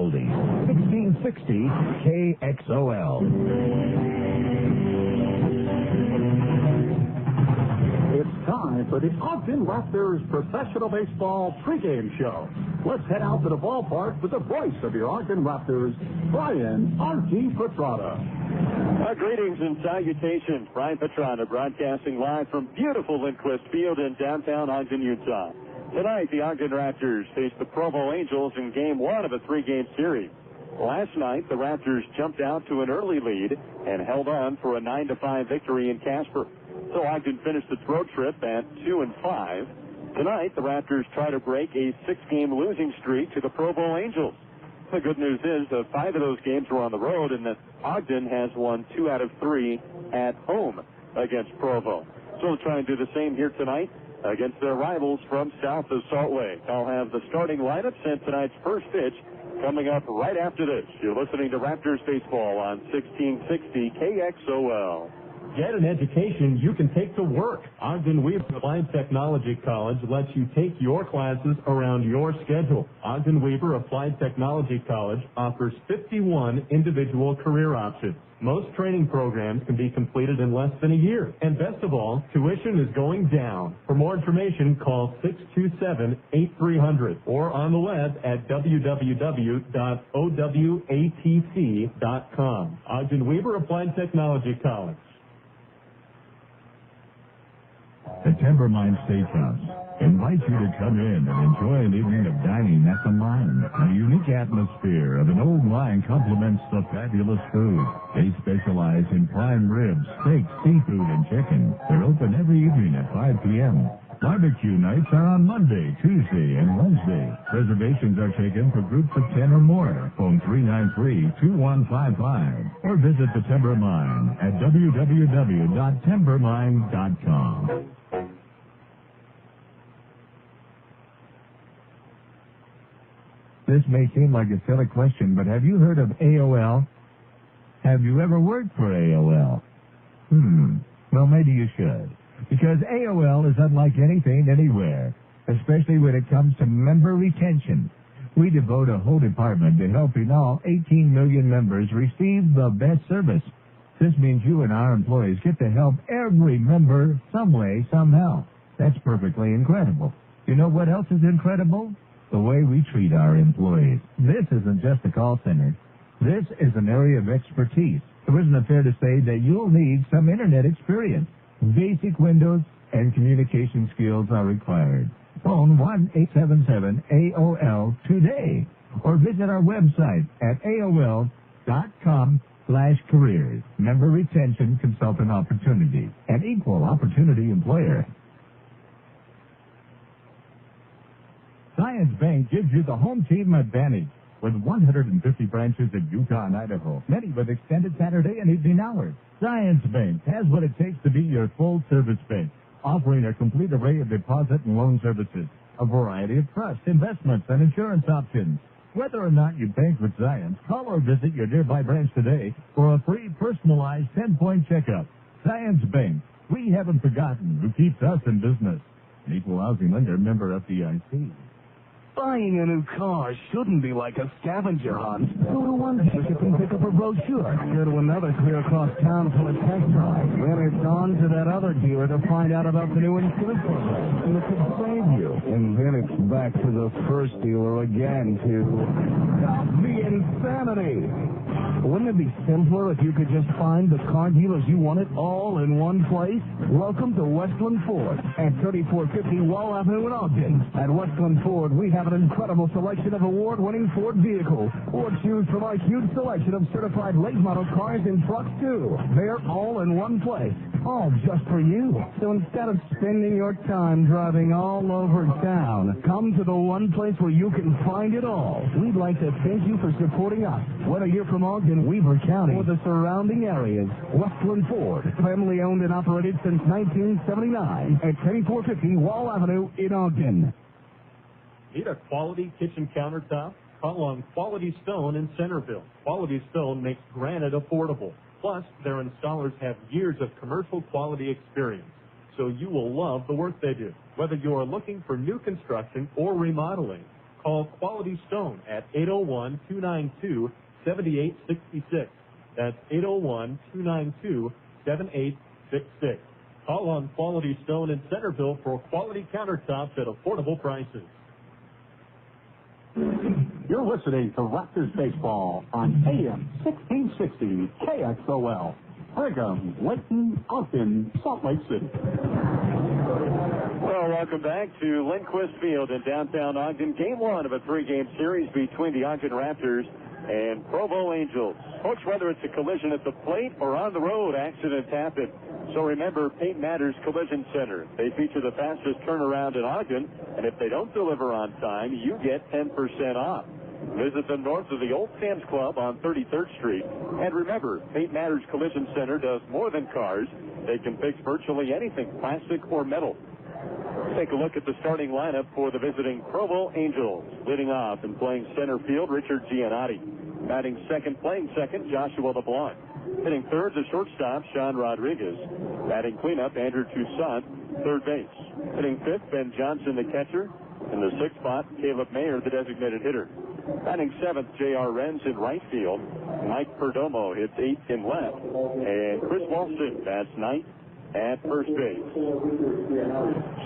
Oldies. 1660 KXOL. It's time for the Ogden Raptors Professional Baseball pregame show. Let's head out to the ballpark with the voice of your Ogden Raptors, Brian R.G. Petrata. Greetings and salutations. Brian Petrata broadcasting live from beautiful Lindquist Field in downtown Ogden, Utah. Tonight, the Ogden Raptors face the Provo Angels in Game 1 of a three-game series. Last night, the Raptors jumped out to an early lead and held on for a 9-5 victory in Casper. So Ogden finished its road trip at 2-5. Tonight, the Raptors try to break a 6-game losing streak to the Provo Angels. The good news is 5 of those games were on the road, and that Ogden has won 2 out of 3 at home against Provo. So they'll try and do the same here tonight against their rivals from south of Salt Lake. I'll have the starting lineups and tonight's first pitch coming up right after this. You're listening to Raptors Baseball on 1660 KXOL. Get an education you can take to work. Ogden Weaver Applied Technology College lets you take your classes around your schedule. Ogden Weaver Applied Technology College offers 51 individual career options. Most training programs can be completed in less than a year. And best of all, tuition is going down. For more information, call 627-8300 or on the web at www.owatc.com. Ogden Weaver Applied Technology College. The Timber Mine Steakhouse invites you to come in and enjoy an evening of dining at the mine. The unique atmosphere of an old mine complements the fabulous food. They specialize in prime ribs, steaks, seafood, and chicken. They're open every evening at 5 p.m. Barbecue nights are on Monday, Tuesday, and Wednesday. Reservations are taken for groups of 10 or more. Phone 393-2155 or visit the Timber Mine at www.timbermine.com. This may seem like a silly question, but have you heard of AOL? Have you ever worked for AOL? Well, maybe you should. Because AOL is unlike anything anywhere, especially when it comes to member retention. We devote a whole department to helping all 18 million members receive the best service. This means you and our employees get to help every member some way, somehow. That's perfectly incredible. You know what else is incredible? The way we treat our employees. This isn't just a call center. This is an area of expertise. So isn't it fair to say that you'll need some internet experience? Basic Windows and communication skills are required. Phone 1-877-AOL today or visit our website at aol.com/careers. Member retention consultant opportunity. An equal opportunity employer. Zions Bank gives you the home team advantage with 150 branches in Utah and Idaho, many with extended Saturday and evening hours. Zions Bank has what it takes to be your full-service bank, offering a complete array of deposit and loan services, a variety of trust, investments, and insurance options. Whether or not you bank with Zions, call or visit your nearby branch today for a free personalized 10-point checkup. Zions Bank, we haven't forgotten who keeps us in business. An equal housing lender, member FDIC. Buying a new car shouldn't be like a scavenger hunt. Go to one dealership and pick up a brochure. Go to another clear across town for a test drive. Then it's on to that other dealer to find out about the new insurance program. And it could save you. And then it's back to the first dealer again to the insanity. Wouldn't it be simpler if you could just find the car dealers you wanted all in one place? Welcome to Westland Ford at 3450 Wall Avenue in Ogden. At Westland Ford, we have an incredible selection of award-winning Ford vehicles, or choose from our huge selection of certified late-model cars and trucks, too. They're all in one place, all just for you. So instead of spending your time driving all over town, come to the one place where you can find it all. We'd like to thank you for supporting us, whether you're from Ogden, Weaver County, or the surrounding areas. Westland Ford, family-owned and operated since 1979 at 3450 Wall Avenue in Ogden. Need a quality kitchen countertop? Call on Quality Stone in Centerville. Quality Stone makes granite affordable. Plus, their installers have years of commercial quality experience, so you will love the work they do. Whether you are looking for new construction or remodeling, call Quality Stone at 801-292-7866. That's 801-292-7866. Call on Quality Stone in Centerville for quality countertops at affordable prices. You're listening to Raptors Baseball on AM 1660 KXOL. Brigham, Lincoln, Ogden, Salt Lake City. Well, welcome back to Lindquist Field in downtown Ogden. Game 1 of a 3-game series between the Ogden Raptors and Provo Angels. Folks, whether it's a collision at the plate or on the road, accidents happen. So remember, Paint Matters Collision Center. They feature the fastest turnaround in Ogden, and if they don't deliver on time, you get 10% off. Visit them north of the Old Sam's Club on 33rd Street. And remember, Paint Matters Collision Center does more than cars. They can fix virtually anything, plastic or metal. Take a look at the starting lineup for the visiting Provo Angels. Leading off and playing center field, Richard Giannotti. Batting second, playing second, Joshua LeBlanc. Hitting third, the shortstop, Sean Rodriguez. Batting cleanup, Andrew Toussaint, third base. Hitting fifth, Ben Johnson, the catcher. In the sixth spot, Caleb Mayer, the designated hitter. Batting seventh, J.R. Renz in right field. Mike Perdomo hits eighth in left. And Chris Walston bats ninth at first base.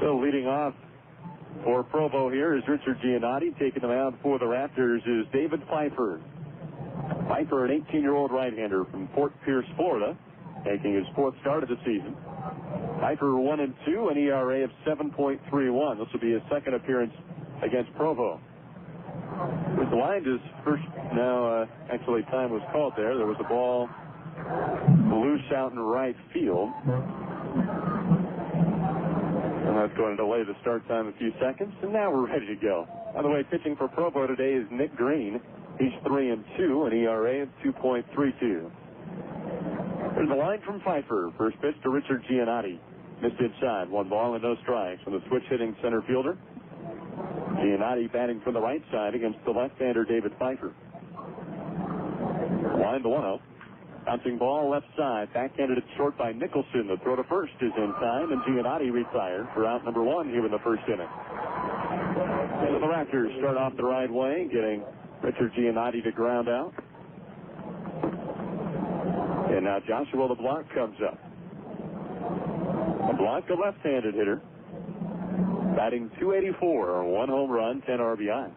So leading off for Provo here is Richard Giannotti. Taking the mound for the Raptors is David Pfeiffer. Pfeiffer, an 18-year-old right-hander from Fort Pierce, Florida, making his fourth start of the season. Pfeiffer 1-2, an ERA of 7.31. This will be his second appearance against Provo. His line is first. Now, actually, time was called there. There was a ball loose out in right field. And that's going to delay the start time a few seconds. And now we're ready to go. By the way, pitching for Provo today is Nick Green. He's 3-2, an ERA of 2.32. There's a line from Pfeiffer. First pitch to Richard Giannotti. Missed inside. 1 ball and no strikes from the switch-hitting center fielder. Giannotti batting from the right side against the left-hander David Pfeiffer. Line to 1-0. Bouncing ball left side. Backhanded it short by Nicholson. The throw to first is in time, and Giannotti retired for out number 1 here in the first inning. So the Raptors start off the right way, getting Richard Giannotti to ground out. And now Joshua LeBlanc comes up. LeBlanc, a left-handed hitter. Batting .284, 1 home run, 10 RBIs.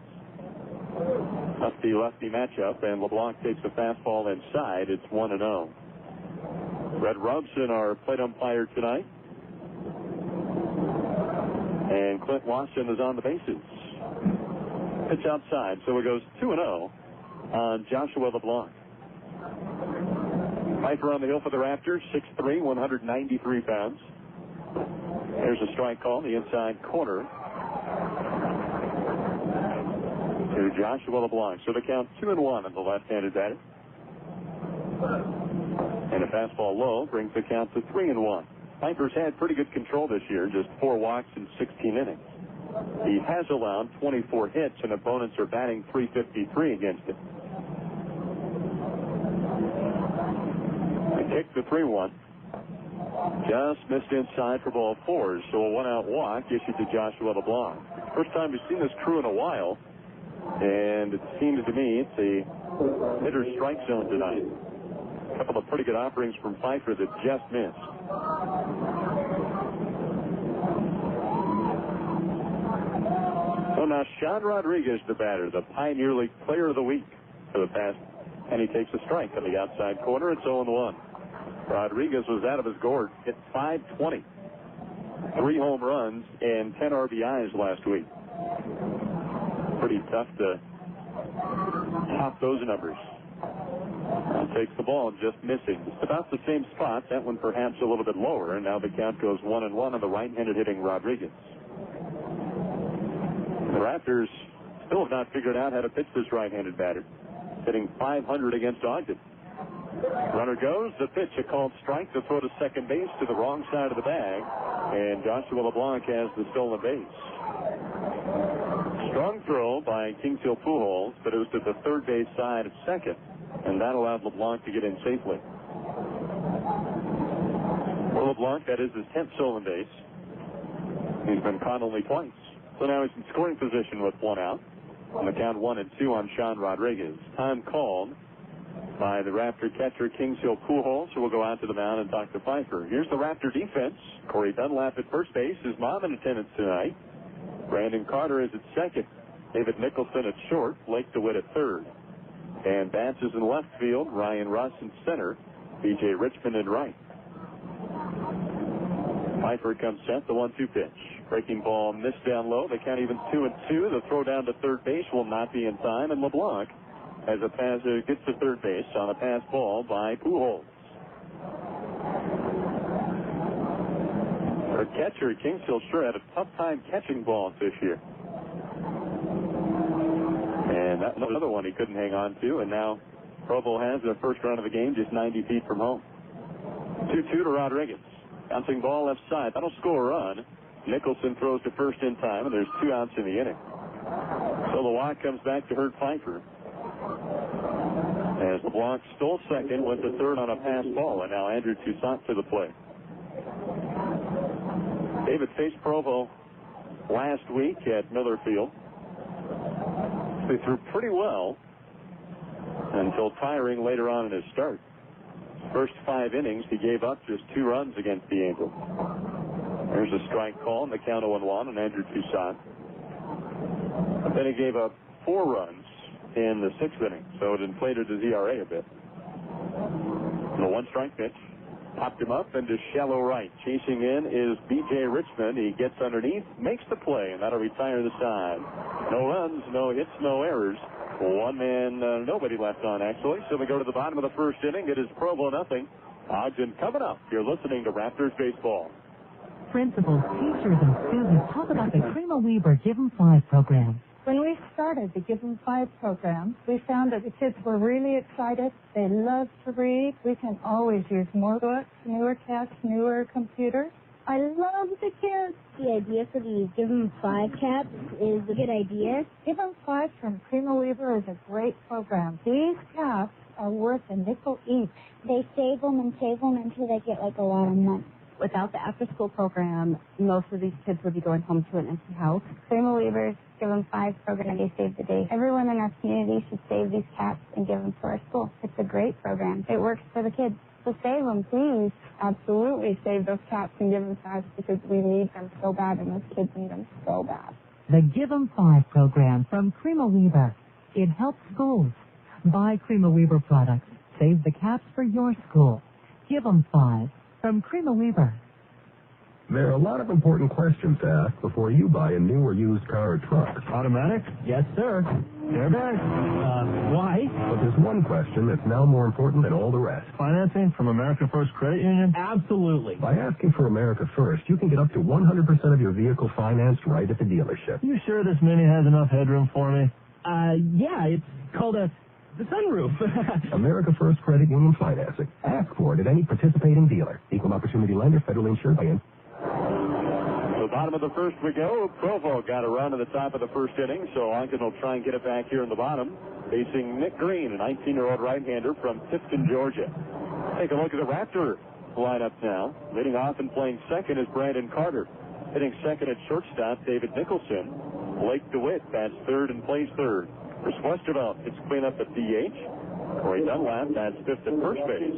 Lefty-lefty matchup, and LeBlanc takes a fastball inside. It's 1-0. Red Robson, our plate umpire tonight. And Clint Watson is on the bases. Pitch outside, so it goes 2-0 on Joshua LeBlanc. Pfeiffer on the hill for the Raptors, 6'3", 193 pounds. There's a strike call in the inside corner to Joshua LeBlanc. So the count 2-1 on the left-handed batter. And a fastball low brings the count to 3-1. Pfeiffer's had pretty good control this year, just 4 walks in 16 innings. He has allowed 24 hits, and opponents are batting .353 against him. The kick to 3-1. Just missed inside for ball 4, so a 1-out walk issued to Joshua LeBlanc. First time we've seen this crew in a while, and it seems to me it's a hitter's strike zone tonight. A couple of pretty good offerings from Pfeiffer that just missed. So now Sean Rodriguez, the batter, the Pioneer League Player of the Week for the past, and he takes a strike on the outside corner. It's 0-1. Rodriguez was out of his gourd, hit .520, 3 home runs and 10 RBIs last week. Pretty tough to top those numbers. Now takes the ball, just missing. It's about the same spot. That one perhaps a little bit lower, and now the count goes 1-1 on the right-handed hitting Rodriguez. The Raptors still have not figured out how to pitch this right-handed batter, hitting .500 against Ogden. Runner goes, the pitch, a called strike, the throw to second base to the wrong side of the bag, and Joshua LeBlanc has the stolen base. Strong throw by Kingshill Pujols, but it was to the third base side of second, and that allowed LeBlanc to get in safely. For LeBlanc, that is his 10th stolen base. He's been caught only twice. So now he's in scoring position with 1 out. On the count 1-2 on Sean Rodriguez. Time called by the Raptor catcher, Kingshill Pujols, who will go out to the mound and talk to Pfeiffer. Here's the Raptor defense. Corey Dunlap at first base. His mom in attendance tonight. Brandon Carter is at second. David Nicholson at short. Blake DeWitt at third. Dan Batts is in left field. Ryan Russ in center. B.J. Richmond in right. Pfeiffer comes set. The 1-2 pitch. Breaking ball missed down low. The count even 2-2. The throw down to third base will not be in time. And LeBlanc as a passer gets to third base on a pass ball by Pujols. Our catcher, Kingshill, sure had a tough time catching balls this year. And that's another one he couldn't hang on to. And now Provo has their first run of the game just 90 feet from home. 2-2 to Rodriguez. Bouncing ball left side. That'll score a run. Nicholson throws to first in time, and there's 2 outs in the inning. So the walk comes back to hurt Pfeiffer. As LeBlanc stole second, went to third on a pass ball, and now Andrew Toussaint to the plate. David faced Provo last week at Miller Field. They threw pretty well until tiring later on in his start. First 5 innings, he gave up just 2 runs against the Angels. There's a strike call in the count 0-1 on Andrew Toussaint. But then he gave up 4 runs in the 6th inning, so it inflated his ERA a bit. The 1-strike pitch popped him up into shallow right. Chasing in is B.J. Richmond. He gets underneath, makes the play, and that'll retire the side. No runs, no hits, no errors. 1 man, nobody left on, actually. So we go to the bottom of the 1st inning. It is Provo nothing. Ogden coming up. You're listening to Raptors Baseball. Principals, teachers, and students talk about the Prima Weber Give 'em 5 program. When we started the Give 'em 5 program, we found that the kids were really excited. They loved to read. We can always use more books, newer texts, newer computers. I love the kids. The idea for the Give 'em 5 caps is a good idea. Give 'em 5 from Prima Weber is a great program. These caps are worth a nickel each. They save them until they get like a lot of money. Without the after-school program, most of these kids would be going home to an empty house. Prima Weber's Give 'em 5 program, they save the day. Everyone in our community should save these caps and give them to our school. It's a great program. It works for the kids. So save them, please. Absolutely save those caps and give them to us because we need them so bad and those kids need them so bad. The Give 'em 5 program from Prima Weber. It helps schools. Buy Prima Weber products. Save the caps for your school. Give 'em 5 from Prima Weber. There are a lot of important questions to ask before you buy a new or used car or truck. Automatic? Yes, sir. Airbag? Why? But there's one question that's now more important than all the rest. Financing from America First Credit Union? Absolutely. By asking for America First, you can get up to 100% of your vehicle financed right at the dealership. You sure this Mini has enough headroom for me? Yeah, it's called the sunroof. America First Credit Union Financing. Ask for it at any participating dealer. Equal opportunity lender, federally insured by The bottom of the 1st we go. Provo got a run at the top of the 1st inning, so Ogden will try and get it back here in the bottom. Facing Nick Green, a 19-year-old right-hander from Tifton, Georgia. Take a look at the Raptor lineup now. Leading off and playing second is Brandon Carter. Hitting second at shortstop, David Nicholson. Blake DeWitt bats third and plays third. Chris Westervelt hits cleanup at DH. Corey Dunlap bats 5th at first base.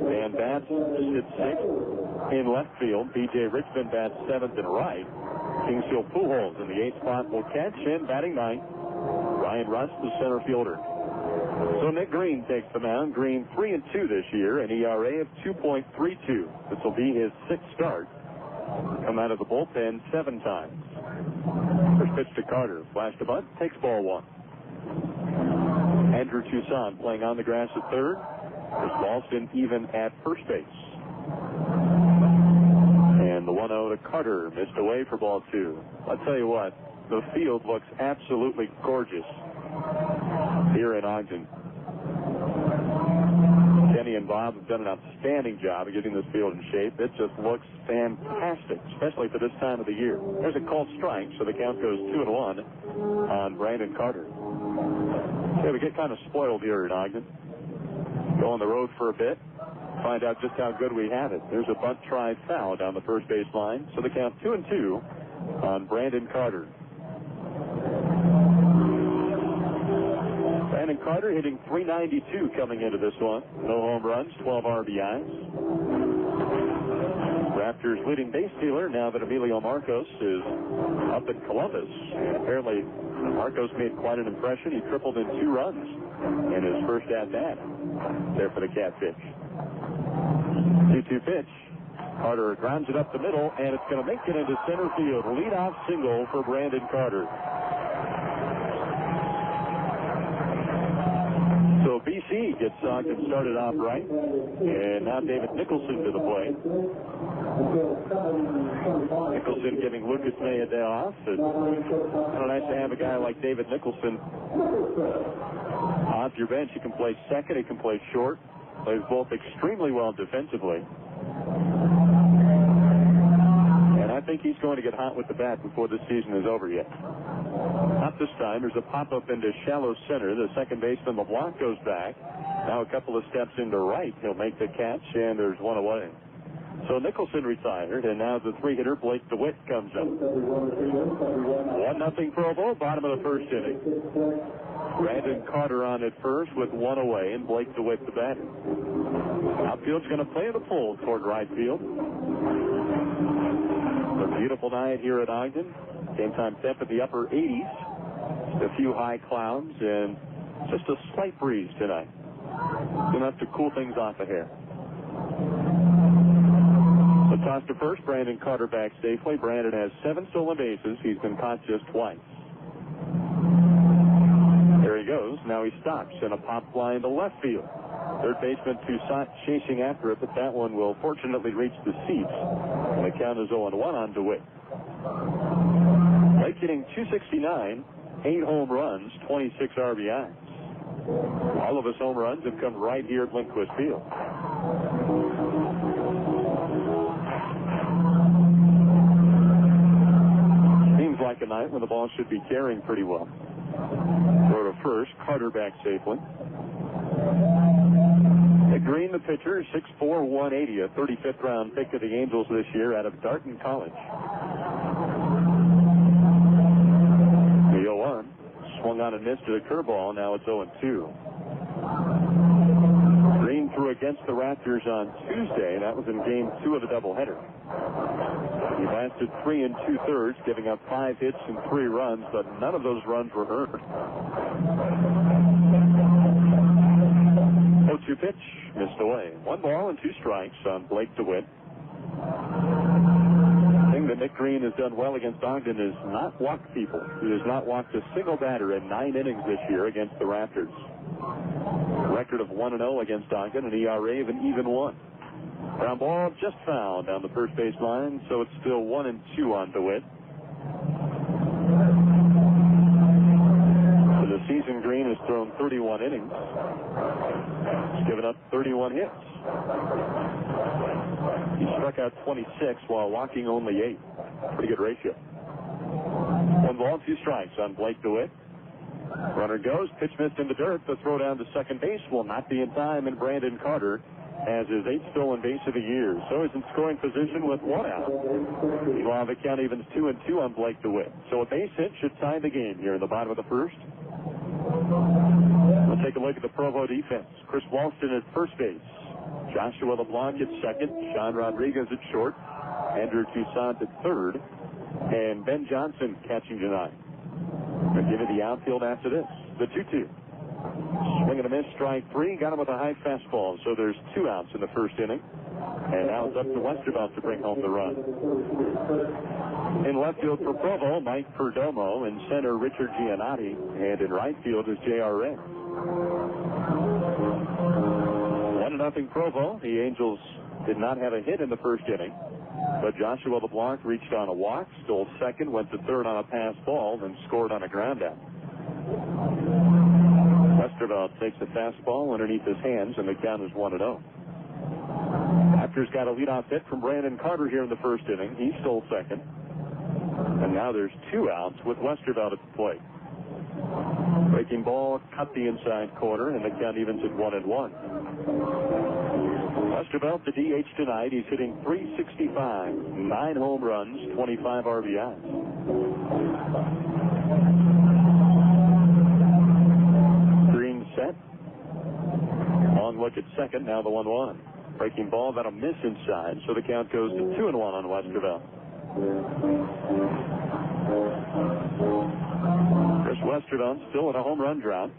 Dan Batts hits 6th in left field. B.J. Richmond bats 7th and right. Kingshill Pujols in the 8th spot will catch, and batting 9th, Ryan Russ, the center fielder. So Nick Green takes the mound. Green 3-2 this year, an ERA of 2.32. This will be his 6th start. Come out of the bullpen 7 times. First pitch to Carter. Flash to bunt. Takes ball 1. Andrew Toussaint playing on the grass at third. Chris Walston even at first base. And the 1-0 to Carter, missed away for ball 2. I'll tell you what, the field looks absolutely gorgeous here in Ogden. Kenny and Bob have done an outstanding job of getting this field in shape. It just looks fantastic, especially for this time of the year. There's a called strike, so the count goes 2-1 on Brandon Carter. Okay, we get kind of spoiled here in Ogden. Go on the road for a bit, find out just how good we have it. There's a bunt try foul down the first base line, so the count 2-2 on Brandon Carter. Brandon Carter hitting .392 coming into this one. No home runs, 12 RBIs. Raptors leading base stealer now that Emilio Marcos is up in Columbus. And apparently, Marcos made quite an impression. He tripled in 2 runs in his first at-bat there for the Catfish. 2-2 pitch. Carter grounds it up the middle, and it's going to make it into center field. Leadoff single for Brandon Carter. So BC gets Ogden started off right, and now David Nicholson to the plate. Nicholson giving Lucas May a day off. It's kind of nice to have a guy like David Nicholson off your bench. He can play second, he can play short. Plays both extremely well defensively. And I think he's going to get hot with the bat before the season is over yet. Not this time. There's a pop-up into shallow center. The second baseman LeBlanc goes back. Now a couple of steps into right. He'll make the catch, and there's one away. So Nicholson retired, and now the 3-hitter Blake DeWitt comes up. 1-0 Provo, bottom of the first inning. Brandon Carter on at first with 1 away, and Blake DeWitt the batter. Outfield's going to play the pull toward right field. A beautiful night here at Ogden. Game time temp in the upper 80s. Just a few high clouds and just a slight breeze tonight. Enough to cool things off a hair. The toss to first. Brandon Carter back safely. Brandon has 7 stolen bases. He's been caught just twice. There he goes. Now he stops in a pop fly into left field. Third baseman Toussaint chasing after it, but that one will fortunately reach the seats. And the count is 0-1 on DeWitt. Blake hitting .269, 8 home runs, 26 RBIs. All of his home runs have come right here at Lindquist Field. Seems like a night when the ball should be carrying pretty well. Throw to first, Carter back safely. Green, the pitcher, 6'4", 180, a 35th round pick of the Angels this year out of Darton College. The 0-1 swung on and missed to the curveball. Now it's 0-2. Green threw against the Raptors on Tuesday. That was in Game 2 of the doubleheader. He lasted 3 2/3, giving up 5 hits and 3 runs, but none of those runs were earned. 0-2 pitch, missed away. 1 ball and 2 strikes on Blake DeWitt. The thing that Nick Green has done well against Ogden is not walk people. He has not walked a single batter in 9 innings this year against the Raptors. A record of 1-0 against Ogden, an ERA of an even 1. Ground ball just fouled down the first base line, so it's still 1-2 on DeWitt. For the season, Green has thrown 31 innings. He's given up 31 hits. He struck out 26 while walking only 8. Pretty good ratio. 1 ball, 2 strikes on Blake DeWitt. Runner goes, pitch missed in the dirt. The throw down to second base will not be in time, and Brandon Carter has his 8th stolen base of the year. So he's in scoring position with 1 out. Meanwhile, the count evens 2-2 on Blake DeWitt. So a base hit should tie the game here in the bottom of the first. We'll take a look at the Provo defense. Chris Walston at first base. Joshua LeBlanc at second. Sean Rodriguez at short. Andrew Toussaint at third. And Ben Johnson catching tonight. We'll give you the outfield after this. The 2-2. Swing and a miss, strike 3. Got him with a high fastball. So there's 2 outs in the first inning. And now it's up to Westervelt to bring home the run. In left field for Provo, Mike Perdomo. In center, Richard Giannotti. And in right field is J.R. Ray. 1-0 Provo. The Angels did not have a hit in the first inning. But Joshua LeBlanc reached on a walk, stole second, went to third on a pass ball, and scored on a ground out. Westervelt takes the fastball underneath his hands, and the count is 1-0. Raptors got a leadoff hit from Brandon Carter here in the first inning. He stole second. And now there's 2 outs with Westervelt at the plate. Breaking ball cut the inside corner, and the count evens at 1-1. Westervelt, the DH tonight. He's hitting .365, 9 home runs, 25 RBIs. Green's look at second. Now the 1-1. Breaking ball, that'll miss inside, so the count goes to 2-1 on Westervelt. Chris Westervelt still in a home run drought.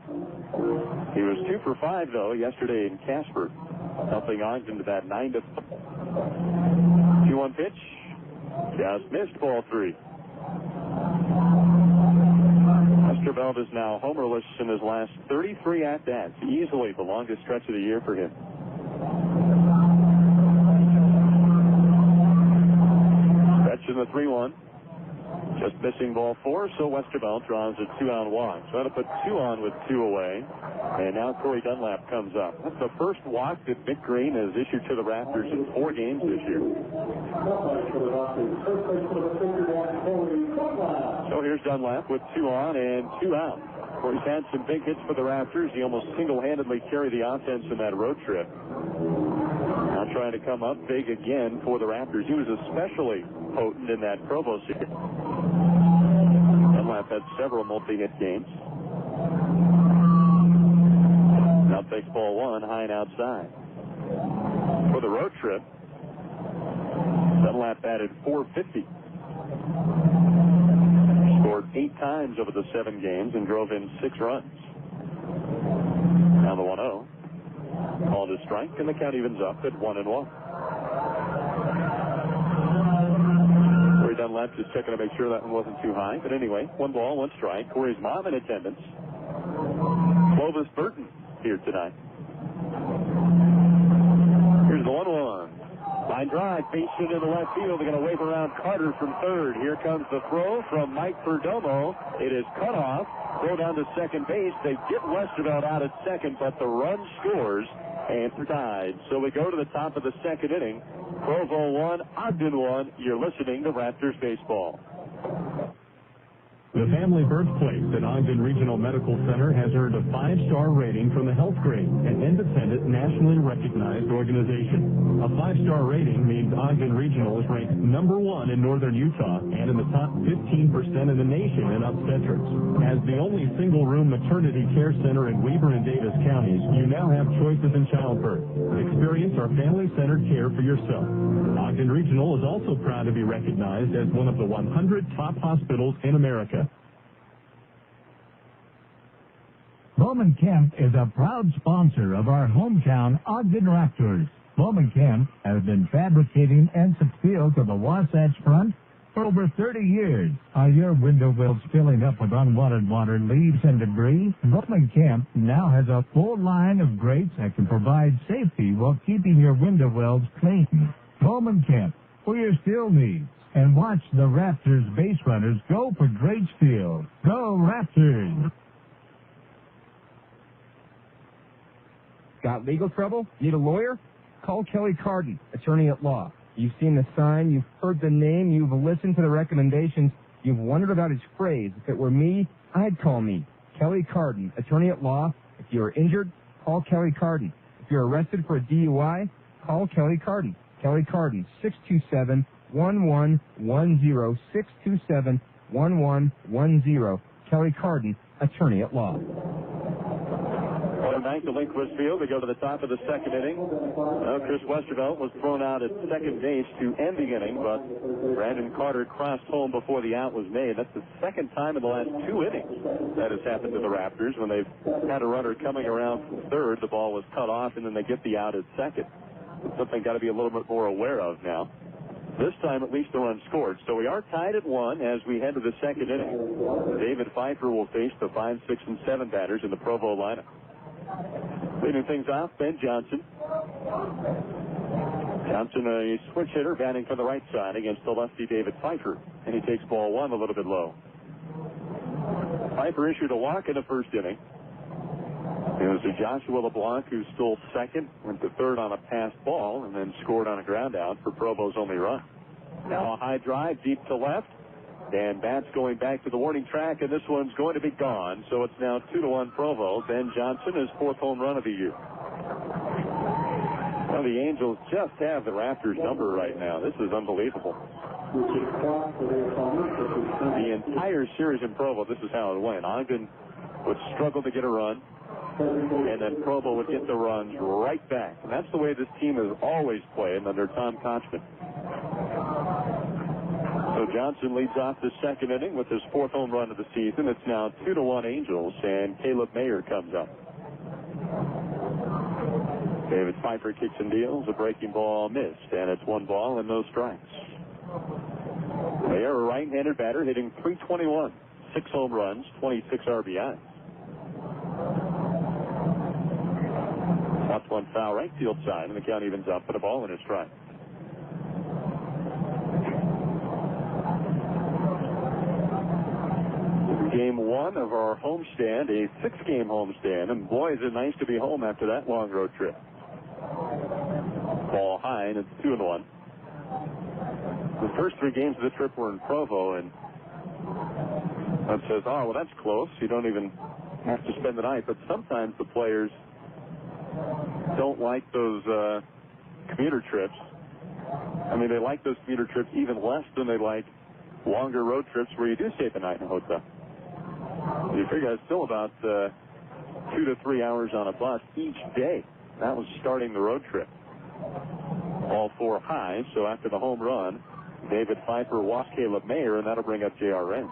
He was 2 for 5, though, yesterday in Casper, helping Ogden to bat 9-4. 2-1 pitch. Just missed, ball 3. Westervelt is now homerless in his last 33 at-bats, easily the longest stretch of the year for him. Stretch in the 3-1. Just missing ball 4, so Westervelt draws a 2-out walk. So that'll put 2 on with 2 away. And now Corey Dunlap comes up. That's the first walk that Mick Green has issued to the Raptors in 4 games this year. So here's Dunlap with 2 on and 2 out. Corey's had some big hits for the Raptors. He almost single-handedly carried the offense in that road trip. Now trying to come up big again for the Raptors. He was especially potent in that Provo series. Dunlap had several multi-hit games. Now takes ball 1 high and outside. For the road trip, Dunlap batted .450. Scored 8 times over the 7 games and drove in 6 runs. Now the 1-0. Called a strike, and the count evens up at 1-1. Corey Dunlap just checking to make sure that one wasn't too high. But anyway, 1 ball, 1 strike. Corey's mom in attendance. Clovis Burton here tonight. Here's the 1-1. Line drive, base hit in the left field. They're going to wave around Carter from third. Here comes the throw from Mike Perdomo. It is cut off. Throw down to second base. They get Westervelt out at second, but the run scores and they're tied. So we go to the top of the second inning. Provo 1, Ogden 1. You're listening to Raptors baseball. The family birthplace at Ogden Regional Medical Center has earned a 5-star rating from the Health Grade, an independent, nationally recognized organization. A 5-star rating means Ogden Regional is ranked number 1 in northern Utah and in the top 15% in the nation in obstetrics. As the only single-room maternity care center in Weber and Davis counties, you now have choices in childbirth. Experience our family-centered care for yourself. Ogden Regional is also proud to be recognized as one of the 100 top hospitals in America. Bowman Kemp is a proud sponsor of our hometown Ogden Raptors. Bowman Kemp has been fabricating ensic steel to the Wasatch Front for over 30 years. Are your window wells filling up with unwanted water, leaves, and debris? Bowman Kemp now has a full line of grates that can provide safety while keeping your window wells clean. Bowman Kemp, for your steel needs. And watch the Raptors base runners go for great steel. Go Raptors! Got legal trouble? Need a lawyer? Call Kelly Carden, attorney at law. You've seen the sign, you've heard the name, you've listened to the recommendations, you've wondered about his phrase. If it were me, I'd call me. Kelly Carden, attorney at law. If you're injured, call Kelly Carden. If you're arrested for a DUI, call Kelly Carden. Kelly Carden, 627-1110, 627-1110. Kelly Carden, attorney at law. Back to Lindquist Field. They go to the top of the second inning. Chris Westervelt was thrown out at second base to end the inning, but Brandon Carter crossed home before the out was made. That's the second time in the last 2 innings that has happened to the Raptors. When they've had a runner coming around from third, the ball was cut off, and then they get the out at second. It's something got to be a little bit more aware of now. This time, at least the run scored. So we are tied at 1 as we head to the second inning. David Pfeiffer will face the 5, 6, and 7 batters in the Provo lineup. Leading things off, Ben Johnson. Johnson, a switch hitter, batting from the right side against the lefty David Pfeiffer. And he takes ball 1 a little bit low. Pfeiffer issued a walk in the first inning. It was to Joshua LeBlanc, who stole second, went to third on a passed ball, and then scored on a ground out for Provo's only run. Now a high drive deep to left. Dan Batts going back to the warning track, and this one's going to be gone. So it's now 2-1 Provo. Ben Johnson, his 4th home run of the year. Now the Angels just have the Raptors number right now. This is unbelievable. The entire series in Provo, this is how it went. Ogden would struggle to get a run. and then Provo would get the runs right back. And that's the way this team has always played under Tom Konchman. So Johnson leads off the second inning with his 4th home run of the season. It's now 2-1 Angels, and Caleb Mayer comes up. David Pfeiffer kicks and deals. A breaking ball missed, and it's 1 ball and no strikes. Mayer, a right-handed batter, hitting .321, 6 home runs, 26 RBIs. Watch one foul right field side, and the count evens up with a ball in his strike. Game 1 of our homestand, a 6-game homestand, and boy, is it nice to be home after that long road trip. Ball high, and it's 2-1. The first 3 games of the trip were in Provo, and that says, oh, well, that's close. You don't even have to spend the night. But sometimes the players don't like those commuter trips. I mean, they like those commuter trips even less than they like longer road trips where you do stay the night in a hotel. You figure it's still about 2 to 3 hours on a bus each day. That was starting the road trip. All 4 high, so after the home run, David Pfeiffer walks Caleb Mayer, and that'll bring up J.R. Renz.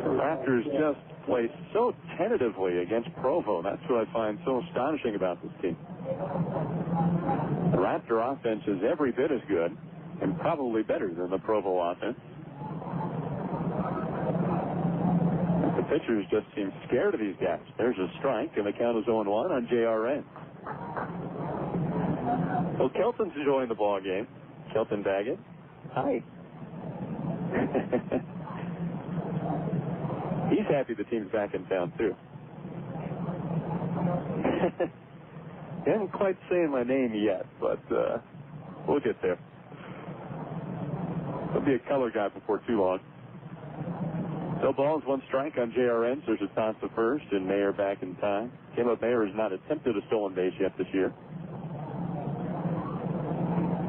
The Raptors just play so tentatively against Provo. That's what I find so astonishing about this team. The Raptor offense is every bit as good and probably better than the Provo offense. The pitchers just seem scared of these guys. There's a strike, and the count is 0-1 on J.R. Renz. Well, Kelton's enjoying the ball game. Kelton Baggett. Hi. He's happy the team's back in town, too. He hasn't quite saying my name yet, but we'll get there. He'll be a color guy before too long. No balls, 1 strike on J.R. Renz. There's a toss to first, and Mayer back in time. Caleb Mayer has not attempted a stolen base yet this year.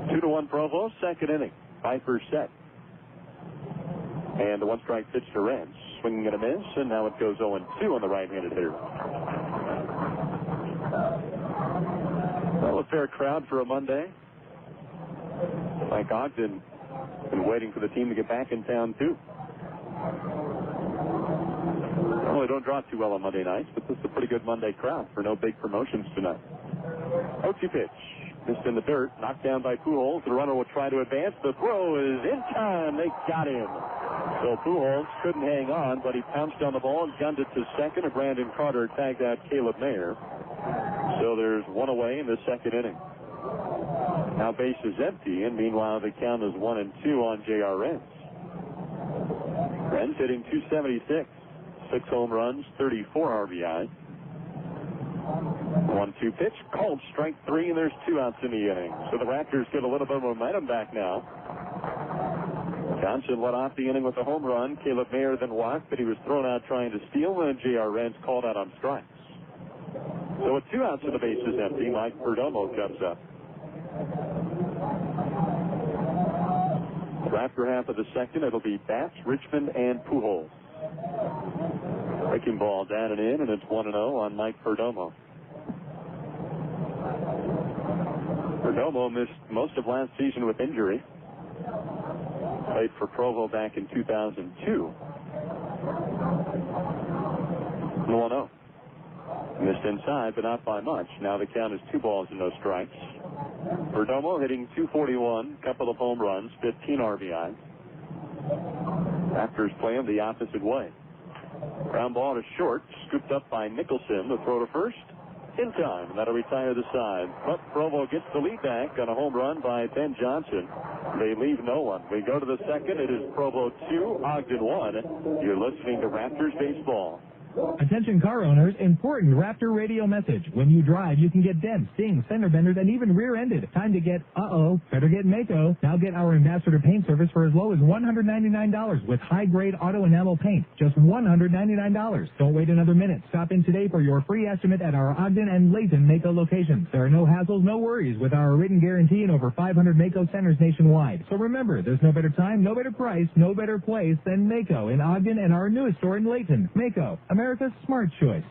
2-1 Provo, 2nd inning. Pfeiffer set. And the 1-strike pitch to Renz. Swinging and a miss, and now it goes 0-2 on the right-handed hitter. Well, a fair crowd for a Monday. Like Ogden, been waiting for the team to get back in town, too. Well, they don't draw too well on Monday nights, but this is a pretty good Monday crowd for no big promotions tonight. 0-2 pitch. Missed in the dirt, knocked down by Pujols. The runner will try to advance. The throw is in time. They got him. So Pujols couldn't hang on, but he pounced on the ball and gunned it to second. And Brandon Carter tagged out Caleb Mayer. So there's 1 away in the 2nd inning. Now base is empty, and meanwhile the count is 1-2 on J.R. Renz. Renz hitting .276, 6 home runs, 34 RBI. 1-2 pitch, called strike 3, and there's 2 outs in the inning. So the Raptors get a little bit of momentum back now. Johnson led off the inning with a home run. Caleb Mayer then walked, but he was thrown out trying to steal, and J.R. Renz called out on strikes. So with 2 outs and the base is empty, Mike Perdomo comes up. Raptor half of the 2nd, it'll be Batts, Richmond, and Pujols. Breaking ball down and in, and it's 1-0 on Mike Perdomo. Perdomo missed most of last season with injury. Played for Provo back in 2002. 1-0. Missed inside, but not by much. Now the count is 2 balls and no strikes. Perdomo hitting .241, couple of home runs, 15 RBI. Raptors playing the opposite way. Ground ball to short, scooped up by Nicholson. The throw to first, in time, and that'll retire the side. But Provo gets the lead back on a home run by Ben Johnson. They leave no one. We go to the 2nd. It is Provo 2, Ogden 1. You're listening to Raptors Baseball. Attention car owners, important Raptor radio message. When you drive, you can get dents, dings, fender benders, and even rear-ended. Time to get, better get Mako. Now get our Ambassador Paint Service for as low as $199 with high-grade auto enamel paint. Just $199. Don't wait another minute. Stop in today for your free estimate at our Ogden and Layton Mako locations. There are no hassles, no worries with our written guarantee in over 500 Mako centers nationwide. So remember, there's no better time, no better price, no better place than Mako in Ogden and our newest store in Layton. Mako, America. America's smart choice.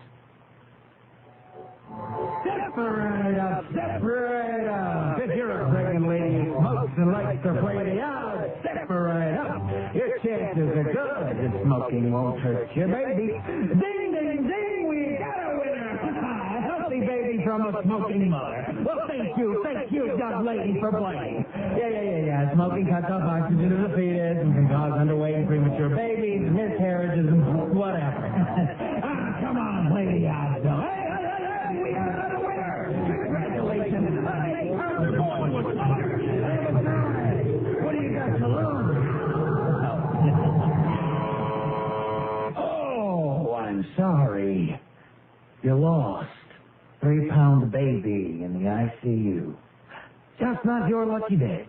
Separate up, separate up. If you're a pregnant lady who smokes and likes to play the odds, separate up. Your chances are good that smoking won't hurt your baby. Ding, ding, ding, we got a winner. A healthy baby from a smoking mother. Well, thank you, young lady, for playing. Yeah. Smoking cuts off oxygen to the fetus and can cause underweight and premature babies, miscarriages, and whatever. Come on, play the odds, though. Hey, we got another winner. Congratulations. What do you got to lose? Oh, I'm sorry. You lost. 3-pound baby in the ICU. Just not your lucky day.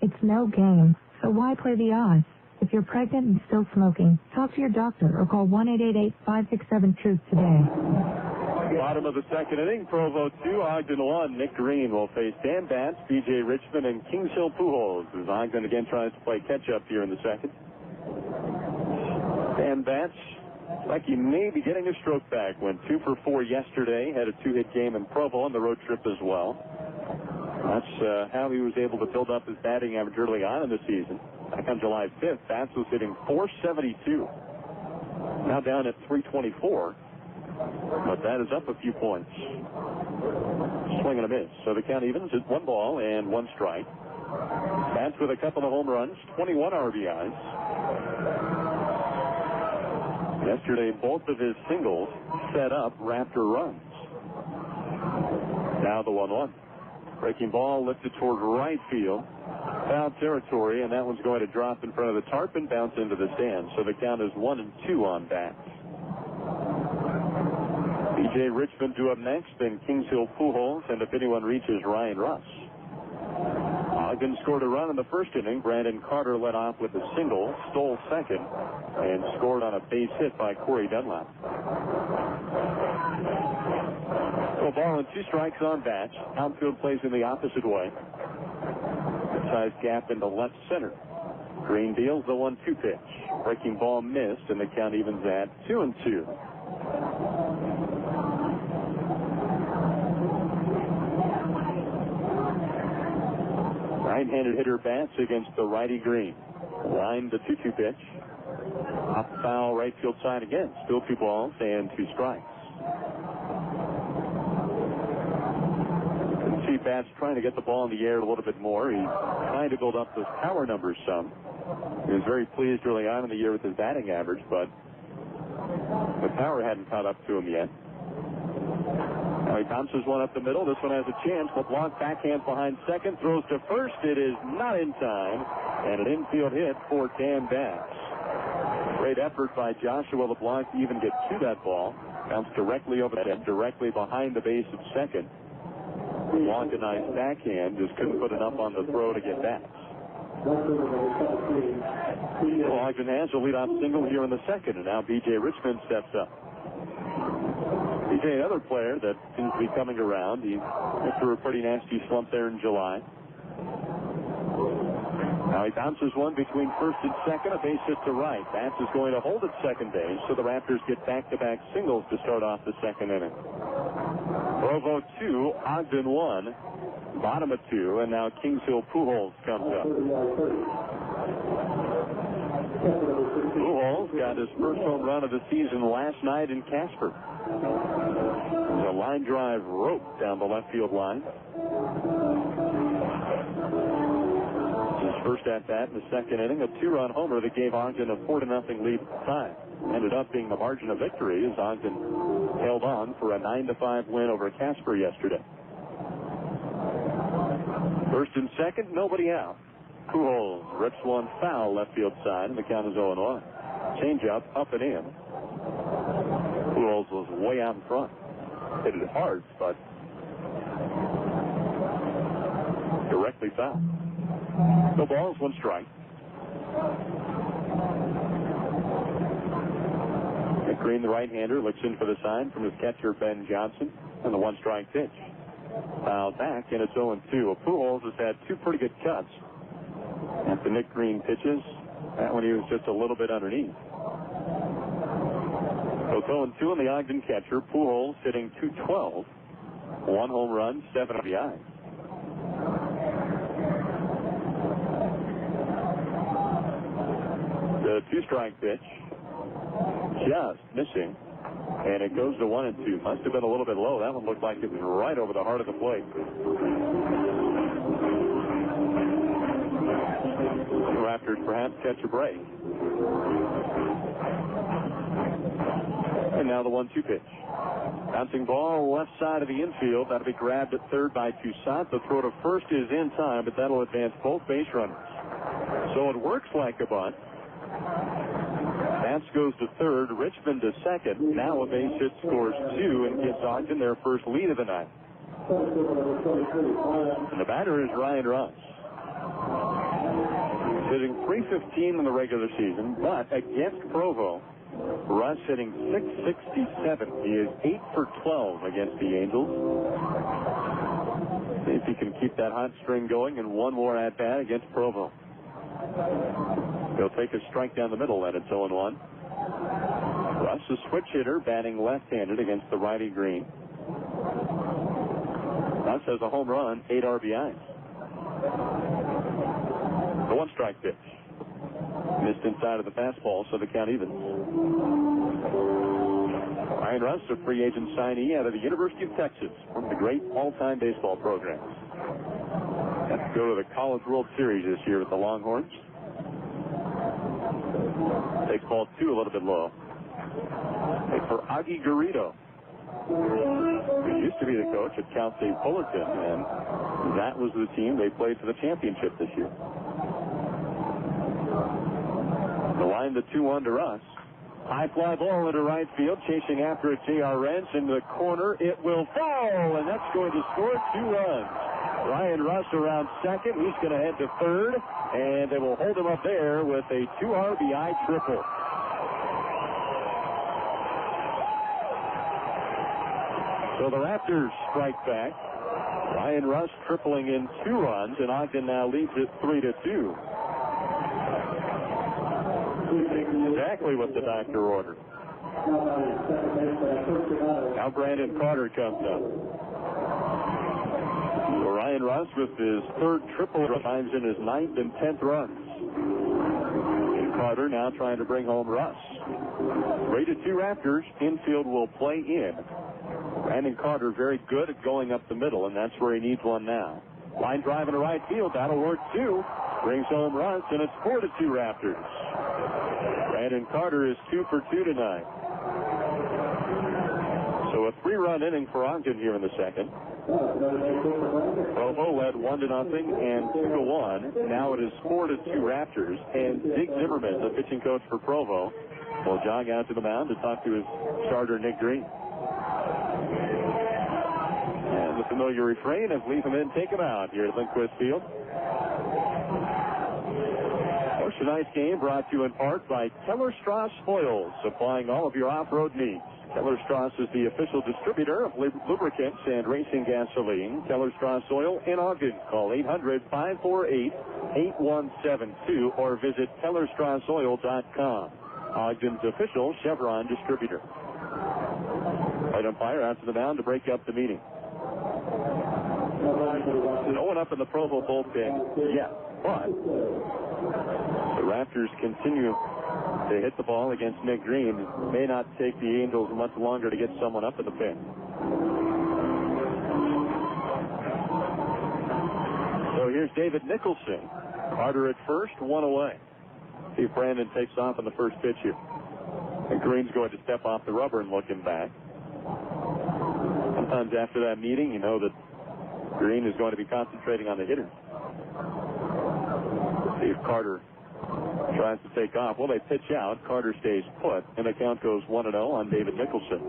It's no game, so why play the odds? If you're pregnant and still smoking, talk to your doctor or call 1-888-567-TRUTH today. Bottom of the second inning, Provo 2, Ogden 1. Nick Green will face Dan Batts, B.J. Richmond, and Kings Hill Pujols as Ogden again tries to play catch-up here in the second. Dan Batts, like he may be getting a stroke back. Went 2 for 4 yesterday, had a 2-hit game in Provo on the road trip as well. That's how he was able to build up his batting average early on in the season. Back on July 5th, Batts was hitting .472. Now down at .324. But that is up a few points. Swing and a miss. So the count evens at 1 ball and 1 strike. Batts with a couple of home runs, 21 RBIs. Yesterday, both of his singles set up Raptor runs. Now the 1-1. Breaking ball lifted toward right field. Foul territory, and that one's going to drop in front of the tarp and bounce into the stands. So the count is 1-2 on Batts. B.J. Richmond due up next, then Kings Hill Pujols, and if anyone reaches, Ryan Russ. Ogden scored a run in the first inning. Brandon Carter led off with a single, stole second, and scored on a base hit by Corey Dunlap. So 1 ball and 2 strikes on Batts. Outfield plays in the opposite way. Good-sized gap into left center. Green deals the 1-2 pitch. Breaking ball missed, and the count evens at 2-2. Right-handed hitter Batts against the righty Green. Line the 2-2 pitch. Up foul right field side again. Still 2 balls and 2 strikes. You can see Batts trying to get the ball in the air a little bit more. He's trying to build up those power numbers some. He was very pleased early on in the year with his batting average, but the power hadn't caught up to him yet. Now he bounces one up the middle. This one has a chance. LeBlanc backhand behind second. Throws to first. It is not in time. And an infield hit for Dan Batts. Great effort by Joshua LeBlanc to even get to that ball. Bounced directly over the head, directly behind the base of second. LeBlanc a nice backhand. Just couldn't put enough on the throw to get Batts. Ogden has a leadoff single here in the second. And now B.J. Richmond steps up. B.J., another player that seems to be coming around. He went through a pretty nasty slump there in July. Now he bounces one between first and second, a base hit to right. Batts is going to hold at second base, so the Raptors get back-to-back singles to start off the second inning. Provo 2, Ogden 1, bottom of 2, and now Kings Hill Pujols comes up. Pujols got his first home run of the season last night in Casper. A line drive rope down the left field line. His first at bat in the second inning, a 2-run homer that gave Ogden a 4-0 lead at the time. Ended up being the margin of victory as Ogden held on for a 9-5 win over Casper yesterday. First and second, nobody out. Pujols rips one foul left field side, and the count is 0-1. Changeup up and in. Pujols was way out in front. Hit it hard, but directly foul. No balls, 1 strike. Nick Green, the right-hander, looks in for the sign from his catcher, Ben Johnson, and the 1-strike pitch. Fouled back, and it's 0-2. Pujols has had 2 pretty good cuts. After Nick Green pitches, that one he was just a little bit underneath. So 0-2 on the Ogden catcher. Pujols hitting .212. 1 home run, 7 RBI. The 2-strike pitch. Just missing. And it goes to 1-2. Must have been a little bit low. That one looked like it was right over the heart of the plate. The Raptors perhaps catch a break. And now the 1-2 pitch. Bouncing ball left side of the infield. That'll be grabbed at third by Toussaint. The throw to first is in time, but that'll advance both base runners. So it works like a bunt. Vance goes to third, Richmond to second. Now a base hit scores 2 and gives Ogden their first lead of the night. And the batter is Ryan Russ. Hitting .315 in the regular season, but against Provo, Russ hitting .667. He is 8 for 12 against the Angels. See if he can keep that hot string going in one more at-bat against Provo. He'll take a strike down the middle, and it's 0-1. Russ, a switch hitter, batting left-handed against the righty Green. Russ has a home run, 8 RBIs. The 1-strike pitch. Missed inside of the fastball, so the count evens. Ryan Russ, a free agent signee out of the University of Texas, one of the great all-time baseball programs. Has to go to the College World Series this year with the Longhorns. Takes ball 2 a little bit low. It's for Augie Garrido, who used to be the coach at Cal State Fullerton, and that was the team they played for the championship this year. The line to 2-1 to Russ. High fly ball into right field, chasing after it. J.R. Rentz into the corner. It will fall, and that's going to score 2 runs. Ryan Russ around second. He's going to head to third, and they will hold him up there with a 2 RBI triple. So the Raptors strike back. Ryan Russ tripling in 2 runs, and Ogden now leads it 3-2. Exactly what the doctor ordered. Now Brandon Carter comes up. So Ryan Russ with his 3rd triple finds in his 9th and 10th runs. And Carter now trying to bring home Russ. 3-2 Raptors. Infield will play in. Brandon Carter very good at going up the middle, and that's where he needs one now. Line drive into right field. That'll work too. Brings home Russ, and it's 4-2 Raptors. Brandon Carter is 2 for 2 tonight. So a 3-run inning for Ogden here in the second. Provo led 1-0 and 2-1. Now it is 4-2 Raptors. And Zig Zimmerman, the pitching coach for Provo, will jog out to the mound to talk to his starter Nick Green. And the familiar refrain of leave him in, take him out here at Lindquist Field. Tonight's game brought to you in part by Keller Strauss Oils, supplying all of your off-road needs. Keller Strauss is the official distributor of lubricants and racing gasoline. Keller Strauss Oil in Ogden. Call 800-548-8172 or visit KellerStraussOil.com. Ogden's official Chevron distributor. Right umpire out to the mound to break up the meeting. No one up in the Provo bullpen yet, but the Raptors continue to hit the ball against Nick Green. It may not take the Angels much longer to get someone up in the pen. So here's David Nicholson. Carter at first, 1 away. See if Brandon takes off on the first pitch here. And Green's going to step off the rubber and look him back. Sometimes after that meeting, you know that Green is going to be concentrating on the hitters. See if Carter tries to take off. Well, they pitch out. Carter stays put, and the count goes 1-0 on David Nicholson.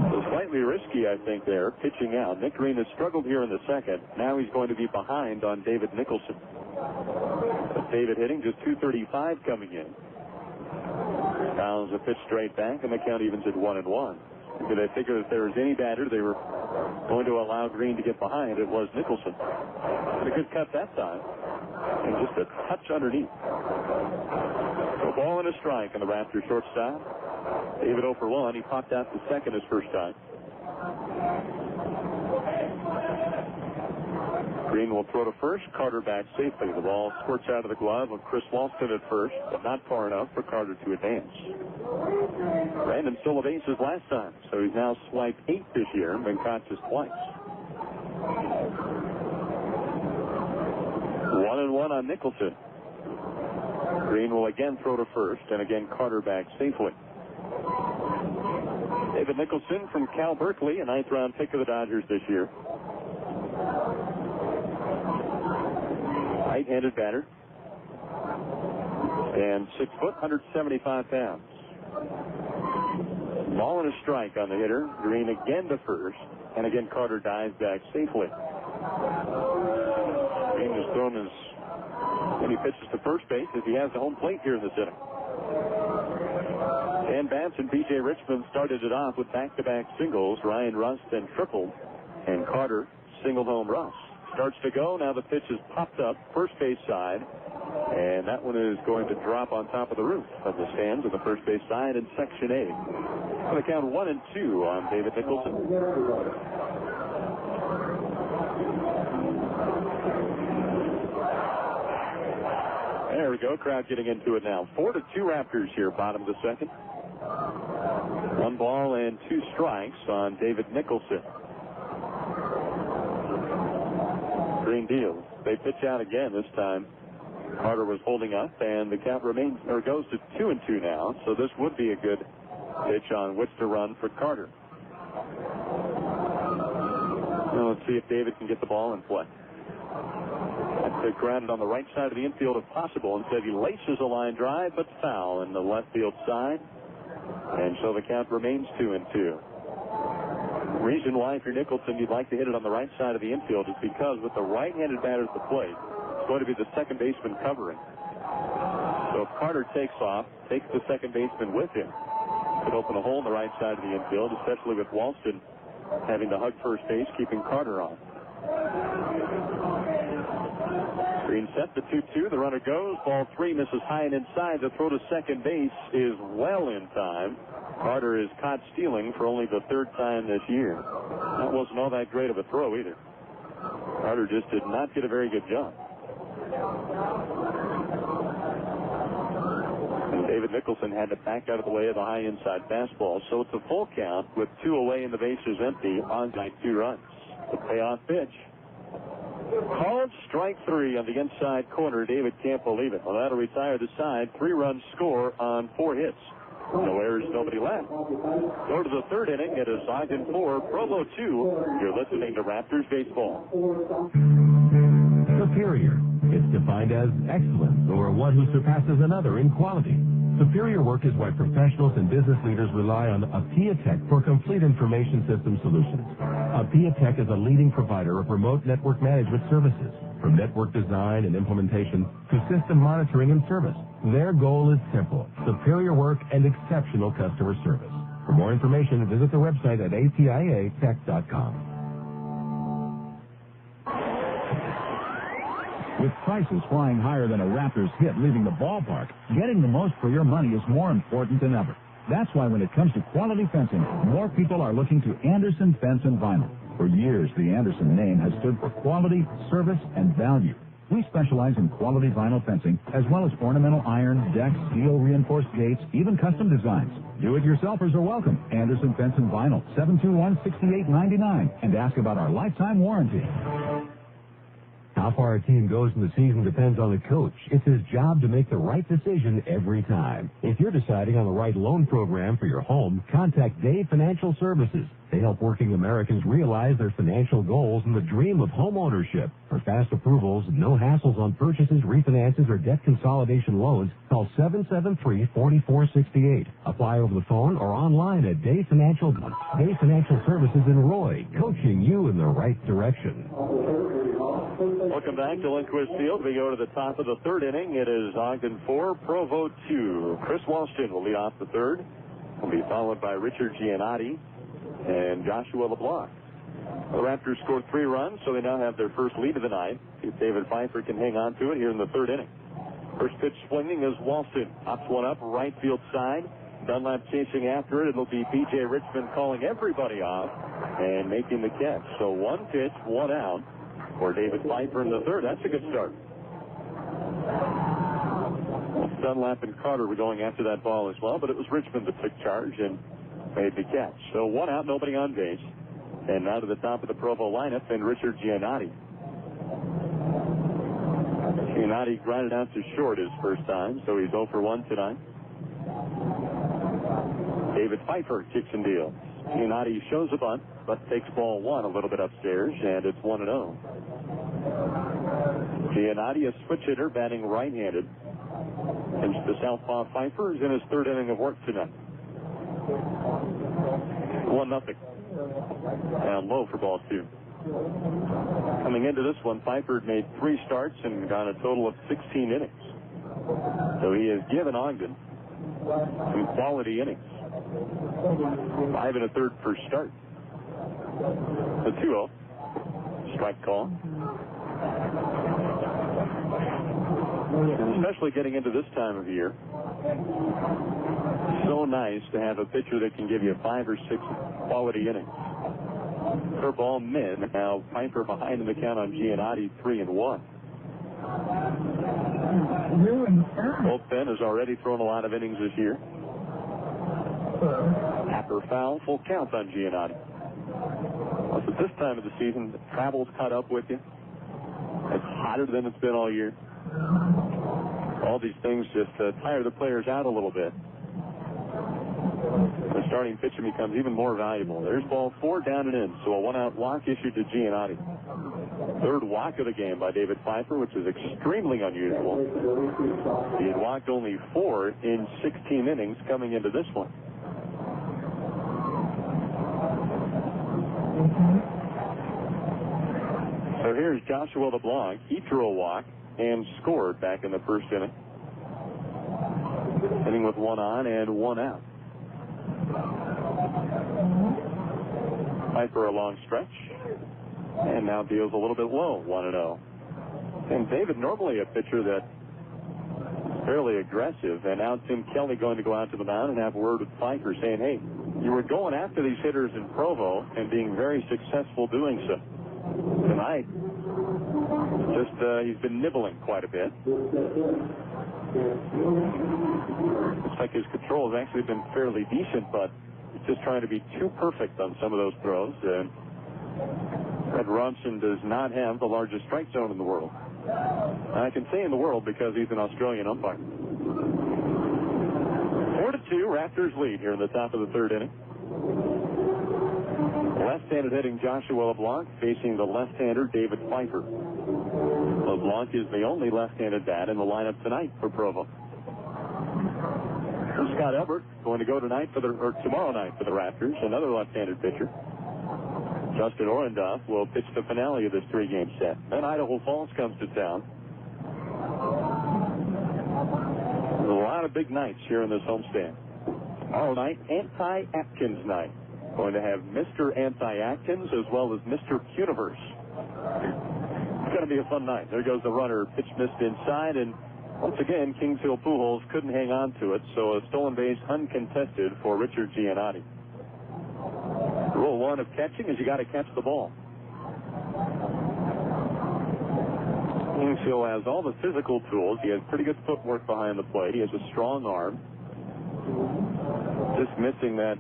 So slightly risky, I think, there, pitching out. Nick Green has struggled here in the second. Now he's going to be behind on David Nicholson. But David hitting just .235 coming in. Fouls a pitch straight back, and the count evens at 1-1. Did they figure if there was any batter they were going to allow Green to get behind? It was Nicholson. But a good cut that time. and just a touch underneath. So ball and a strike on the Raptors shortstop. David 0 for 1. He popped out to second his first time. Green will throw to first. Carter back safely. The ball squirts out of the glove of Chris Walston at first, but not far enough for Carter to advance. Brandon stole the bases last time, so he's now swiped 8 this year and been caught just twice. 1-1 on Nicholson. Green will again throw to first, and again Carter back safely. David Nicholson from Cal Berkeley, a 9th round pick of the Dodgers this year. Right-handed batter. And 6 foot, 175 pounds. Ball and a strike on the hitter. Green again to first, and again Carter dives back safely. Green has thrown many pitches to first base as he has the home plate here in this inning. Dan Batts and B.J. Richmond started it off with back-to-back singles. Ryan Rust then tripled, and Carter singled home Rust. Starts to go. Now the pitch is popped up first base side, and that one is going to drop on top of the roof of the stands on the first base side in Section A. On the count 1-2 on David Nicholson. There we go. Crowd getting into it now. 4-2 Raptors here, bottom of the second. 1 ball and 2 strikes on David Nicholson. Green deals. They pitch out again this time. Carter was holding up, and the count goes to 2-2 now. So this would be a good pitch on which to run for Carter. Now let's see if David can get the ball in play. That's grounded on the right side of the infield if possible. Instead, he laces a line drive, but foul in the left field side. And so the count remains 2-2. The reason why, if you're Nicholson, you'd like to hit it on the right side of the infield is because with the right-handed batter at the plate, it's going to be the second baseman covering. So if Carter takes off, takes the second baseman with him, it could open a hole in the right side of the infield, especially with Walston having to hug first base, keeping Carter on. Green set the 2-2. The runner goes. Ball 3 misses high and inside. The throw to second base is well in time. Carter is caught stealing for only the 3rd time this year. That wasn't all that great of a throw either. Carter just did not get a very good job. And David Nicholson had to back out of the way of the high inside fastball. So it's a full count with 2 away and the bases empty on 2 runs. The payoff pitch. Called strike 3 on the inside corner. David can't believe it. Well, that'll retire the side. 3-run score on 4 hits. No errors, nobody left. Go to the 3rd inning. It is Ogden 4, Provo 2. You're listening to Raptors Baseball. Superior. It's defined as excellence or one who surpasses another in quality. Superior work is why professionals and business leaders rely on APIA Tech for complete information system solutions. APIA Tech is a leading provider of remote network management services, from network design and implementation to system monitoring and service. Their goal is simple: superior work and exceptional customer service. For more information, visit the website at apiatech.com. With prices flying higher than a Raptors hit leaving the ballpark, getting the most for your money is more important than ever. That's why when it comes to quality fencing, more people are looking to Anderson Fence and Vinyl. For years, the Anderson name has stood for quality, service, and value. We specialize in quality vinyl fencing, as well as ornamental iron, deck, steel reinforced gates, even custom designs. Do-it-yourselfers are welcome. Anderson Fence and Vinyl, 721-6899, and ask about our lifetime warranty. How far a team goes in the season depends on the coach. It's his job to make the right decision every time. If you're deciding on the right loan program for your home, contact Dave Financial Services. They help working Americans realize their financial goals and the dream of home ownership. For fast approvals, no hassles on purchases, refinances, or debt consolidation loans, call 773-4468. Apply over the phone or online at Dave Financial Services in Roy, coaching you in the right direction. Welcome back to Lindquist Field. We go to the top of the 3rd inning. It is Ogden 4, Provo 2. Chris Walston will lead off the 3rd. Will be followed by Richard Giannotti and Joshua LeBlanc. The Raptors scored 3 runs, so they now have their first lead of the night. See if David Pfeiffer can hang on to it here in the third inning. First pitch swinging is Walston. Pops one up, right field side. Dunlap chasing after it. It'll be B.J. Richmond calling everybody off and making the catch. So one pitch, one out for David Pfeiffer in the third. That's a good start. Dunlap and Carter were going after that ball as well, but it was Richmond that took charge and made the catch. So one out, nobody on base. And now to the top of the Provo lineup, and Richard Giannotti. Giannotti grounded out to short his first time, so he's 0 for 1 tonight. David Pfeiffer kicks and deals. Giannotti shows a bunt, but takes ball one a little bit upstairs, and it's 1-0. Giannotti, a switch hitter, batting right-handed. And the southpaw Pfeiffer is in his third inning of work tonight. 1-0. Down low for ball two. Coming into this one, Pfeiffer made 3 starts and got a total of 16 innings. So he has given Ogden some quality innings. 5 1/3 per start. The 2-0. Strike call. And especially getting into this time of year, so nice to have a pitcher that can give you 5 or 6 quality innings. Curveball min. Now Pfeiffer behind in the count on Giannotti, 3-1. Bullpen has already thrown a lot of innings this year. After foul, full count on Giannotti. Plus, at this time of the season, the travel's caught up with you. It's hotter than it's been all year. All these things just tire the players out a little bit. The starting pitcher becomes even more valuable. There's ball 4 down and in, so a 1-out walk issued to Giannotti. Third walk of the game by David Pfeiffer, which is extremely unusual. He had walked only 4 in 16 innings coming into this one. So here's Joshua LeBlanc. He threw a walk and scored back in the first inning. Inning with 1 on and 1 out. Pfeiffer a long stretch. And now deals a little bit low, 1-0. And David, normally a pitcher that is fairly aggressive. And now Tim Kelly going to go out to the mound and have a word with Pfeiffer saying, hey, you were going after these hitters in Provo and being very successful doing so. Tonight, he's been nibbling quite a bit. Looks like his control has actually been fairly decent, but he's just trying to be too perfect on some of those throws. Fred Ronson does not have the largest strike zone in the world. And I can say in the world because he's an Australian umpire. 4-2, Raptors lead here in the top of the third inning. Left-handed hitting Joshua LeBlanc facing the left-hander David Pfeiffer. LeBlanc is the only left-handed bat in the lineup tonight for Provo. Scott Elbert going to go tomorrow night for the Raptors, another left-handed pitcher. Justin Orendoff will pitch the finale of this 3-game set. Then Idaho Falls comes to town. There's a lot of big nights here in this homestand. Tomorrow night, Anti-Atkins night. Going to have Mr. Anti-Atkins as well as Mr. Universe. It's going to be a fun night. There goes the runner. Pitch missed inside, and once again, Kings Hill Pujols couldn't hang on to it, so a stolen base uncontested for Richard Giannotti. Rule 1 of catching is you got to catch the ball. Kings Hill has all the physical tools. He has pretty good footwork behind the plate. He has a strong arm. Just missing that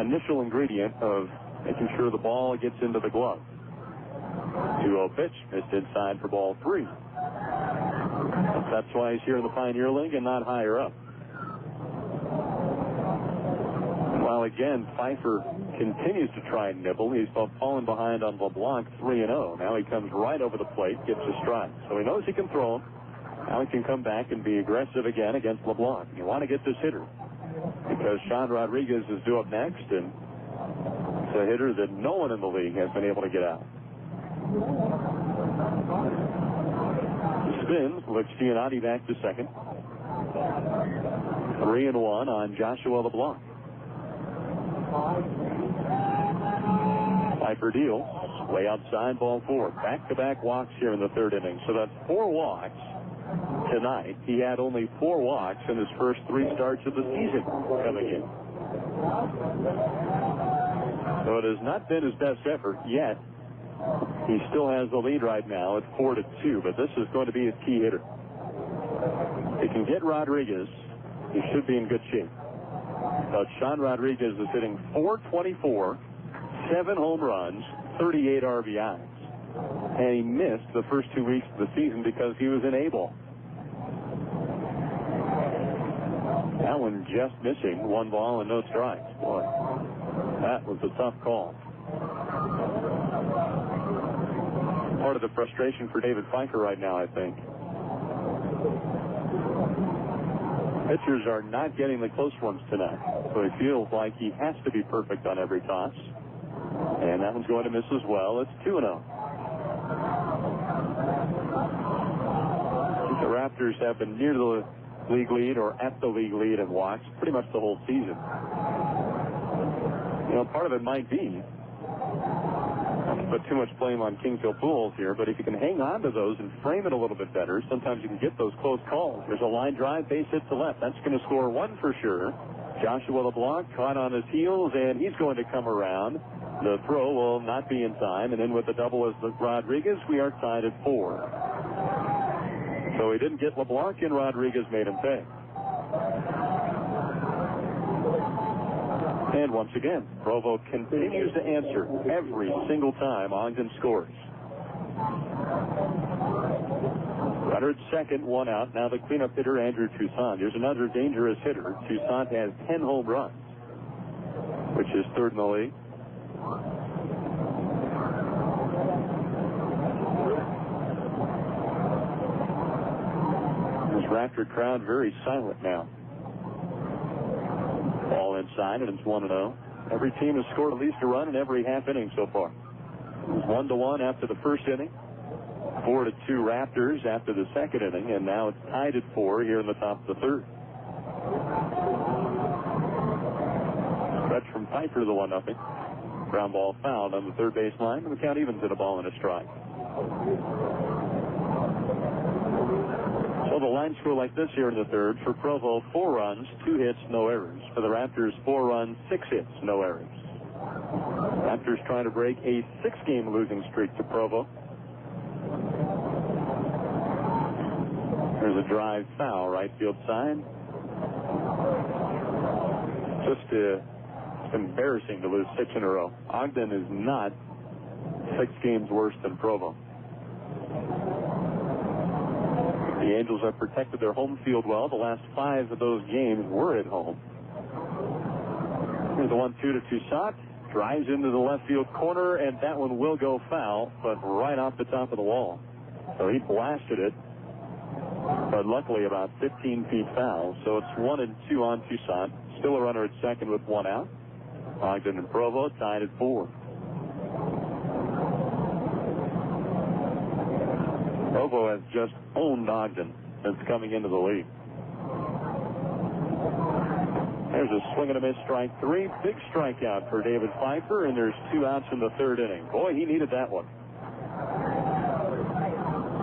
initial ingredient of making sure the ball gets into the glove. 2-0 pitch, missed inside for ball 3. That's why he's here in the Pioneer League and not higher up. While again, Pfeiffer continues to try and nibble. He's fallen behind on LeBlanc 3-0. Now he comes right over the plate, gets a strike. So he knows he can throw him. Now he can come back and be aggressive again against LeBlanc. You want to get this hitter because Sean Rodriguez is due up next, and it's a hitter that no one in the league has been able to get out. Spins, looks Giannotti back to second. 3-1 on Joshua LeBlanc. Pfeiffer deals. Way outside, ball 4. Back-to-back walks here in the third inning. So that's 4 walks tonight. He had only 4 walks in his first 3 starts of the season coming in. So it has not been his best effort yet. He still has the lead right now at 4-2, but this is going to be his key hitter. If he can get Rodriguez, he should be in good shape. But Sean Rodriguez is hitting .424, 7 home runs, 38 RBIs. And he missed the first 2 weeks of the season because he was in A-ball. That one just missing, 1 ball and no strikes. Boy, that was a tough call. Part of the frustration for David Pfeiffer right now, I think. Pitchers are not getting the close ones tonight, so he feels like he has to be perfect on every toss. And that one's going to miss as well. It's 2-0. The Raptors have been near the league lead or at the league lead in walks pretty much the whole season. You know, part of it might be, not to put too much blame on Kingfield Pools here, but if you can hang on to those and frame it a little bit better, sometimes you can get those close calls. There's a line drive, base hit to left. That's going to score 1 for sure. Joshua LeBlanc caught on his heels, and he's going to come around. The throw will not be in time, and then with the double as Rodriguez, we are tied at 4. So he didn't get LeBlanc, and Rodriguez made him pay. And once again, Provo continues to answer every single time Ogden scores. Runner at second, 1 out. Now the cleanup hitter, Andrew Toussaint. Here's another dangerous hitter. Toussaint has 10 home runs, which is 3rd in the league. This Raptor crowd very silent now. Ball inside, and it's 1-0. Every team has scored at least a run in every half inning so far. It was 1-1 after the first inning. 4-2 Raptors after the second inning, and now it's tied at 4 here in the top of the third. Stretch from Piper to the 1-0. Ground ball fouled on the third base line, and the count evens at a ball and a strike. So the line score like this here in the third. For Provo, 4 runs, 2 hits, no errors. For the Raptors, 4 runs, 6 hits, no errors. Raptors trying to break a 6-game losing streak to Provo. There's a drive foul, right field side. It's embarrassing to lose 6 in a row. Ogden is not 6 games worse than Provo. The Angels have protected their home field well. The last 5 of those games were at home. Here's the 1-2 to Toussaint. Drives into the left field corner, and that one will go foul, but right off the top of the wall. So he blasted it, but luckily about 15 feet foul. So it's 1-2 on Toussaint. Still a runner at second with 1 out. Ogden and Provo tied at 4. Provo has just owned Ogden since coming into the league. There's a swing and a miss, strike 3. Big strikeout for David Pfeiffer, and there's 2 outs in the third inning. Boy, he needed that one.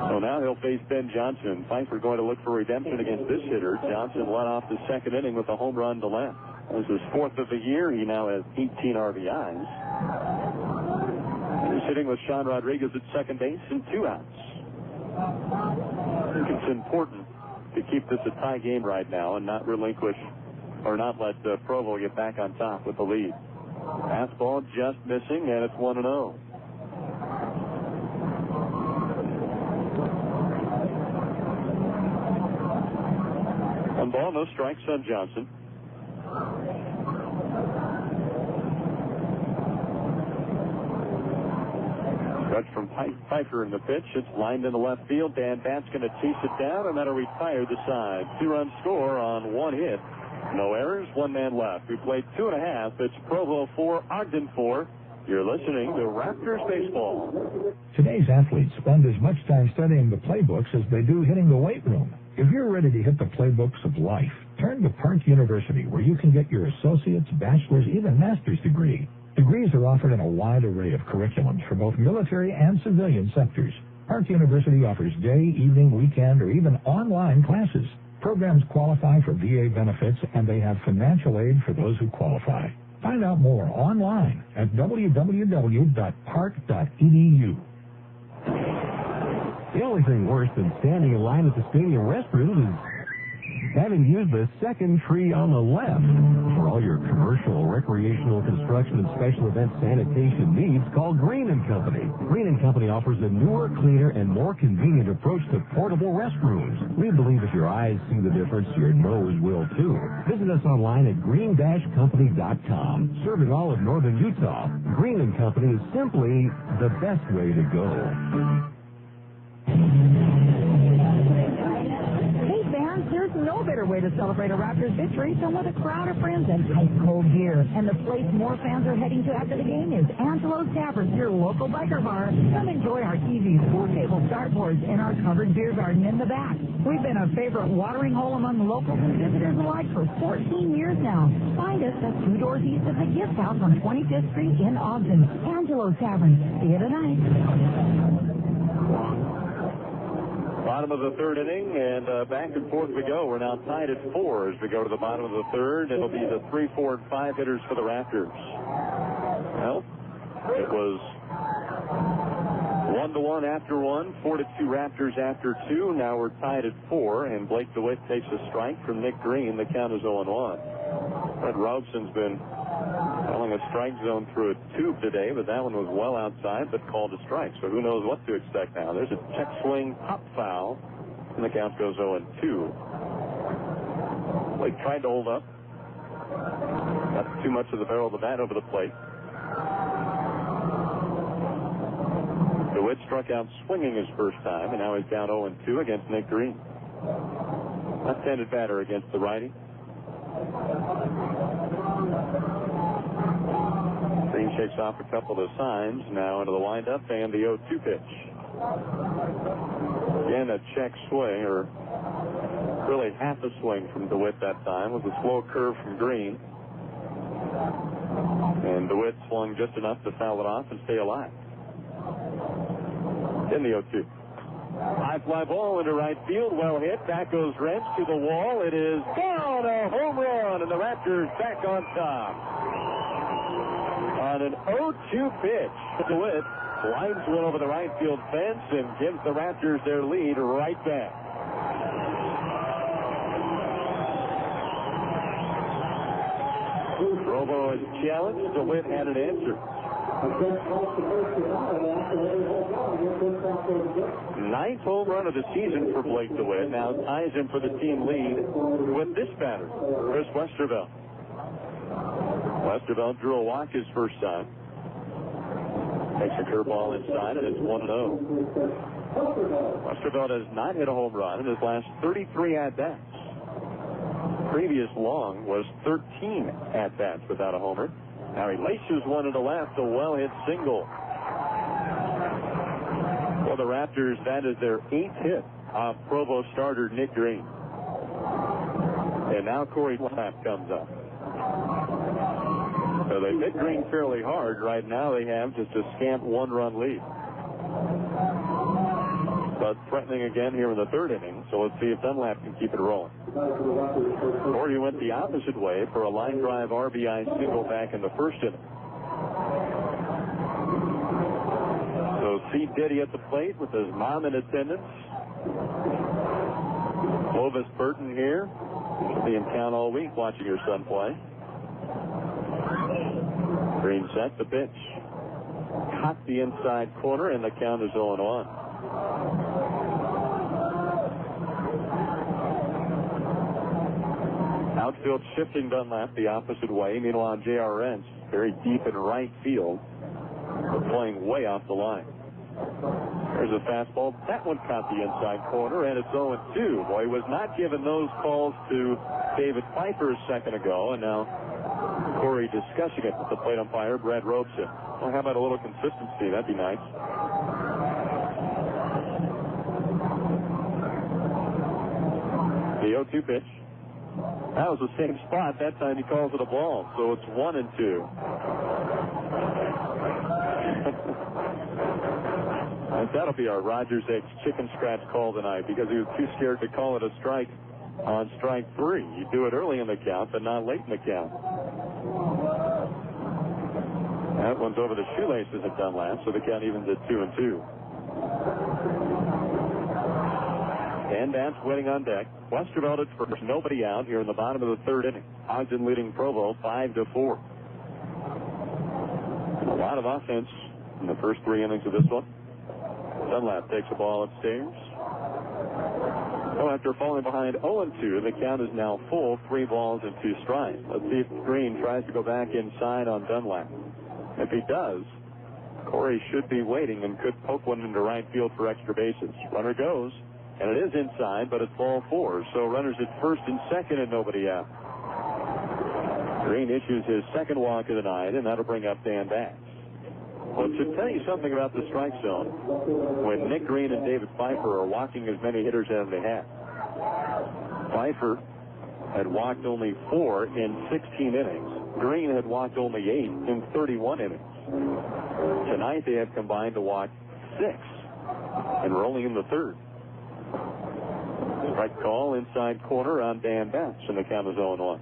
So now he'll face Ben Johnson. Pfeiffer going to look for redemption against this hitter. Johnson led off the second inning with a home run to left. This is 4th of the year. He now has 18 RBIs. He's hitting with Sean Rodriguez at second base and 2 outs. I think it's important to keep this a tie game right now and not relinquish or not let Provo get back on top with the lead. Fastball just missing, and it's 1-0. One ball, no strikes on Johnson. Stretch from Pfeiffer in the pitch. It's lined in the left field. Dan Batt's going to chase it down, and that'll retire the side. 2-run score on 1 hit. No errors, 1 man left. We played 2.5. It's Provo 4, Ogden 4. You're listening to Raptors Baseball. Today's athletes spend as much time studying the playbooks as they do hitting the weight room. If you're ready to hit the playbooks of life, turn to Park University, where you can get your associate's, bachelor's, even master's degree. Degrees are offered in a wide array of curriculums for both military and civilian sectors. Park University offers day, evening, weekend, or even online classes. Programs qualify for VA benefits, and they have financial aid for those who qualify. Find out more online at www.park.edu. The only thing worse than standing in line at the stadium restrooms is having used the second tree on the left. For all your commercial, recreational, construction, and special event sanitation needs, call Green & Company. Green & Company offers a newer, cleaner, and more convenient approach to portable restrooms. We believe if your eyes see the difference, your nose will too. Visit us online at green-company.com. Serving all of northern Utah, Green & Company is simply the best way to go. There's no better way to celebrate a Raptors victory than with a crowd of friends and ice cold beer. And the place more fans are heading to after the game is Angelo's Tavern, your local biker bar. Come enjoy our TVs, pool table, dartboards, and our covered beer garden in the back. We've been a favorite watering hole among locals and visitors alike for 14 years now. Find us at 2 doors east of the Gift House on 25th Street in Ogden. Angelo's Tavern. See you tonight. Bottom of the third inning, and back and forth we go. We're now tied at 4 as we go to the bottom of the third. It'll be the 3, 4, and 5 hitters for the Raptors. Well, it was 1-1 after 1, 4-2 Raptors after 2. Now we're tied at 4, and Blake DeWitt takes a strike from Nick Green. The count is 0-1. Fred Robson's been calling a strike zone through a tube today, but that one was well outside, but called a strike. So who knows what to expect now. There's a check swing, pop foul, and the count goes 0-2. Blake tried to hold up. Got too much of the barrel of the bat over the plate. DeWitt struck out swinging his first time, and now he's down 0-2 against Nick Green. Left-handed batter against the righty. Green shakes off a couple of signs, now into the windup and the 0-2 pitch. Again, a check swing, or really half a swing from DeWitt that time, with a slow curve from Green. And DeWitt swung just enough to foul it off and stay alive. In the 0-2. High fly ball into right field, well hit. Back goes Wrench to the wall. It is gone, a home run, and the Raptors back on top. On an 0-2 pitch, DeWitt lines one over the right field fence and gives the Raptors their lead right back. Provo is challenged. DeWitt had an answer. Ninth home run of the season for Blake DeWitt. Now ties him for the team lead with this batter, Chris Westervelt. Westervelt drew a walk his first time. Takes a curveball inside, and it's 1-0. Westervelt has not hit a home run in his last 33 at-bats. Previous long was 13 at-bats without a homer. Now he laces one to the left, a well-hit single. For the Raptors, that is their 8th hit off Provo starter Nick Green. And now Corey Clapp comes up. So they hit Green fairly hard. Right now they have just a scant 1-run lead. But threatening again here in the third inning, so let's see if Dunlap can keep it rolling. Or he went the opposite way for a line drive RBI single back in the first inning. So see Diddy at the plate with his mom in attendance. Clovis Burton here. She'll be in town all week watching her son play. Green set the pitch. Caught the inside corner, and the count is 0-1. Outfield shifting Dunlap the opposite way. Meanwhile, J.R. Rentz very deep in right field, but playing way off the line. There's a fastball. That one caught the inside corner, and it's 0-2. Boy, he was not given those calls to David Pfeiffer a second ago, and now Corey discussing it with the plate umpire, Brad Robeson. Well, how about a little consistency? That'd be nice. The 0-2 pitch. That was the same spot. That time he calls it a ball, so it's 1-2. And that'll be our Rogers X chicken scratch call tonight because he was too scared to call it a strike on strike 3. You do it early in the count, but not late in the count. That one's over the shoelaces at Dunlap, so the count evens at 2-2. Dan Bance waiting on deck. Westervelt at first, nobody out here in the bottom of the third inning. Ogden leading Provo 5-4. A lot of offense in the first 3 innings of this one. Dunlap takes the ball upstairs. So after falling behind 0-2, the count is now full, 3 balls and 2 strikes. Let's see if Green tries to go back inside on Dunlap. If he does, Corey should be waiting and could poke one into right field for extra bases. Runner goes, and it is inside, but it's ball 4. So runners at first and second and nobody out. Green issues his second walk of the night, and that'll bring up Dan Bax. Well, it should tell you something about the strike zone when Nick Green and David Pfeiffer are walking as many hitters as they have. Pfeiffer had walked only 4 in 16 innings. Green had walked only 8 in 31 innings. Tonight they have combined to walk 6, and we're only in the third. Strike call inside corner on Dan Bax, and the count is 0-1.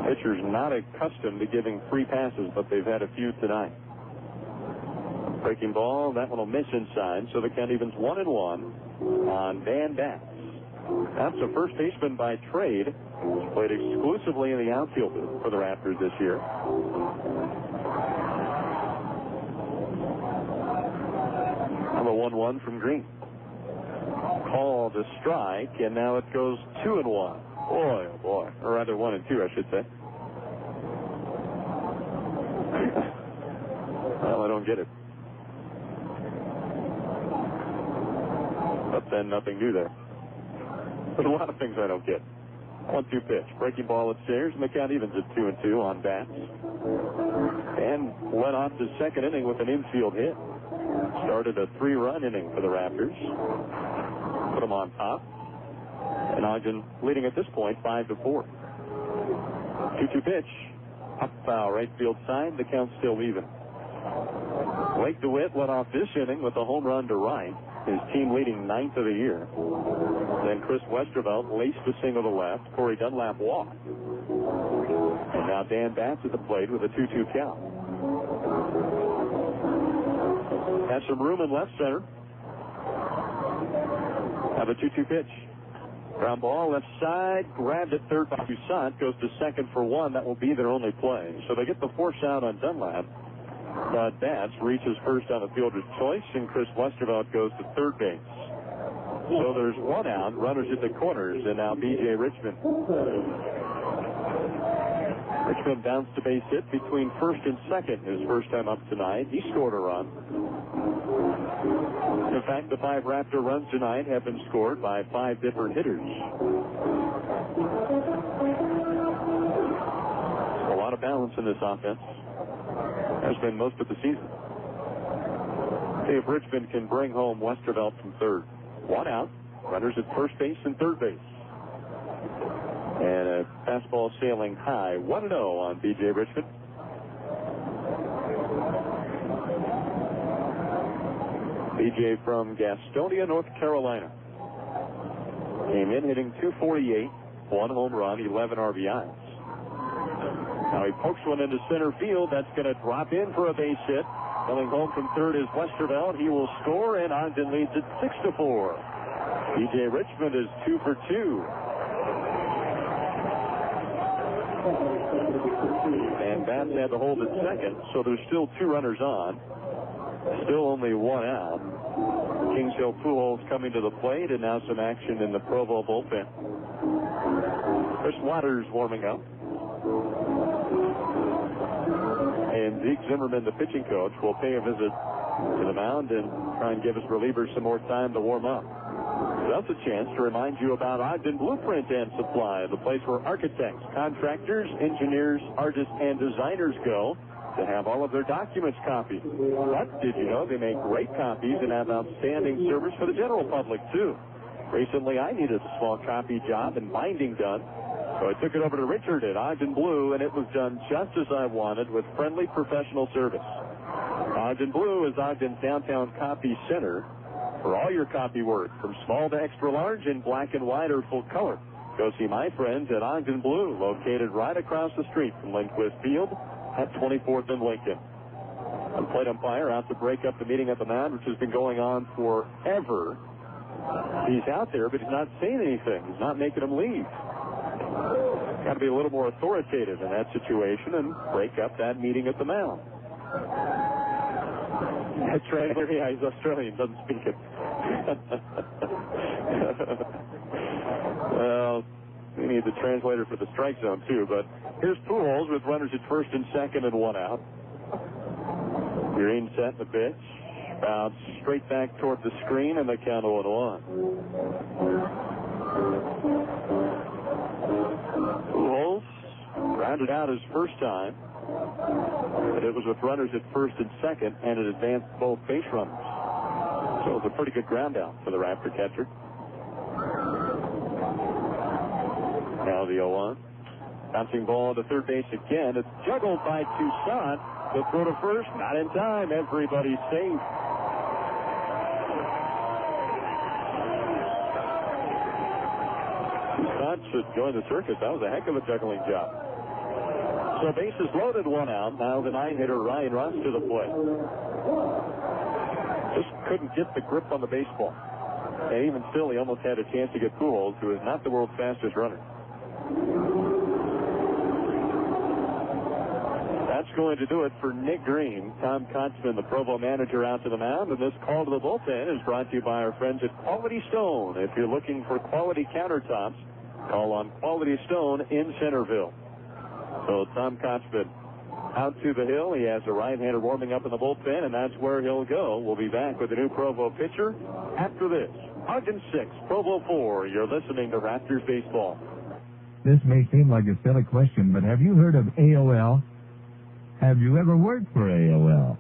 Pitcher's not accustomed to giving free passes, but they've had a few tonight. Breaking ball, that one will miss inside, so the count evens 1-1 on Dan Bax. That's a first baseman by trade. He's played exclusively in the outfield for the Raptors this year. Now the 1-1 from Green. Called a strike, and now it goes 2-1. Boy, oh boy. Or rather 1-2, I should say. Well, I don't get it. But then nothing new there. But a lot of things I don't get. 1-2 pitch. Breaking ball upstairs, and the count evens at 2-2 on Bax. And went off the second inning with an infield hit. Started a 3-run inning for the Raptors. Put them on top. And Ogden leading at this point 5-4. 2-2 pitch. Up foul, right field side. The count's still even. Blake DeWitt led off this inning with a home run to right. His team leading 9th of the year. Then Chris Westervelt laced a single to left. Corey Dunlap walked. And now Dan Bax at the plate with a 2-2 count. Has some room in left center. Have a 2-2 pitch. Ground ball left side, grabbed at third by Toussaint, goes to second for 1. That will be their only play. So they get the force out on Dunlap. But Bass reaches first on the fielder's choice, and Chris Westervelt goes to third base. So there's 1 out, runners at the corners, and now B.J. Richmond. Richmond bounced a base hit between first and second his first time up tonight. He scored a run. In fact, the 5 Raptor runs tonight have been scored by 5 different hitters. A lot of balance in this offense. Has been most of the season. See if Richmond can bring home Westervelt from third. 1 out. Runners at first base and third base. And a fastball sailing high. 1-0 on B.J. Richmond. B.J. from Gastonia, North Carolina. Came in hitting .248, 1 home run, 11 RBIs. Now he pokes one into center field. That's going to drop in for a base hit. Coming home from third is Westervelt. He will score, and Ogden leads it 6-4. B.J. Richmond is 2 for 2. And Bass had to hold at second, so there's still 2 runners on. Still only 1 out. Kings Hill Pujols coming to the plate, and now some action in the Provo bullpen. Chris Waters warming up. And Zeke Zimmerman, the pitching coach, will pay a visit to the mound and try and give his relievers some more time to warm up. That's a chance to remind you about Ogden Blueprint and Supply, the place where architects, contractors, engineers, artists, and designers go to have all of their documents copied. But did you know they make great copies and have outstanding service for the general public, too? Recently, I needed a small copy job and binding done, so I took it over to Richard at Ogden Blue, and it was done just as I wanted with friendly professional service. Ogden Blue is Ogden's downtown copy center for all your copy work, from small to extra large in black and white or full color. Go see my friends at Ogden Blue, located right across the street from Lindquist Field at 24th and Lincoln. A plate umpire out to break up the meeting at the mound, which has been going on forever. He's out there, but he's not saying anything. He's not making them leave. Got to be a little more authoritative in that situation and break up that meeting at the mound. That's right. Yeah, he's Australian, doesn't speak it. Well, we need the translator for the strike zone, too. But here's Pujols with runners at first and second and one out. Green set the pitch. Bounce straight back toward the screen, and the count 0-1. Pujols rounded out his first time, but it was with runners at first and second, and it advanced both base runners. So it was a pretty good ground out for the Raptor catcher. Now the 0-1. Bouncing ball to third base again. It's juggled by Toussaint. The throw to first, not in time. Everybody's safe. Toussaint should join the circus. That was a heck of a juggling job. So bases loaded, one out. Now the 9-hitter Ryan Ross to the plate. Just couldn't get the grip on the baseball. And even still, he almost had a chance to get Pujols, who is not the world's fastest runner. That's going to do it for Nick Green. Tom Kotzman, the Provo manager, out to the mound. And this call to the bullpen is brought to you by our friends at Quality Stone. If you're looking for quality countertops, call on Quality Stone in Centerville. So Tom Kotzman out to the hill. He has a right-hander warming up in the bullpen, and that's where he'll go. We'll be back with a new Provo pitcher after this. Ogden 6, Provo 4. You're listening to Raptors Baseball. This may seem like a silly question, but have you heard of AOL? Have you ever worked for AOL?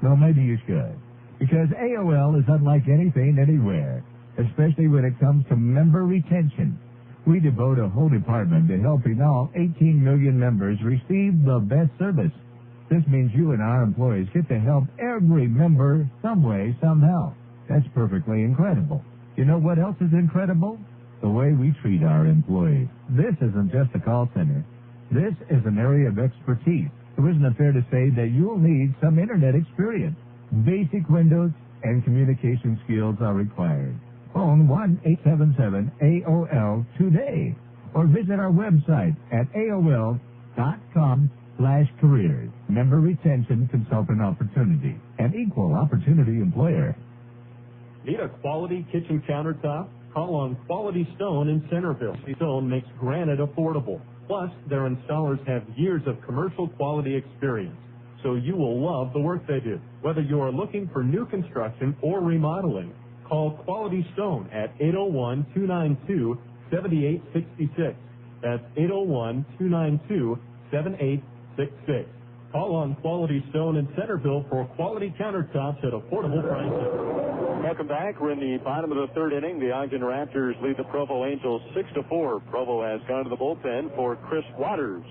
Well, maybe you should. Because AOL is unlike anything anywhere, especially when it comes to member retention. We devote a whole department to helping all 18 million members receive the best service. This means you and our employees get to help every member some way, somehow. That's perfectly incredible. You know what else is incredible? The way we treat our employees. This isn't just a call center. This is an area of expertise. So isn't it fair to say that you'll need some internet experience? Basic Windows and communication skills are required. Phone 1-877-AOL today or visit our website at AOL.com/careers. Member retention consultant opportunity. An equal opportunity employer. Need a quality kitchen countertop? Call on Quality Stone in Centerville. Stone makes granite affordable. Plus, their installers have years of commercial quality experience, so you will love the work they do. Whether you are looking for new construction or remodeling, call Quality Stone at 801-292-7866. That's 801-292-7866. Call on Quality Stone in Centerville for quality countertops at affordable prices. Welcome back. We're in the bottom of the third inning. The Ogden Raptors lead the Provo Angels 6-4. Provo has gone to the bullpen for Chris Waters.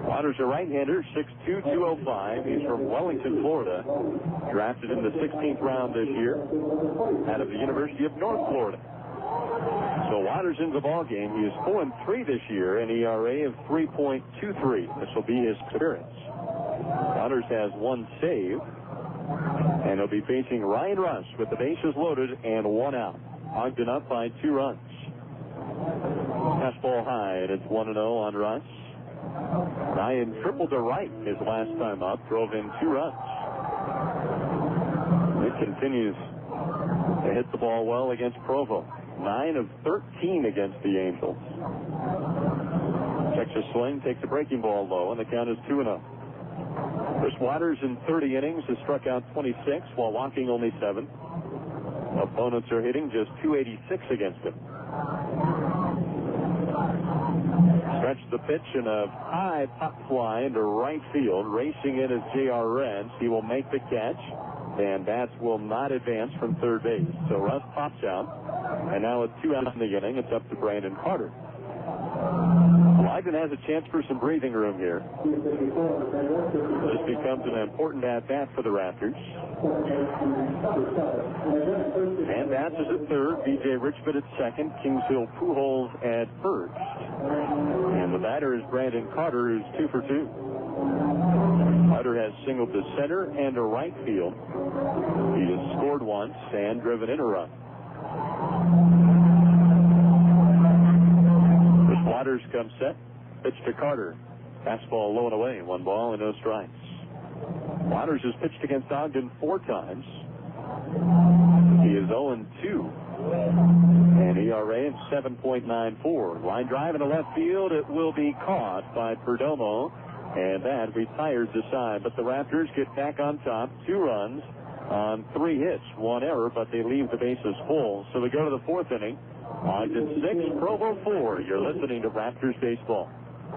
Waters, a right-hander, 6'2", 205. He's from Wellington, Florida. Drafted in the 16th round this year out of the University of North Florida. So Waters into the ballgame. He is 4-3 this year, an ERA of 3.23. This will be his appearance. Waters has one save, and he'll be facing Ryan Russ with the bases loaded and one out. Ogden up by 2 runs. Fastball high, and it's 1-0 on Russ. Ryan tripled to right his last time up, drove in 2 runs. It continues to hit the ball well against Provo. 9 of 13 against the Angels. Checks a swing, takes a breaking ball low, and the count is 2-0. Chris Waters in 30 innings has struck out 26 while walking only 7. Opponents are hitting just 286 against him. Stretch the pitch and a high pop fly into right field. Racing in is J.R. Rentz. He will make the catch, and Bats will not advance from third base. So Russ pops out, and now with 2 outs in the inning, it's up to Brandon Carter. Ogden has a chance for some breathing room here. This becomes an important at-bat for the Raptors. And Bats is at third, B.J. Richmond at second, Kingsville Pujols at first. And the batter is Brandon Carter, who's 2 for 2. Carter has singled to center and to right field. He has scored once and driven in a run. Waters comes set. Pitch to Carter. Fastball low and away. 1 ball and no strikes. Waters has pitched against Ogden 4 times. He is 0-2. And ERA of 7.94. Line drive into left field. It will be caught by Perdomo. And that retires the side. But the Raptors get back on top. 2 runs on 3 hits. 1 error, but they leave the bases full. So we go to the 4th inning. Ogden 6, Provo 4. You're listening to Raptors Baseball.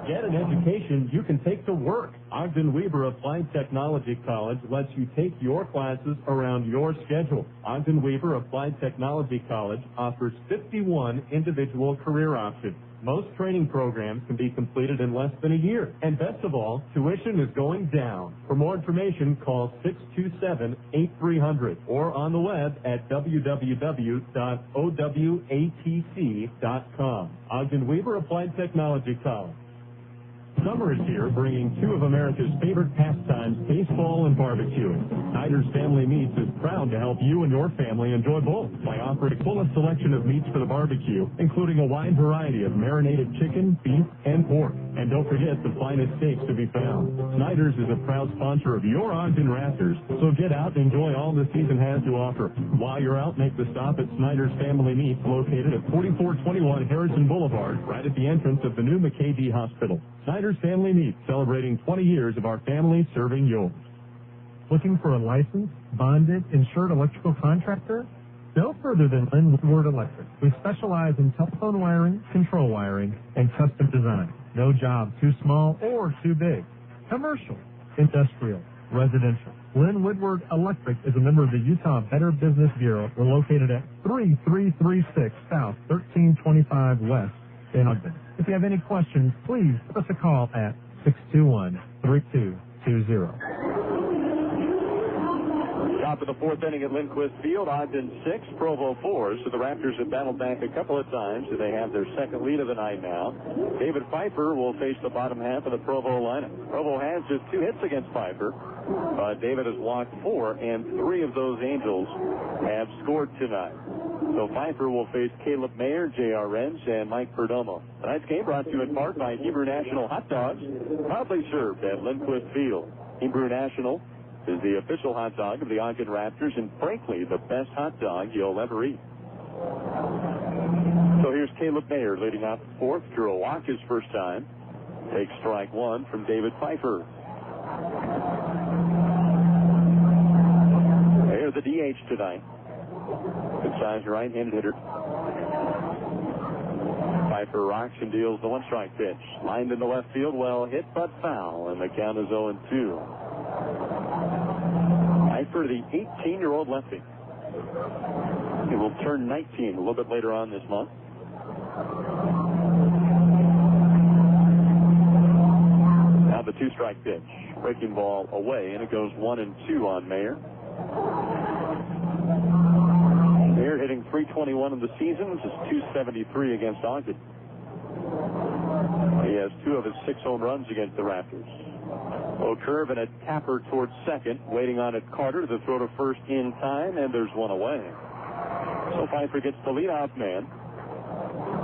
Get an education you can take to work. Ogden Weber Applied Technology College lets you take your classes around your schedule. Ogden Weber Applied Technology College offers 51 individual career options. Most training programs can be completed in less than a year. And best of all, tuition is going down. For more information, call 627-8300 or on the web at www.owatc.com. Ogden Weber Applied Technology College. Summer is here, bringing 2 of America's favorite pastimes, baseball and barbecuing. Snyder's Family Meats is proud to help you and your family enjoy both by offering a fullest selection of meats for the barbecue, including a wide variety of marinated chicken, beef, and pork. And don't forget the finest steaks to be found. Snyder's is a proud sponsor of your Ogden Raptors, so get out and enjoy all the season has to offer. While you're out, make the stop at Snyder's Family Meats, located at 4421 Harrison Boulevard, right at the entrance of the new McKay-D Hospital. Snyder's Family Meats, celebrating 20 years of our family serving yours. Looking for a licensed, bonded, insured electrical contractor? No further than Lynn Woodward Electric. We specialize in telephone wiring, control wiring, and custom design. No job too small or too big. Commercial, industrial, residential. Lynn Woodward Electric is a member of the Utah Better Business Bureau. We're located at 3336 South 1325 West in Ogden. If you have any questions, please give us a call at 621-3220. Top of the 4th inning at Lindquist Field, Ogden 6, Provo 4. So the Raptors have battled back a couple of times, and they have their second lead of the night now. David Pfeiffer will face the bottom half of the Provo lineup. Provo has just 2 hits against Pfeiffer. David has walked 4, and 3 of those Angels have scored tonight. So Pfeiffer will face Caleb Mayer, J.R. Rentz, and Mike Perdomo. Tonight's game brought to you in part by Hebrew National Hot Dogs, proudly served at Lindquist Field. Hebrew National is the official hot dog of the Ogden Raptors, and frankly, the best hot dog you'll ever eat. So here's Caleb Mayer leading off the 4th. Drew a walk his first time. Takes strike 1 from David Pfeiffer. Mayer the DH tonight. Good size right-handed hitter. Pfeiffer rocks and deals the 1-strike pitch. Lined in the left field, well hit but foul, and the count is 0-2. Pfeiffer, the 18-year-old lefty. He will turn 19 a little bit later on this month. Now the 2-strike pitch. Breaking ball away, and it goes 1-2 on Mayer. Mayer hitting .321 in the season. This is .273 against Ogden. He has 2 of his 6 home runs against the Raptors. Low curve and a tapper towards second. Waiting on it, Carter to throw to first in time, and there's 1 away. So Pfeiffer gets the leadoff man.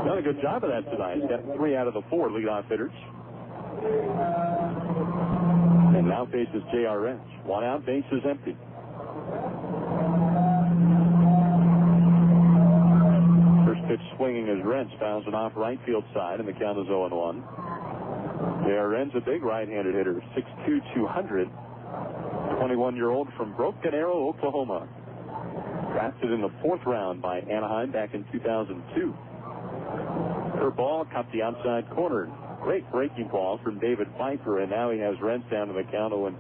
Done a good job of that tonight. He's got 3 out of the 4 leadoff hitters. And now faces J.R. Rentz. 1 out, base is empty. First pitch swinging as Rentz fouls an off right field side, and the count is 0-1. J.R. Rentz, a big right-handed hitter, 6'2", 200, 21-year-old from Broken Arrow, Oklahoma. Drafted in the 4th round by Anaheim back in 2002. Her ball caught the outside corner. great breaking ball from David Pfeiffer, and now he has Rents down to the count 0-2.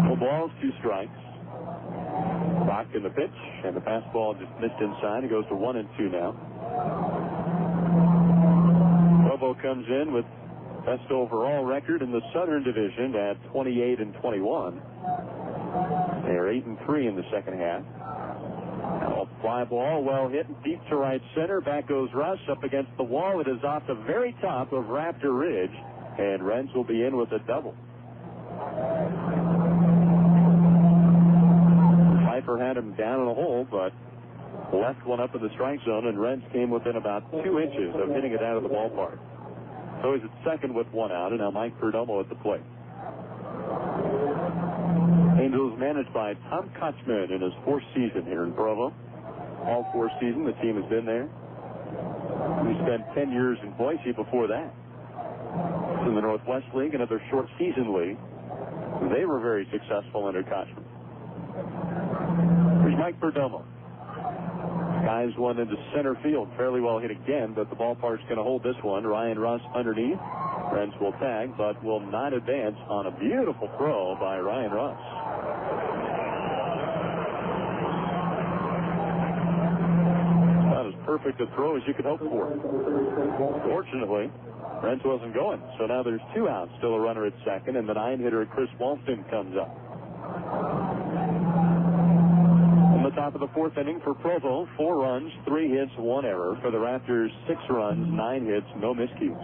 Full balls, 2 strikes. Rock in the pitch, and the fastball just missed inside. It goes to 1-2 now. Provo comes in with best overall record in the Southern Division at 28-21. They're 8-3 in the second half. A fly ball, well hit deep to right center. Back goes Russ up against the wall. It is off the very top of Raptor Ridge, and Rents will be in with a double. Pfeiffer had him down in the hole, but left one up in the strike zone, and Rents came within about 2 inches of hitting it out of the ballpark. So he's at second with 1 out, and now Mike Perdomo at the plate. Angels managed by Tom Kochman in his 4th season here in Provo. All 4 seasons, the team has been there. He spent 10 years in Boise before that. In the Northwest League, another short season league. They were very successful under Kochman. Here's Mike Perdomo. Guys one into center field. Fairly well hit again, but the ballpark's going to hold this one. Ryan Russ underneath. Rents will tag, but will not advance on a beautiful throw by Ryan Russ. About as perfect a throw as you could hope for. Fortunately, Rents wasn't going, so now there's 2 outs. Still a runner at second, and the 9-hitter Chris Walston comes up. The top of the 4th inning for Provo, 4 runs, 3 hits, 1 error. For the Raptors, 6 runs, 9 hits, no miscues.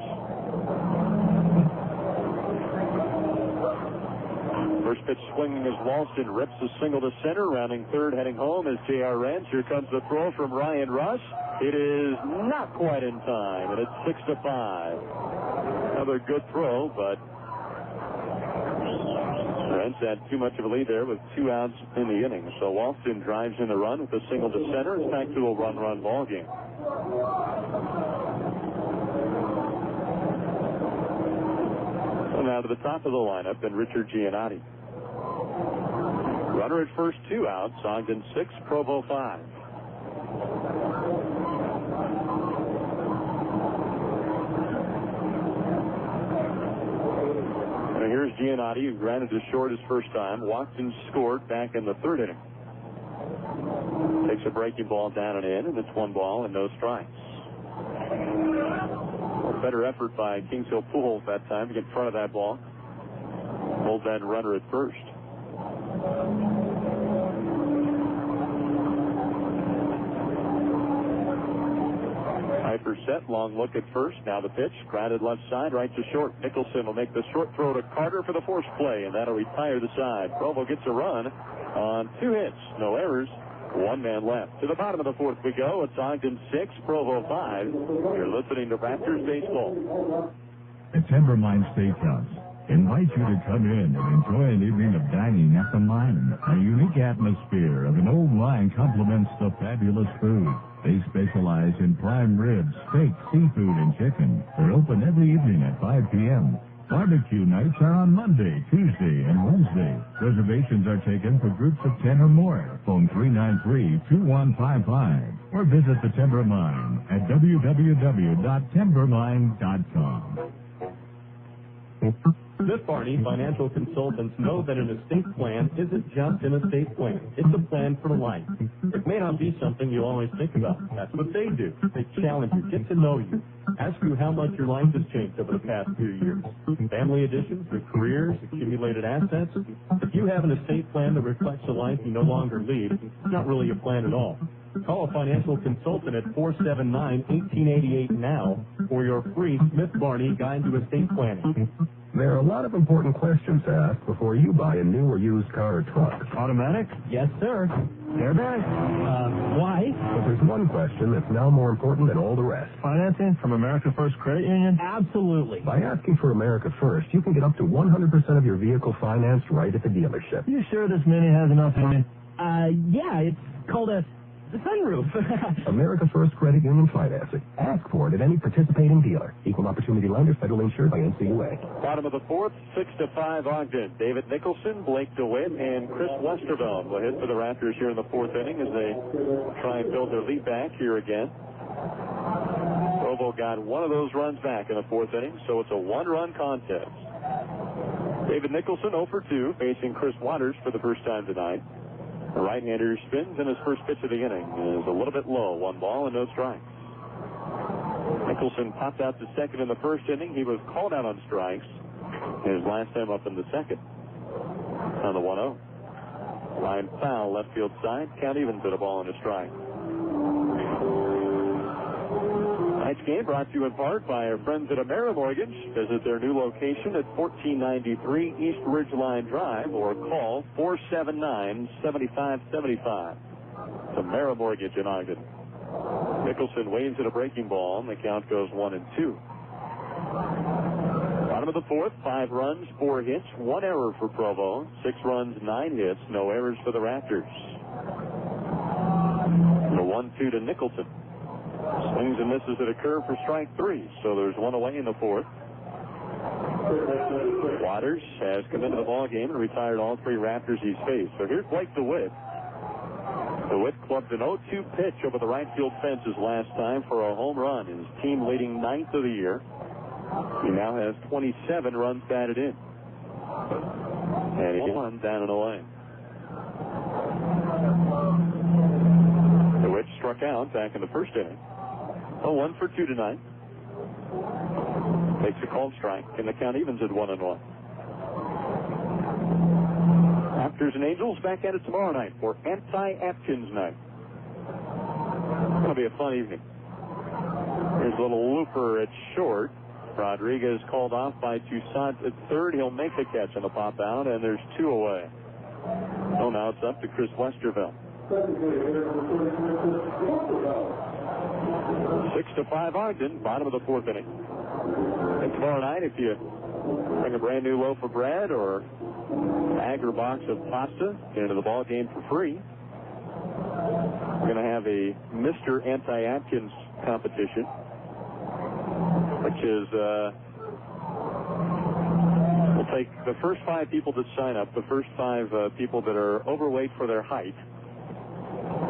First pitch swinging as Walston rips a single to center. Rounding third, heading home is J.R. Rents. Here comes the throw from Ryan Russ. It is not quite in time, and it's 6-5. Another good throw, but Rents had too much of a lead there with 2 outs in the inning. So Walston drives in the run with a single to center. It's back to a run-run ball game. So now to the top of the lineup, and Richard Giannotti. Runner at first, 2 outs. Ogden 6, Provo 5. Here's Giannotti, who grounded to short his first time. Walked and scored back in the 3rd inning. Takes a breaking ball down and in, and it's 1 ball and no strikes. A better effort by Kings Hill Pujols that time to get in front of that ball. Hold that runner at first. Pfeiffer set, long look at first. Now the pitch, grounded left side, right to short. Nicholson will make the short throw to Carter for the forced play, and that'll retire the side. Provo gets a run on 2 hits, no errors, 1 man left. To the bottom of the 4th we go. It's Ogden 6, Provo 5. You're listening to Raptors baseball. The Timberline Steakhouse invites you to come in and enjoy an evening of dining at the mine. A unique atmosphere of an old mine complements the fabulous food. They specialize in prime ribs, steak, seafood, and chicken. They're open every evening at 5 p.m. Barbecue nights are on Monday, Tuesday, and Wednesday. Reservations are taken for groups of 10 or more. Phone 393-2155 or visit the Timber Mine at www.timbermine.com. Smith Barney Financial Consultants know that an estate plan isn't just an estate plan. It's a plan for life. It may not be something you always think about. That's what they do. They challenge you, get to know you, ask you how much your life has changed over the past few years. Family additions, your careers, accumulated assets. If you have an estate plan that reflects a life you no longer lead, it's not really a plan at all. Call a financial consultant at 479-1888 now for your free Smith Barney Guide to Estate Planning. There are a lot of important questions to ask before you buy a new or used car or truck. Automatic? Yes, sir. Airbag? Why? But there's one question that's now more important than all the rest. Financing from America First Credit Union? Absolutely. By asking for America First, you can get up to 100% of your vehicle financed right at the dealership. You sure this Mini has enough money? Yeah, it's called a the sunroof. America First Credit Union Financing. Ask for it at any participating dealer. Equal opportunity lender, federally insured by NCUA. Bottom of the fourth, 6-5 Ogden. David Nicholson, Blake DeWitt, and Chris Westerveld will hit for the Raptors here in the fourth inning as they try and build their lead back here again. Provo got one of those runs back in the fourth inning, so it's a one-run contest. David Nicholson 0 for 2, facing Chris Waters for the first time tonight. The right-hander spins, and his first pitch of the inning is a little bit low. 1 ball and no strikes. Nicholson popped out to second in the first inning. He was called out on strikes his last time up in the second. On the 1-0. Line foul, left field side. Count evens at a ball and a strike. Tonight's game brought to you in part by our friends at AmeriMortgage. Visit their new location at 1493 East Ridgeline Drive or call 479-7575. It's AmeriMortgage in Ogden. Nicholson waves at a breaking ball, and the count goes 1-2. Bottom of the fourth, 5 runs, 4 hits, 1 error for Provo. 6 runs, 9 hits, no errors for the Raptors. The 1-2 to Nicholson. Swings and misses that occur for strike 3, so there's 1 away in the fourth. Waters has come into the ball game and retired all 3 Raptors he's faced. So here's Blake DeWitt. DeWitt clubbed an 0-2 pitch over the right field fence his last time for a home run. His team leading 9th of the year. He now has 27 runs batted in. And he won down and away. DeWitt struck out back in the first inning. 1 for 2 tonight. Takes a called strike, and the count evens at 1-1. Raptors and Angels back at it tomorrow night for Anti-Atkins night. It's going to be a fun evening. Here's a little looper at short. Rodriguez called off by Toussaint at third. He'll make the catch on the pop out, and there's 2 away. So now it's up to Chris Westerveld. 6-5 Ogden, bottom of the fourth inning. And tomorrow night, if you bring a brand new loaf of bread or bag or box of pasta into the ball game for free, we're going to have a Mr. Anti-Atkins competition, which is, we'll take the first 5 people that sign up, the first 5 people that are overweight for their height,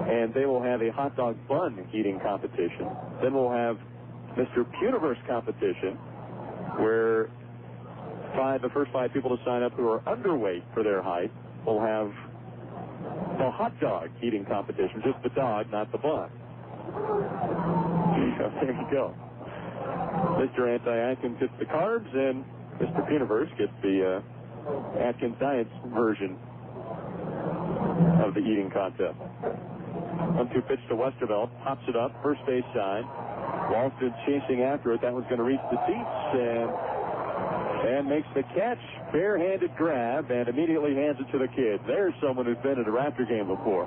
and they will have a hot dog bun eating competition. Then we'll have Mr. Puniverse competition, where the first 5 people to sign up who are underweight for their height will have a hot dog eating competition. Just the dog, not the bun. So there you go. Mr. Anti-Atkins gets the carbs, and Mr. Puniverse gets the Atkins Diet's version of the eating contest. 1-2 pitch to Westerveld, pops it up, first base side. Walston chasing after it. That was going to reach the seats, and makes the catch. Barehanded grab, and immediately hands it to the kid. There's someone who's been at a Raptor game before.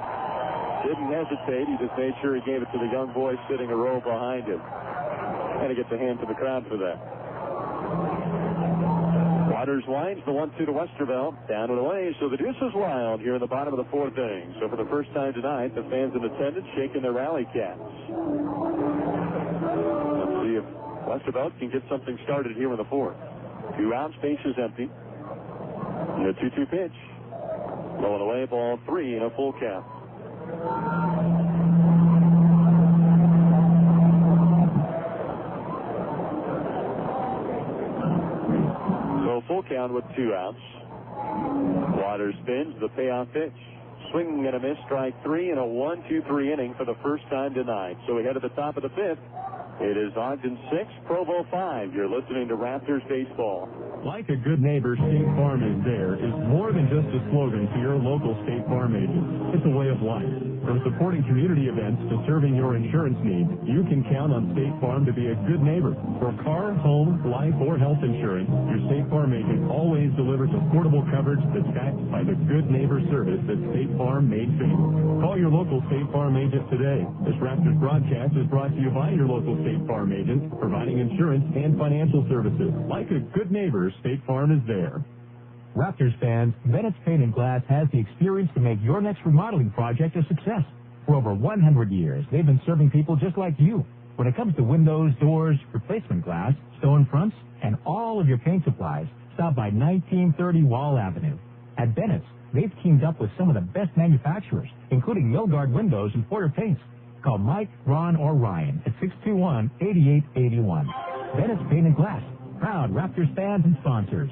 Didn't hesitate. He just made sure he gave it to the young boy sitting a row behind him. And he gets a hand to the crowd for that. Waters winds the 1-2 to Westerveld. Down and away, so the deuce is wild here in the bottom of the fourth inning. So for the first time tonight, the fans in attendance shaking their rally caps. Let's see if Westerveld can get something started here in the fourth. 2 outs, base is empty. And a 2-2 pitch. Low and away, ball 3 in a full count. So full count with 2 outs. Waters spins the payoff pitch. Swing and a miss, strike 3 in a 1-2-3 inning for the first time tonight. So we head to the top of the 5th. It is Ogden 6, Provo 5. You're listening to Raptors baseball. Like a good neighbor, State Farm is there is more than just a slogan to your local State Farm agent. It's a way of life. From supporting community events to serving your insurance needs, you can count on State Farm to be a good neighbor. For car, home, life, or health insurance, your State Farm agent always delivers affordable coverage that's backed by the good neighbor service that State Farm made famous. Call your local State Farm agent today. This Raptors broadcast is brought to you by your local State Farm agent, providing insurance and financial services. Like a good neighbor, State Farm is there. Raptors fans, Bennett's Paint and Glass has the experience to make your next remodeling project a success. For over 100 years, they've been serving people just like you. When it comes to windows, doors, replacement glass, stone fronts, and all of your paint supplies, stop by 1930 Wall Avenue. At Bennett's, they've teamed up with some of the best manufacturers, including Milgard Windows and Porter Paints. Call Mike, Ron, or Ryan at 621-8881. Bennett's Paint and Glass, proud Raptors fans and sponsors.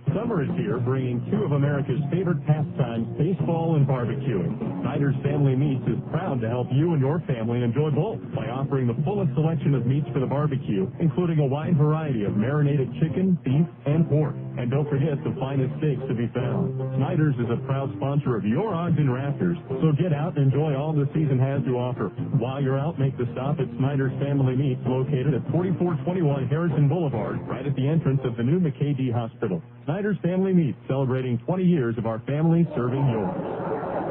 Summer is here, bringing two of America's favorite pastimes, baseball and barbecuing. Snyder's Family Meats is proud to help you and your family enjoy both by offering the fullest selection of meats for the barbecue, including a wide variety of marinated chicken, beef, and pork. And don't forget the finest steaks to be found. Snyder's is a proud sponsor of your Ogden Raptors, so get out and enjoy all the season has to offer. While you're out, make the stop at Snyder's Family Meats, located at 4421 Harrison Boulevard, right at the entrance of the new McKay-D Hospital. Snyder's Family Meats, celebrating 20 years of our family serving yours.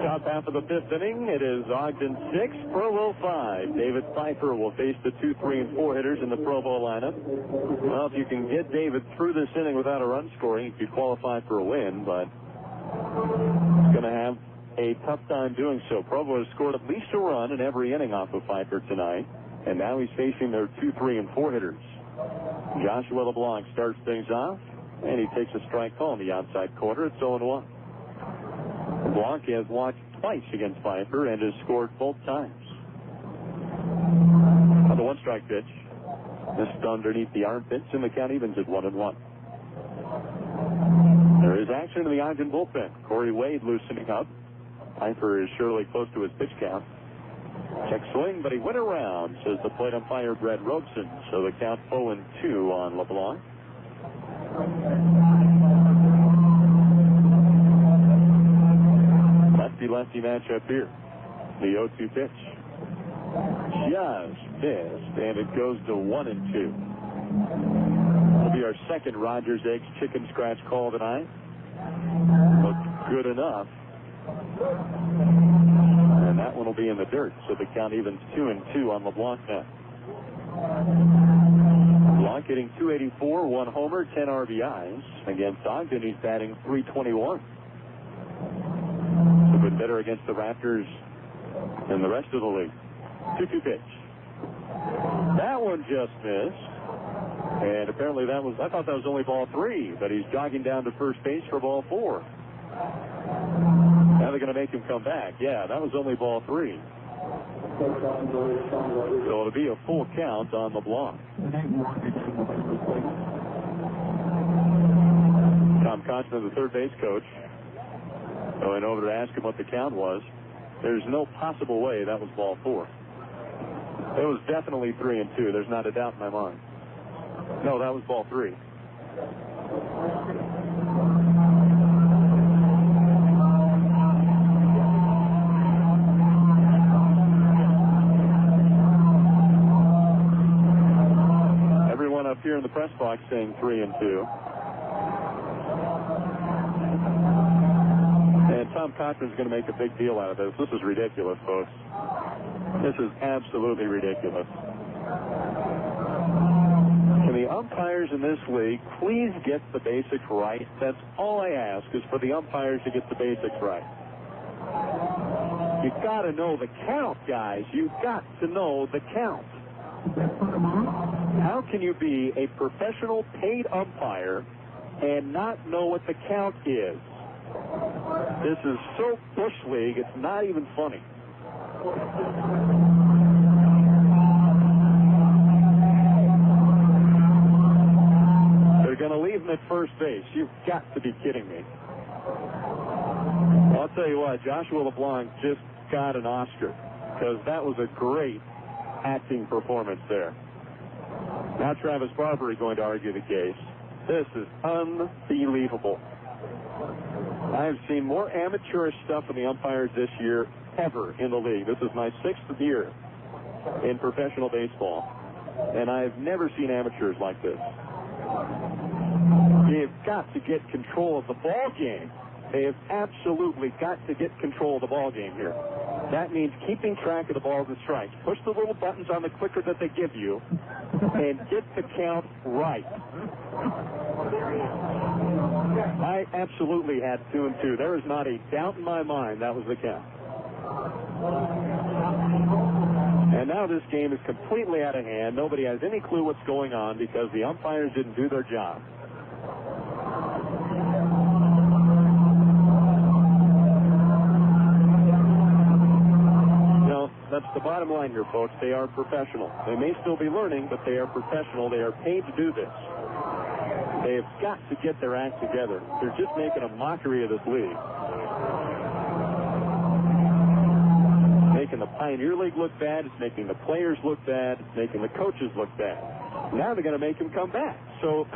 Top half of the fifth inning, it is Ogden 6, Provo 5. David Pfeiffer will face the 2, 3, and 4 hitters in the Provo lineup. Well, if you can get David through this inning without a run scoring, you could qualify for a win, but he's going to have a tough time doing so. Provo has scored at least a run in every inning off of Pfeiffer tonight, and now he's facing their 2, 3, and 4 hitters. Joshua LeBlanc starts things off, and he takes a strike call in the outside corner. It's 0-1. LeBlanc has walked twice against Pfeiffer and has scored both times. On the one-strike pitch, missed underneath the armpits, and the count evens at 1-1. There is action in the Ogden bullpen. Corey Wade loosening up. Pfeiffer is surely close to his pitch count. Check swing, but he went around, says the plate umpire Brett Robeson. So the count 0-2 on LeBlanc. Lefty-lefty matchup here. The 0-2 pitch. Just missed, and it goes to 1-2. Will be our second Rogers Eggs chicken scratch call tonight. Looked good enough. And that one will be in the dirt, so the count evens 2-2 on LeBlanc now. LeBlanc hitting .284, 1 homer, 10 RBIs. Against Ogden, he's batting .321. A bit better against the Raptors than the rest of the league. 2-2 pitch. That one just missed. And apparently I thought that was only ball 3, but he's jogging down to first base for ball 4. Now they're going to make him come back. Yeah, that was only ball 3. So it'll be a full count on LeBlanc. Tom Constant, the third base coach, going over to ask him what the count was. There's no possible way that was ball 4. It was definitely 3-2. There's not a doubt in my mind. No, that was ball 3. Everyone up here in the press box saying 3-2. And Tom Cochran's going to make a big deal out of this. This is ridiculous, folks. This is absolutely ridiculous. Can the umpires in this league please get the basics right? That's all I ask, is for the umpires to get the basics right. You've got to know the count, guys. You've got to know the count. How can you be a professional paid umpire and not know what the count is? This is so Bush League, it's not even funny. They're going to leave him at first base. You've got to be kidding me. I'll tell you what, Joshua LeBlanc just got an Oscar, because that was a great acting performance there. Now Travis Barber is going to argue the case. This is unbelievable. I've seen more amateurish stuff from the umpires this year ever in the league. This is my 6th year in professional baseball, and I've never seen amateurs like this. They've got to get control of the ball game. They have absolutely got to get control of the ball game here. That means keeping track of the balls and strikes. Push the little buttons on the clicker that they give you and get the count right. I absolutely had 2-2. There is not a doubt in my mind that was the count. And now this game is completely out of hand. Nobody has any clue what's going on because the umpires didn't do their job. No, that's the bottom line here, folks. They are professional. They may still be learning, but they are professional. They are paid to do this. They have got to get their act together. They're just making a mockery of this league. Making the Pioneer League look bad. It's making the players look bad. It's making the coaches look bad. Now they're going to make him come back. So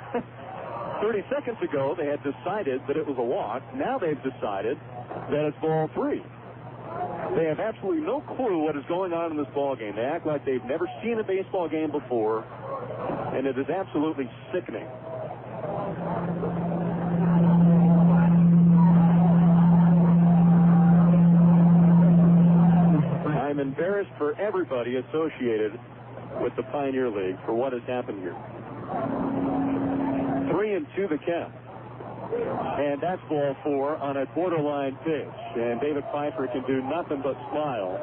30 seconds ago, they had decided that it was a walk. Now they've decided that it's ball 3. They have absolutely no clue what is going on in this ball game. They act like they've never seen a baseball game before, and it is absolutely sickening. I'm embarrassed for everybody associated with the Pioneer League for what has happened here. 3-2 the count. And that's ball 4 on a borderline pitch. And David Pfeiffer can do nothing but smile.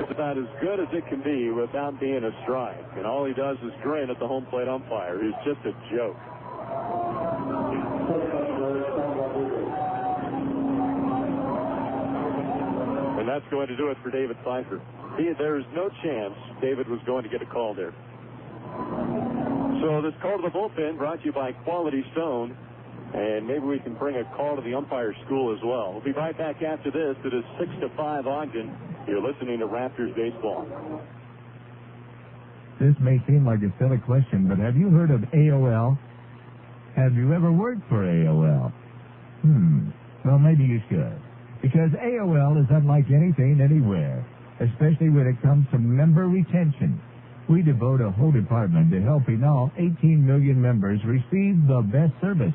It's about as good as it can be without being a strike. And all he does is grin at the home plate umpire, who's just a joke. And that's going to do it for David Pfeiffer. There's no chance David was going to get a call there. So this call to the bullpen brought to you by Quality Stone. And maybe we can bring a call to the umpire school as well. We'll be right back after this. It is 6-5 Ogden. You're listening to Raptors Baseball. This may seem like a silly question, but have you heard of AOL? Have you ever worked for AOL? Well, maybe you should. Because AOL is unlike anything anywhere, especially when it comes to member retention. We devote a whole department to helping all 18 million members receive the best service.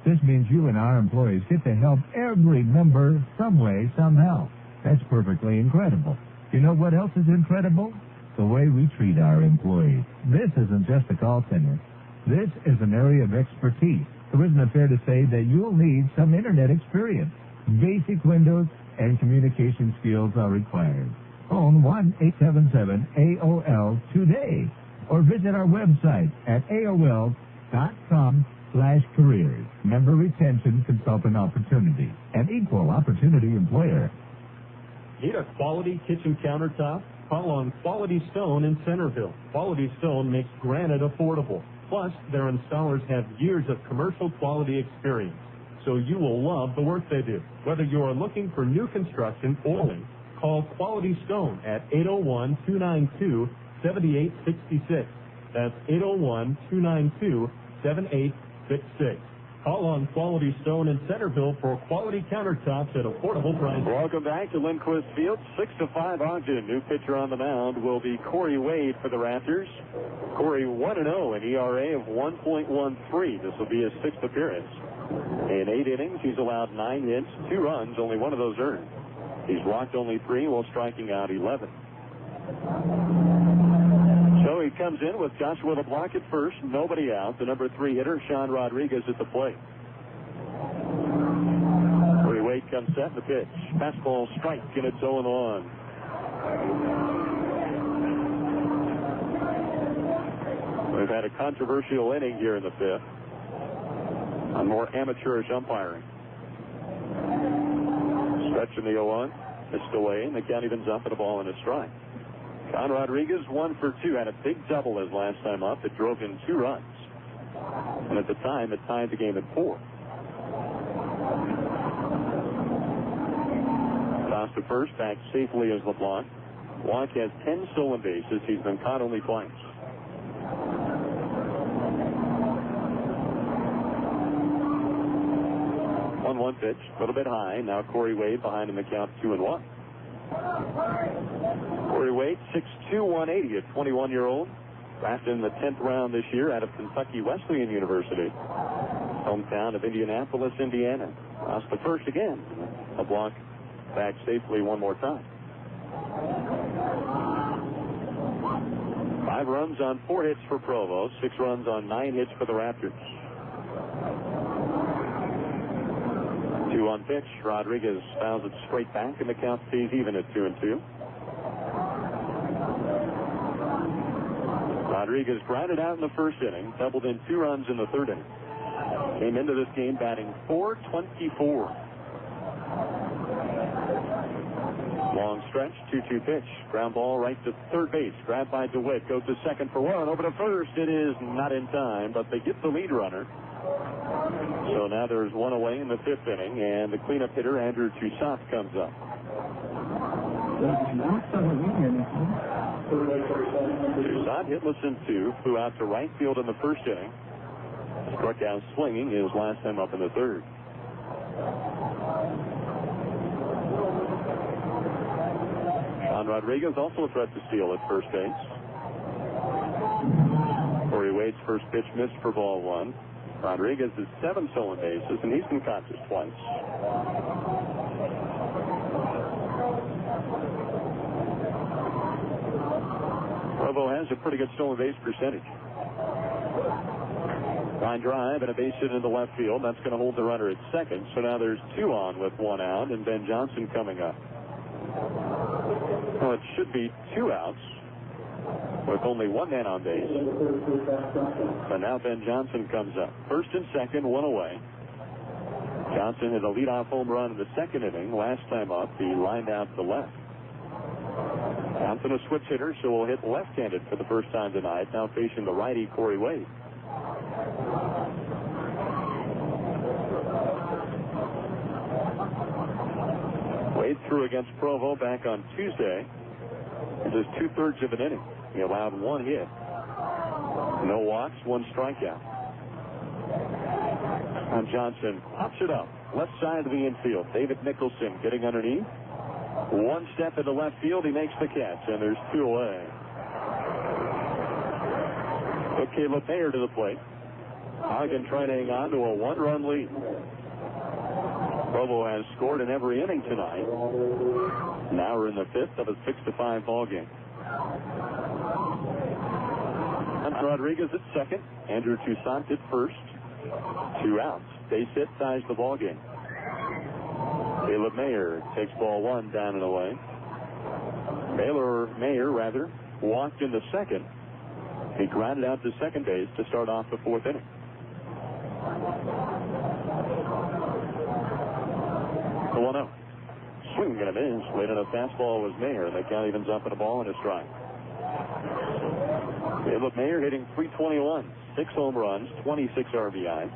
This means you and our employees get to help every member some way, somehow. That's perfectly incredible. You know what else is incredible? The way we treat our employees. This isn't just a call center. This is an area of expertise. So isn't it fair to say that you'll need some internet experience? Basic Windows and communication skills are required. Phone 1-877-AOL today or visit our website at AOL.com/careers. Member retention, consultant opportunity, an equal opportunity employer. Need a quality kitchen countertop? Call on Quality Stone in Centerville. Quality Stone makes granite affordable. Plus, their installers have years of commercial quality experience. So you will love the work they do. Whether you are looking for new construction or call Quality Stone at 801-292-7866. That's 801-292-7866. Call on Quality Stone in Centerville for quality countertops at affordable prices. Welcome back to Lindquist Field. 6-5 Ogden. New pitcher on the mound will be Corey Wade for the Raptors. Corey 1-0, an ERA of 1.13. This will be his 6th appearance. In 8 innings, he's allowed 9 hits, 2 runs, only one of those earned. He's walked only 3 while striking out 11. So he comes in with Joshua LeBlanc at first, nobody out. The number 3 hitter, Sean Rodriguez, at the plate. Corey Wade comes set, the pitch. Fastball strike, and it's 0-1. We've had a controversial inning here in the 5th on more amateurish umpiring. Stretch in the 0-1. Missed away, and the count evens up at a ball and a strike. Sean Rodriguez, 1 for 2, had a big double his last time up. It drove in 2 runs. And at the time, it tied the game at 4. Toss to first, back safely as LeBlanc. LeBlanc has 10 stolen bases. He's been caught only twice. One pitch, a little bit high. Now Corey Wade behind him, the count 2-1. Corey Wade, 6'2", 180, a 21-year-old. Drafted in the 10th round this year out of Kentucky Wesleyan University. Hometown of Indianapolis, Indiana. Lost the first again. LeBlanc back safely one more time. 5 runs on 4 hits for Provo. 6 runs on 9 hits for the Raptors. 2-1 pitch. Rodriguez fouls it straight back, and the count stays even at 2-2. Rodriguez grounded out in the first inning, doubled in 2 runs in the third inning. Came into this game batting .424. Long stretch, 2-2 pitch. Ground ball right to third base. Grabbed by DeWitt. Goes to second for one. Over to first. It is not in time, but they get the lead runner. So now there's one away in the 5th inning, and the cleanup hitter, Andrew Toussaint, comes up. Toussaint hitless in 2. Flew out to right field in the first inning. Struck out swinging his last time up in the 3rd. Sean Rodriguez also a threat to steal at first base. Corey Wade's first pitch missed for ball 1. Rodriguez has 7 stolen bases, and he's been conscious twice. Provo has a pretty good stolen base percentage. Line drive and a base hit into left field. That's going to hold the runner at second. So now there's 2 on with 1 out, and Ben Johnson coming up. Well, it should be 2 outs with only 1 man on base. So now Ben Johnson comes up. First and second, 1 away. Johnson hit a leadoff home run in the 2nd inning. Last time up, he lined out to left. Johnson a switch hitter, so will hit left-handed for the first time tonight. Now facing the righty Corey Wade. Wade threw against Provo back on Tuesday. This is 2/3 of an inning. He allowed 1 hit. No walks, 1 strikeout. And Johnson pops it up. Left side of the infield. David Nicholson getting underneath. 1 step into left field. He makes the catch, and there's 2 away. Okay, LeMayer to the plate. Ogden trying to hang on to a 1-run lead. Provo has scored in every inning tonight. Now we're in the 5th of a 6-5 ball game. Rodriguez at second. Andrew Toussaint at first. 2 outs. Base hit ties the ball game. Caleb Mayer takes ball 1 down and away. Mayer walked in the 2nd. He grounded out to second base to start off the 4th inning. The 1-0. Swing and a miss. Late on a fastball was Mayer. The count evens up at a ball and a strike. Caleb Mayer hitting .321. 6 home runs, 26 RBIs.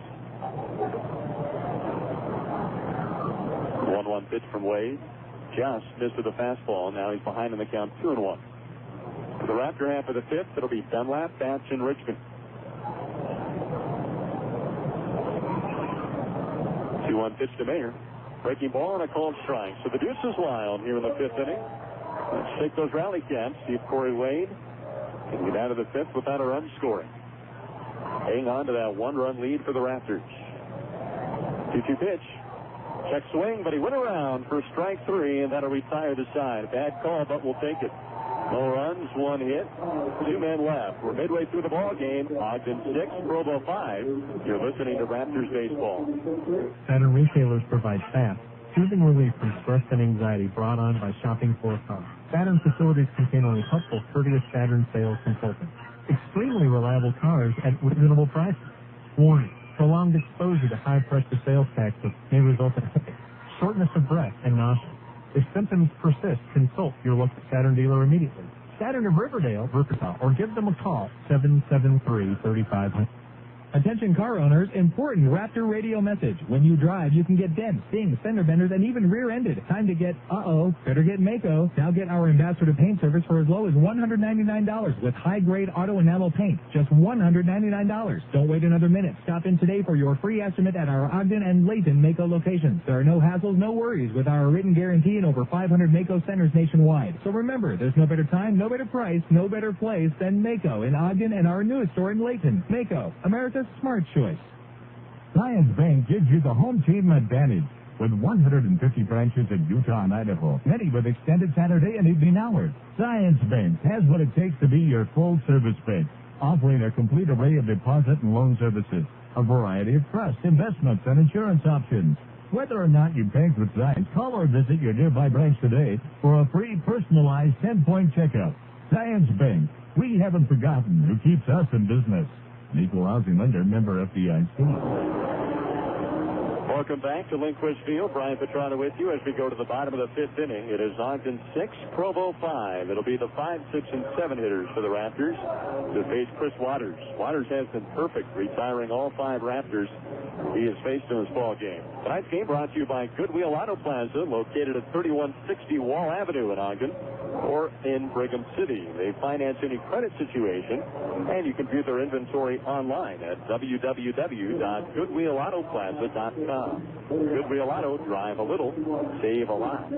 1-1 pitch from Wade. Just missed with a fastball. Now he's behind in the count 2-1. For the Raptor half of the 5th, it'll be Dunlap, Batch, and Richmond. 2-1 pitch to Mayer. Breaking ball and a called strike. So the deuce is wild here in the 5th inning. Let's shake those rally caps. See if Corey Wade can get out of the 5th without a run scoring. Hang on to that 1-run lead for the Raptors. 2-2 pitch. Check swing, but he went around for strike 3, and that'll retire the side. Bad call, but we'll take it. No runs, 1 hit, 2 men left. We're midway through the ball game. Ogden 6, Provo 5. You're listening to Raptors baseball. Saturn retailers provide fast, soothing relief from stress and anxiety brought on by shopping for a car. Saturn facilities contain only helpful, courteous Saturn sales consultants. Extremely reliable cars at reasonable prices. Warning: prolonged exposure to high-pressure sales taxes may result in hiccups, shortness of breath, and nausea. If symptoms persist, consult your local Saturn dealer immediately. Saturn of Riverdale, or give them a call, 773-3500. Attention car owners, important Raptor radio message. When you drive, you can get dents, stings, fender benders, and even rear-ended. Time to get, better get Mako. Now get our ambassador paint service for as low as $199 with high-grade auto enamel paint. Just $199. Don't wait another minute. Stop in today for your free estimate at our Ogden and Layton Mako locations. There are no hassles, no worries with our written guarantee in over 500 Mako centers nationwide. So remember, there's no better time, no better price, no better place than Mako in Ogden and our newest store in Layton. Mako, America's smart choice. Zions Bank gives you the home team advantage with 150 branches in Utah and Idaho, many with extended Saturday and evening hours. Zions Bank has what it takes to be your full-service bank, offering a complete array of deposit and loan services, a variety of trust, investments, and insurance options. Whether or not you bank with Zions, call or visit your nearby branch today for a free personalized 10-point checkup. Zions Bank, we haven't forgotten who keeps us in business. An equal housing lender, member FDIC. Welcome back to Lindquist Field. Brian Petrano with you as we go to the bottom of the fifth inning. It is Ogden 6, Provo 5. It'll be the 5, 6, and 7 hitters for the Raptors to face Chris Waters. Waters has been perfect, retiring all 5 Raptors he has faced in this ball game. Tonight's game brought to you by Goodwill Auto Plaza, located at 3160 Wall Avenue in Ogden or in Brigham City. They finance any credit situation, and you can view their inventory online at www.goodwillautoplaza.com. Goodwill Auto, drive a little, save a lot.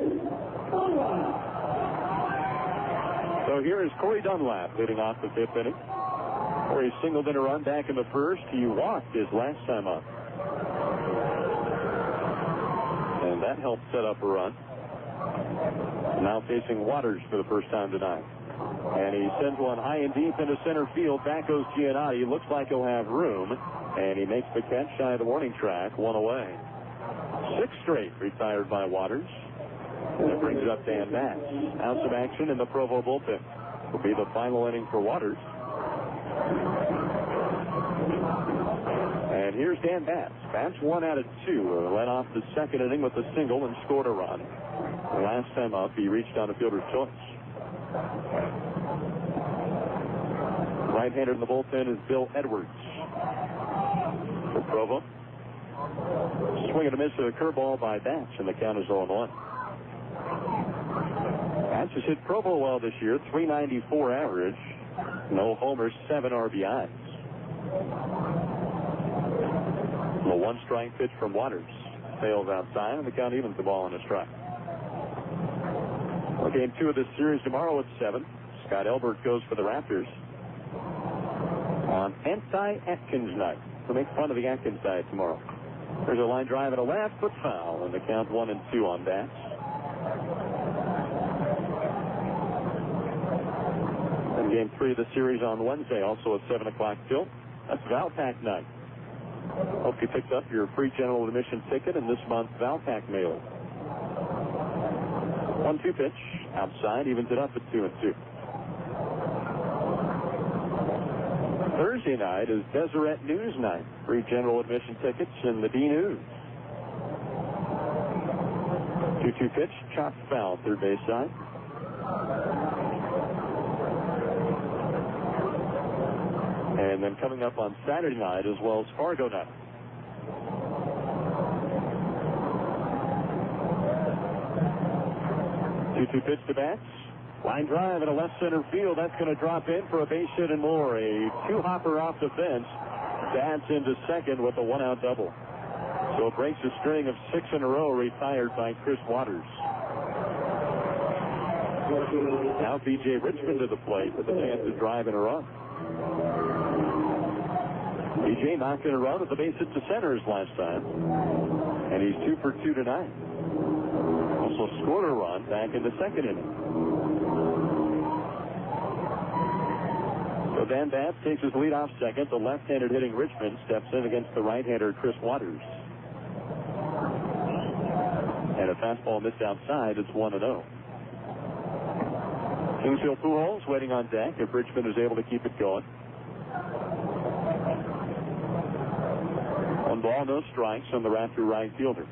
So here is Corey Dunlap leading off the fifth inning. Corey singled in a run back in the first. He walked his last time up. And that helped set up a run. Now facing Waters for the first time tonight. And he sends one high and deep into center field. Back goes Giannotti. Looks like he'll have room. And he makes the catch shy of the warning track. One away. 6 straight retired by Waters. And it brings up Dan Bass. Out of action in the Provo bullpen. Will be the final inning for Waters. And here's Dan Bass. Bass 1 out of 2. Led off the second inning with a single and scored a run. The last time up, he reached on a fielder's choice. Right-hander in the bullpen is Bill Edwards for Provo. Swing and a miss with a curveball by Batch, and the count is 0-1. Batch has hit Provo well this year, .394 average, no homers, 7 RBIs. The 1-strike pitch from Waters sails outside, and the count evens the ball on a strike. Well, game 2 of this series tomorrow at 7. Scott Elbert goes for the Raptors on anti-Atkins night. We'll make fun of the Atkins diet tomorrow. There's a line drive and a left, but foul, and the count 1-2 on that. And game 3 of the series on Wednesday, also at 7 o'clock till. That's Valpak night. Hope you picked up your free general admission ticket in this month's Valpak mailer. 1-2 pitch outside, evens it up at 2-2. Thursday night is Deseret News night. Free general admission tickets in the D News. 2-2 pitch, chopped foul, third base side. And then coming up on Saturday night is Wells Fargo night. 2-2 pitch to Batch. Line drive in a left center field. That's going to drop in for a base hit and more. A 2-hopper off the fence. Batch into second with a 1-out double. So it breaks a string of 6 in a row retired by Chris Waters. Now B.J. Richmond to the plate with a chance to drive in a run. B.J. knocked in a run with the base hit to centers last time. And he's 2 for 2 tonight. Also scored a run back in the second inning. So Dan Bass takes his lead off second. The left-handed hitting Richmond steps in against the right-hander Chris Waters. And a fastball missed outside. It's 1-0. Kingsville Pujols waiting on deck if Richmond is able to keep it going. 1 ball, no strikes on the Raptor right fielder.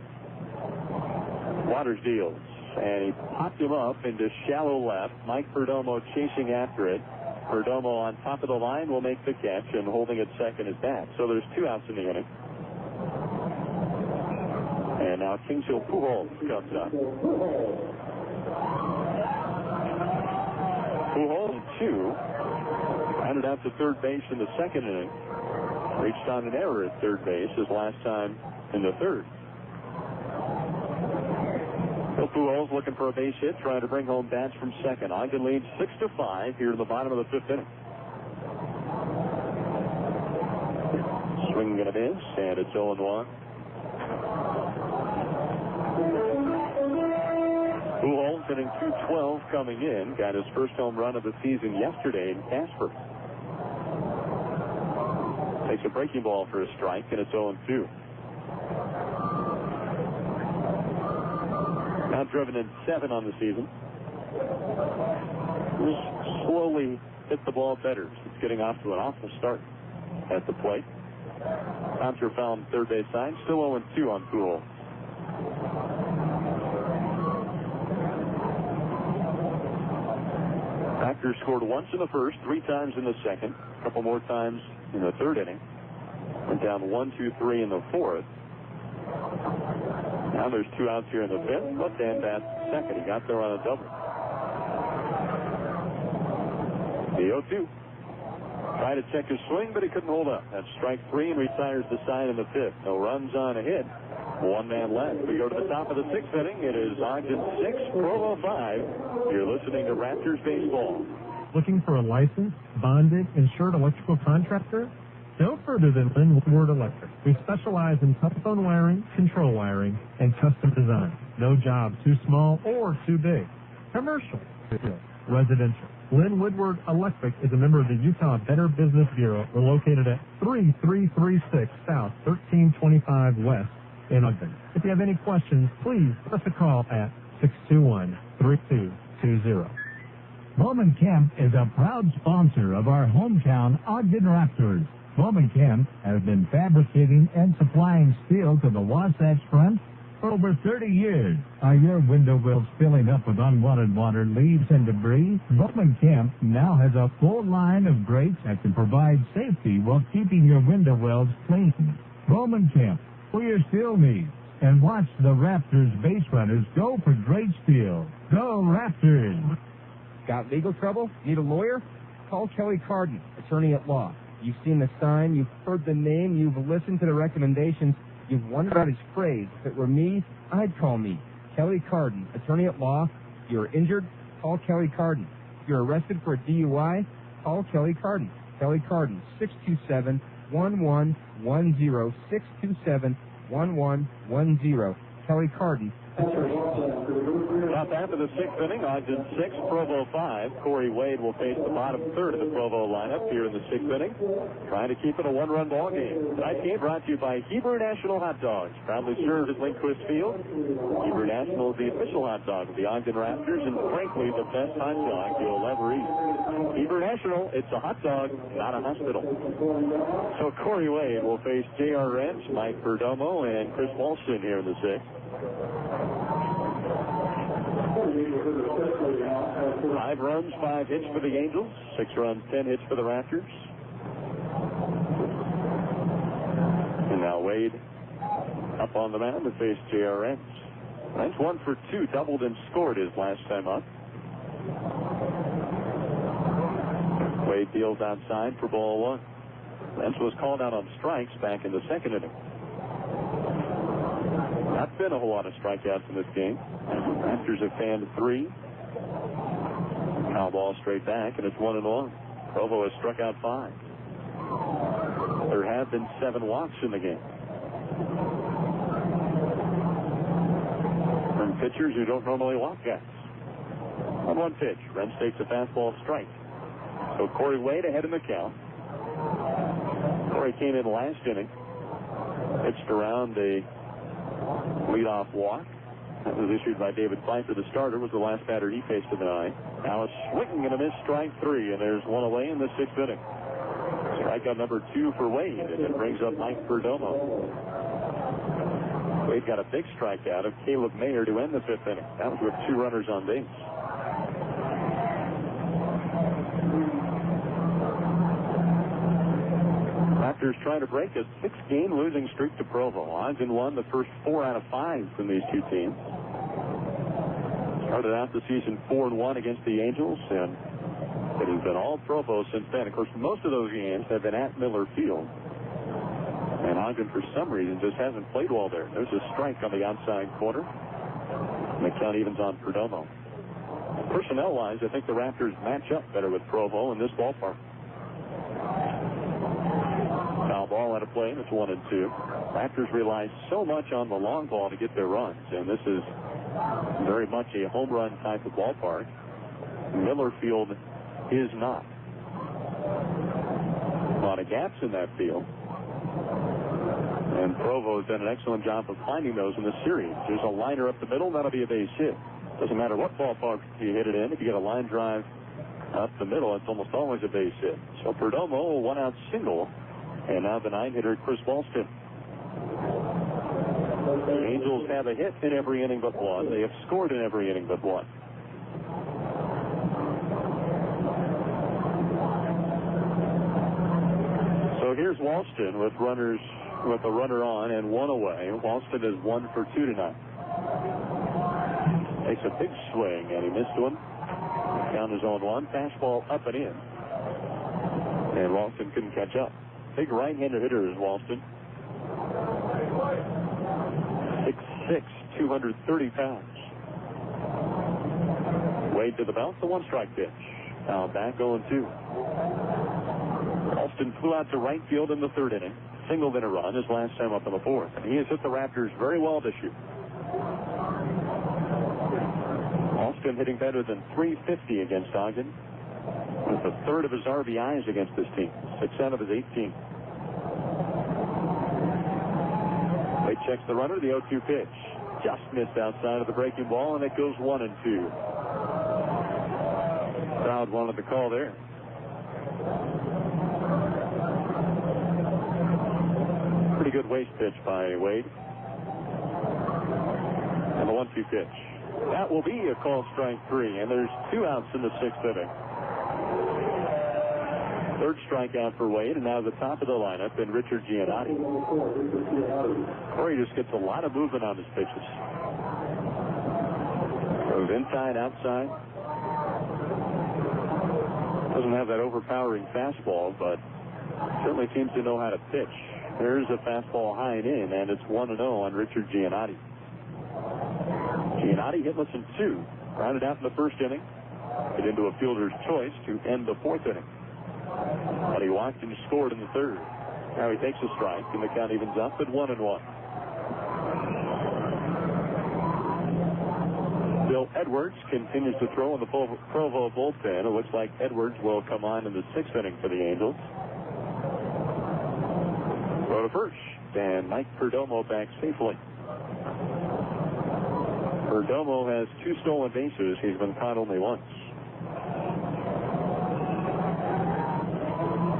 Waters deals, and he popped him up into shallow left. Mike Perdomo chasing after it. Perdomo on top of the line will make the catch, and holding at second is Bass. So there's 2 outs in the inning. And now Kingsville Pujols comes up. Pujols 2, rounded out to third base in the second inning. Reached on an error at third base his last time in the third. Bill Pujols looking for a base hit, trying to bring home Batch from second. Ogden leads 6-5 here in the bottom of the fifth inning. Swing and a miss, and it's 0-1. Pujols hitting .212 coming in. Got his first home run of the season yesterday in Casper. Takes a breaking ball for a strike, and it's 0-2. driven in 7 on the season. Slowly hit the ball better. It's getting off to an awful start at the plate. Bouncer found third base side. Still 0-2 on Poole. Raptors scored once in the first, 3 times in the second, a couple more times in the third inning. Went down 1-2-3 in the fourth. Now there's 2 outs here in the fifth. Left hand bat second. He got there on a double. The 0-2. Tried to check his swing, but he couldn't hold up. That's strike 3 and retires the side in the fifth. No runs on a hit. 1 man left. We go to the top of the 6th inning. It is Ogden 6, Provo 5. You're listening to Raptors baseball. Looking for a licensed, bonded, insured electrical contractor? No further than Woodward Electric. We specialize in telephone wiring, control wiring, and custom design. No job too small or too big. Commercial, residential. Lynn Woodward Electric is a member of the Utah Better Business Bureau. We're located at 3336 South 1325 West in Ogden. If you have any questions, please give us a call at 621-3220. Bowman Kemp is a proud sponsor of our hometown Ogden Raptors. Bowman Kemp has been fabricating and supplying steel to the Wasatch Front for over 30 years. Are your window wells filling up with unwanted water, leaves, and debris? Bowman Kemp now has a full line of grates that can provide safety while keeping your window wells clean. Bowman Kemp, for your steel needs. And watch the Raptors base runners go for great steel. Go Raptors! Got legal trouble? Need a lawyer? Call Kelly Carden, attorney at law. You've seen the sign, you've heard the name, you've listened to the recommendations, you've wondered about his phrase. If it were me, I'd call me. Kelly Carden, attorney at law. You're injured? Call Kelly Carden. You're arrested for a DUI? Call Kelly Carden. Kelly Carden, 627-1110, 627-1110. Kelly Carden. Top half of the 6th inning, Ogden 6, Provo 5. Corey Wade will face the bottom third of the Provo lineup here in the 6th inning, trying to keep it a 1-run ball game. Tonight's game brought to you by Hebrew National Hot Dogs, proudly served at Lindquist Field. Hebrew National is the official hot dog of the Ogden Raptors, and frankly, the best hot dog you'll ever eat. Hebrew National, it's a hot dog, not a hospital. So Corey Wade will face J.R. Wrench, Mike Perdomo, and Chris Walston here in the 6th. 5 runs, 5 hits for the Angels. 6 runs, 10 hits for the Raptors. And now Wade up on the mound to face J.R. Wrench. Wrench 1 for 2, doubled and scored his last time up. Wade deals outside for ball 1. Wrench was called out on strikes back in the 2nd inning. Not been a whole lot of strikeouts in this game. Raptors have fanned 3. Foul ball straight back, and it's 1-1. Provo has struck out 5. There have been 7 walks in the game. From pitchers who don't normally walk guys. On 1 pitch, Wrench takes a fastball strike. So Corey Wade ahead in the count. Corey came in last inning. Pitched around a leadoff walk. That was issued by David Pfeiffer. The starter was the last batter he faced of the night. Now a swing and a miss, strike 3, and there's 1 away in the 6th inning. Strikeout number 2 for Wade, and it brings up Mike Perdomo. Wade got a big strikeout of Caleb Mayer to end the 5th inning. That was with 2 runners on base. Raptors trying to break a 6-game losing streak to Provo. Ogden won the first 4 out of 5 from these 2 teams. Started out the season 4-1 against the Angels, and it has been all Provo since then. Of course, most of those games have been at Miller Field. And Ogden, for some reason, just hasn't played well there. There's a strike on the outside corner. And the count evens on Perdomo. Personnel-wise, I think the Raptors match up better with Provo in this ballpark. Foul ball at a play, and it's 1-2. Raptors rely so much on the long ball to get their runs, and this is very much a home run type of ballpark. Miller Field is not. A lot of gaps in that field. And Provo has done an excellent job of finding those in this series. There's a liner up the middle, that'll be a base hit. Doesn't matter what ballpark you hit it in. If you get a line drive up the middle, it's almost always a base hit. So Perdomo, a one-out single, and now the 9-hitter, Chris Walston. The Angels have a hit in every inning but one. They have scored in every inning but one. So here's Walston with a runner on and one away. Walston is 1 for 2 tonight. Takes a big swing and he missed one. Count is 0-1. Fastball up and in. And Walston couldn't catch up. Big right-handed hitter is Walston. 6'6", 230 pounds. Wade to the bounce, the one-strike pitch. Now back 0-2. Walston flew out to right field in the third inning. Singled in a run his last time up in the fourth. And he has hit the Raptors very well this year. Walston hitting better than .350 against Ogden. With a third of his RBIs against this team. 6 out of his 18. Wade checks the runner, the 0-2 pitch. Just missed outside of the breaking ball, and it goes 1-2. Crowd wanted the call there. Pretty good waist pitch by Wade. And the 1-2 pitch. That will be a called strike 3, and there's 2 outs in the 6th inning. Third strikeout for Wade, and now the top of the lineup in Richard Giannotti. Corey just gets a lot of movement on his pitches. Goes inside, outside. Doesn't have that overpowering fastball, but certainly seems to know how to pitch. There's a fastball high and in, and it's 1-0 on Richard Giannotti. Giannotti hitless in 2. Grounded out in the first inning. Get into a fielder's choice to end the 4th inning. But he walked and scored in the 3rd. Now he takes a strike, and the count evens up at 1-1. Bill Edwards continues to throw in the Provo bullpen. It looks like Edwards will come on in the 6th inning for the Angels. Go to first, and Mike Perdomo back safely. Perdomo has 2 stolen bases. He's been caught only once.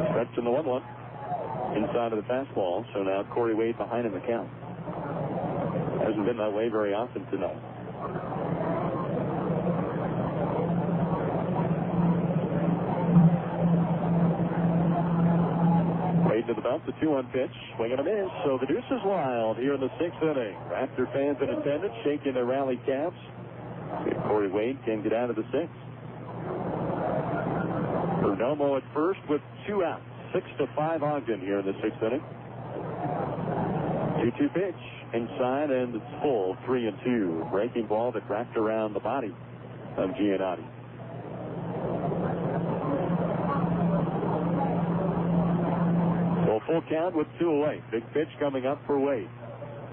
Stretch in the 1-1. Inside of the fastball, so now Corey Wade behind in the count. Hasn't been that way very often tonight. Wade to the bounce, the 2-1 pitch. Swing and a miss, so the deuce is wild here in the 6th inning. Raptor fans in attendance shaking their rally caps. Corey Wade can get out of the 6th. Perdomo at first with 2 outs. 6-5 Ogden here in the 6th inning. 2-2 pitch. Inside, and it's full. 3-2. Breaking ball that wrapped around the body of Giannotti. So full count with 2 away. Big pitch coming up for Wade.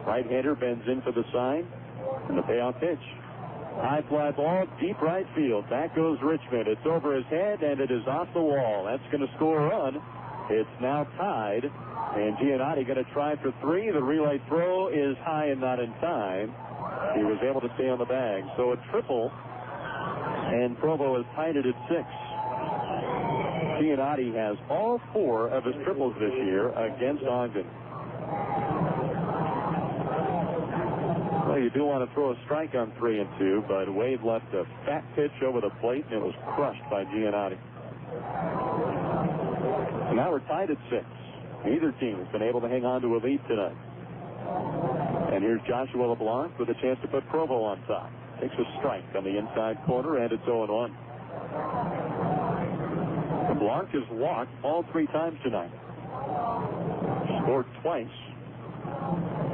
Right-hander bends in for the sign. And the payoff pitch. High fly ball, deep right field. Back goes Richmond. It's over his head, and it is off the wall. That's going to score a run. It's now tied. And Giannotti going to try for 3. The relay throw is high and not in time. He was able to stay on the bag. So a triple, and Provo has tied it at 6. Giannotti has all 4 of his triples this year against Ogden. Well, you do want to throw a strike on 3-2, but Wade left a fat pitch over the plate, and it was crushed by Giannotti. So now we're tied at 6. Neither team has been able to hang on to a lead tonight. And here's Joshua LeBlanc with a chance to put Provo on top. Takes a strike on the inside corner, and it's 0-1. LeBlanc has walked all 3 times tonight. Scored twice.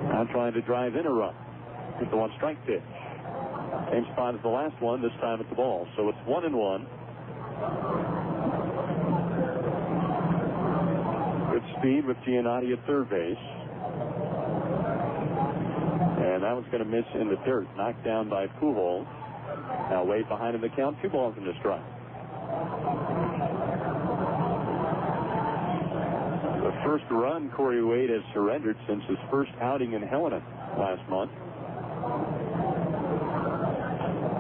Now trying to drive in a run. It's the 1-strike pitch. Same spot as the last one, this time at the ball. So it's 1-1. Good speed with Giannotti at third base. And that one's going to miss in the dirt. Knocked down by Pujols. Now Wade behind in the count. 2 balls in the strike. The first run Corey Wade has surrendered since his first outing in Helena last month.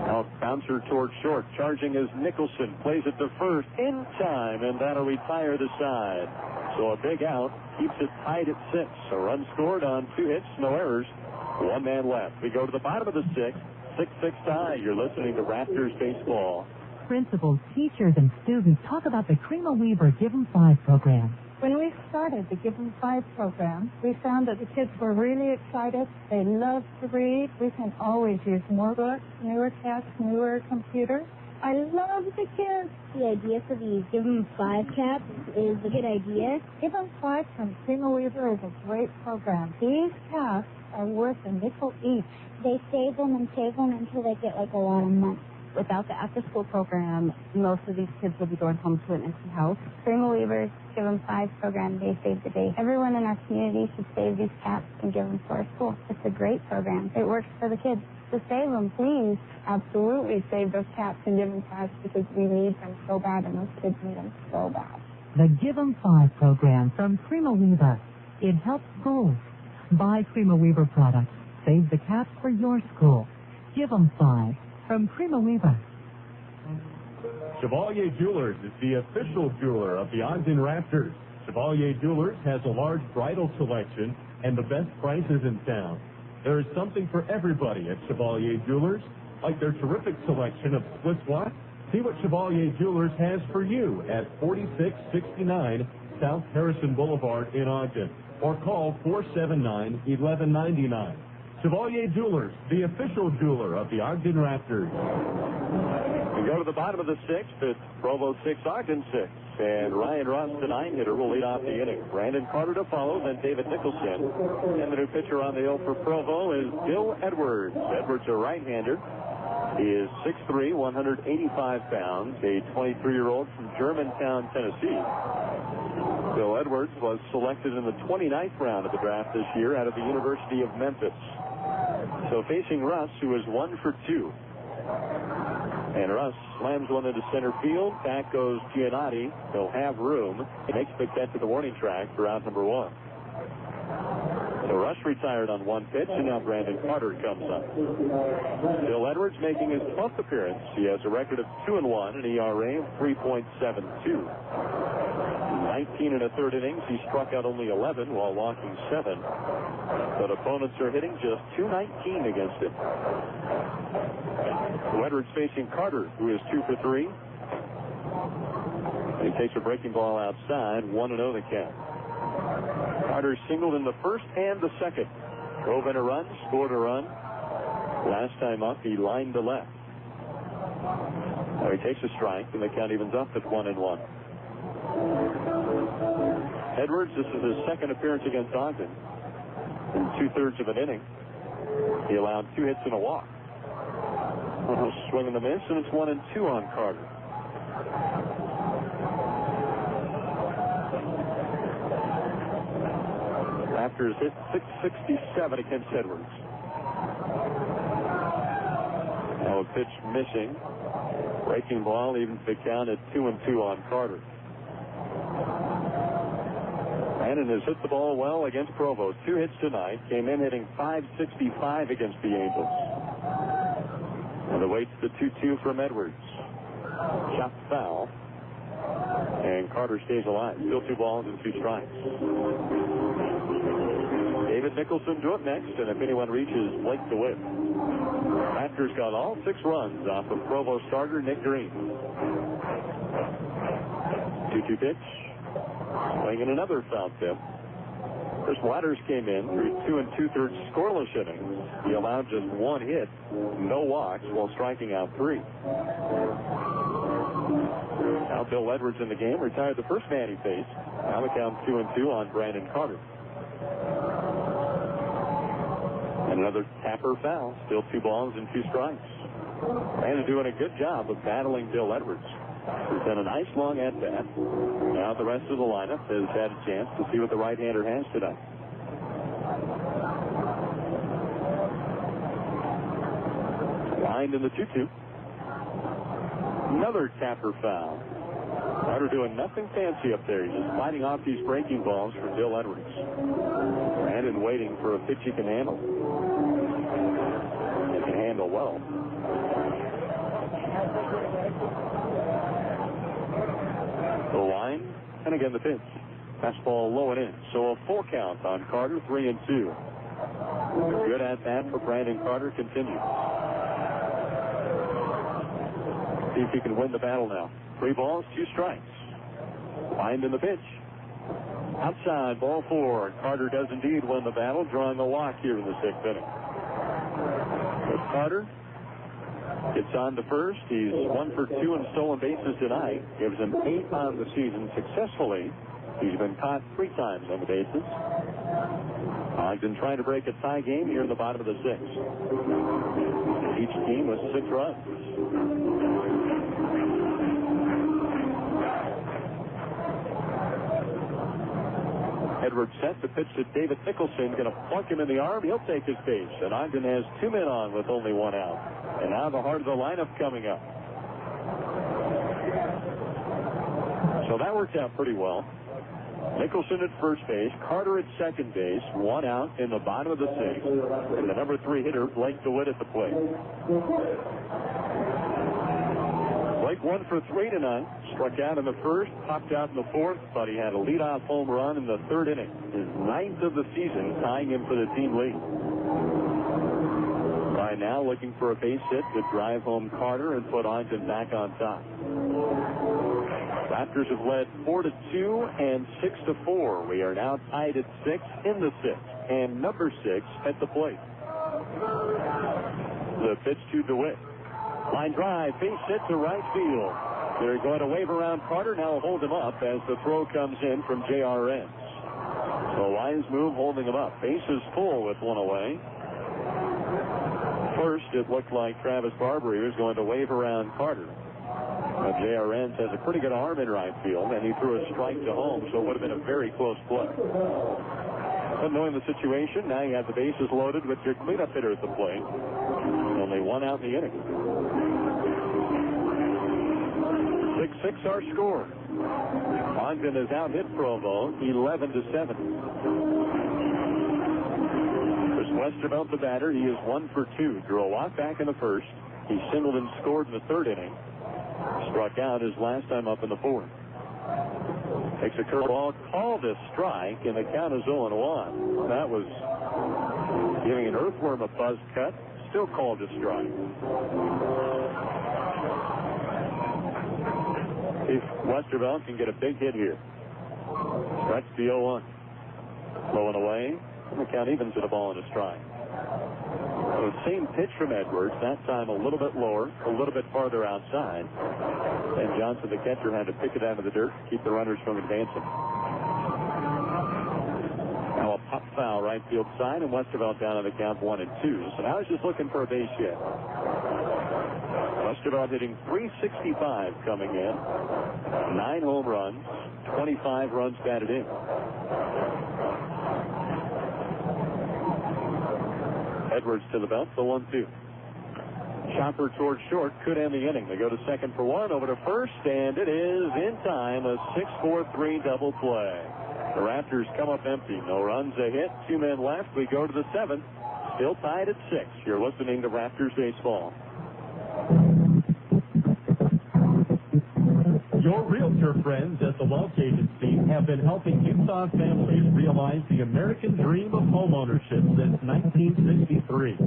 Now bouncer toward short. Charging is Nicholson. Plays it to first in time, and that'll retire the side. So a big out keeps it tied at 6. A run scored on 2 hits, no errors. 1 man left. We go to the bottom of the 6th. 6-6 tie. You're listening to Raptors baseball. Principals, teachers, and students talk about the Crema Weaver Give 'em 5 program. When we started the Give 'em 5 program, we found that the kids were really excited. They loved to read. We can always use more books, newer tests, newer computers. I love the kids. The idea for these Give 'em 5 caps is a good idea. Give 'em 5 from Crema Weaver is a great program. These caps are worth a nickel each. They save them until they get like a lot of money. Without the after-school program, most of these kids will be going home to an empty house. Crema Weaver's Give 'em 5 program, they save the day. Everyone in our community should save these caps and give them to our school. It's a great program. It works for the kids. To save them, please absolutely save those caps and give them to us because we need them so bad and those kids need them so bad. The Give 'em 5 program from Crema Weaver. It helps schools. Buy Crema Weaver products. Save the caps for your school. Give 'em 5 from Crema Weaver. Chevalier Jewelers is the official jeweler of the Ogden Raptors. Chevalier Jewelers has a large bridal selection and the best prices in town. There is something for everybody at Chevalier Jewelers, like their terrific selection of Swiss watch. See what Chevalier Jewelers has for you at 4669 South Harrison Boulevard in Ogden, or call 479-1199. Chevalier Jewelers, the official jeweler of the Ogden Raptors. We go to the bottom of the 6th. It's Provo 6, Ogden 6. And Ryan Ross, the 9-hitter, will lead off the inning. Brandon Carter to follow, then David Nicholson. And the new pitcher on the hill for Provo is Bill Edwards. Edwards, a right-hander. He is 6'3", 185 pounds, a 23-year-old from Germantown, Tennessee. Bill Edwards was selected in the 29th round of the draft this year out of the University of Memphis. So facing Russ, who is 1 for 2. And Russ slams one into center field. Back goes Giannotti. He'll have room. He makes the catch at the warning track for out number 1. So Russ retired on 1 pitch, and now Brandon Carter comes up. Bill Edwards making his 12th appearance. He has a record of 2-1, an ERA of 3.72. 19 1/3 innings. He struck out only 11 while walking 7. But opponents are hitting just .219 against him. So Edwards facing Carter, who is 2 for 3. He takes a breaking ball outside, 1-0 the count. Carter singled in the first and the second. Drove in a run, scored a run. Last time up, he lined to left. Now he takes a strike, and the count evens up at 1-1. Edwards, this is his second appearance against Ogden. In 2/3 of an inning, he allowed 2 hits and a walk. A swing and a miss, and it's 1-2 on Carter. Raptors hit .667 against Edwards. Now a pitch missing. Breaking ball evens the count at 2-2 on Carter. Brandon has hit the ball well against Provo. 2 hits tonight. Came in hitting .565 against the Angels. And awaits the 2-2 from Edwards. Shot foul. And Carter stays alive. Still 2 balls and 2 strikes. David Nicholson to up next, and if anyone reaches Blake DeWitt. Raptors got all 6 runs off of Provo starter Nick Green. 2-2 pitch. Swinging another foul tip. Chris Waters came in through 2 2/3 scoreless innings. He allowed just 1 hit, no walks, while striking out 3. Now Bill Edwards in the game, retired the first man he faced. Now the count 2-2 on Brandon Carter. And another tapper foul. Still 2 balls and 2 strikes. Brandon doing a good job of battling Bill Edwards. He's done a nice long at-bat. Now the rest of the lineup has had a chance to see what the right-hander has tonight. Lined in the 2-2. Another tapper foul. Carter doing nothing fancy up there. He's just fighting off these breaking balls for Bill Edwards. Brandon waiting for a pitch he can handle. He can handle well. The line, and again the pitch. Fastball low and in. So a full count on Carter, 3-2. Good at that for Brandon Carter. Continues. See if he can win the battle now. 3 balls, 2 strikes. Wind in the pitch. Outside, ball 4. Carter does indeed win the battle, drawing a walk here in the 6th inning. But Carter gets on to first. He's 1 for 2 in stolen bases tonight. Gives him 8 on the season successfully. He's been caught 3 times on the bases. Ogden trying to break a tie game here in the bottom of the 6th. Each team with 6 runs. Edwards set to pitch to David Nicholson. Going to plunk him in the arm. He'll take his base. And Ogden has 2 men on with only 1 out. And now the heart of the lineup coming up. So that worked out pretty well. Nicholson at first base, Carter at second base, 1 out in the bottom of the 6th. And the number 3 hitter, Blake DeWitt, at the plate. Blake 1 for 3 tonight. Struck out in the 1st, popped out in the 4th, but he had a leadoff home run in the 3rd inning. His 9th of the season, tying him for the team lead. By now, looking for a base hit to drive home Carter and put Ogden back on top. Raptors have led 4-2 and 6-4. We are now tied at 6 in the 6th, and number 6 at the plate. The pitch to DeWitt. Line drive, base hit to right field. They're going to wave around Carter, now hold him up as the throw comes in from J.R.N. So Lions move, holding him up. Base is full with 1 away. First, it looked like Travis Barbery was going to wave around Carter. J.R.N. has a pretty good arm in right field, and he threw a strike to home, so it would have been a very close play. But knowing the situation, now you have the bases loaded with your cleanup hitter at the plate. Only 1 out in the inning. 6-6 our score. Ogden has out-hit Provo 11-7. Chris Westervelt, the batter, he is 1 for 2. Drew a walk back in the 1st. He singled and scored in the 3rd inning. Struck out his last time up in the 4th. Takes a curveball, called a strike, and the count is 0-1. That was giving an earthworm a buzz cut. Still called a strike. If Westervelt can get a big hit here. Strikes the 0-1. Low and away. And the count evens at a ball and a strike. So same pitch from Edwards, that time a little bit lower, a little bit farther outside. And Johnson, the catcher, had to pick it out of the dirt to keep the runners from advancing. Now a pop foul right field side, and Westervelt down on the count 1-2. So now he's just looking for a base hit. Westervelt hitting .365 coming in. 9 home runs, 25 runs batted in. Edwards to the belt, the 1-2. Chopper towards short, could end the inning. They go to second for 1, over to first, and it is in time, a 6-4-3 double play. The Raptors come up empty. No runs, a hit, 2 men left. We go to the 7th, still tied at 6. You're listening to Raptors Baseball. Your realtor friends at the Wealth Agency have been helping Utah families realize the American dream of homeownership since 1963.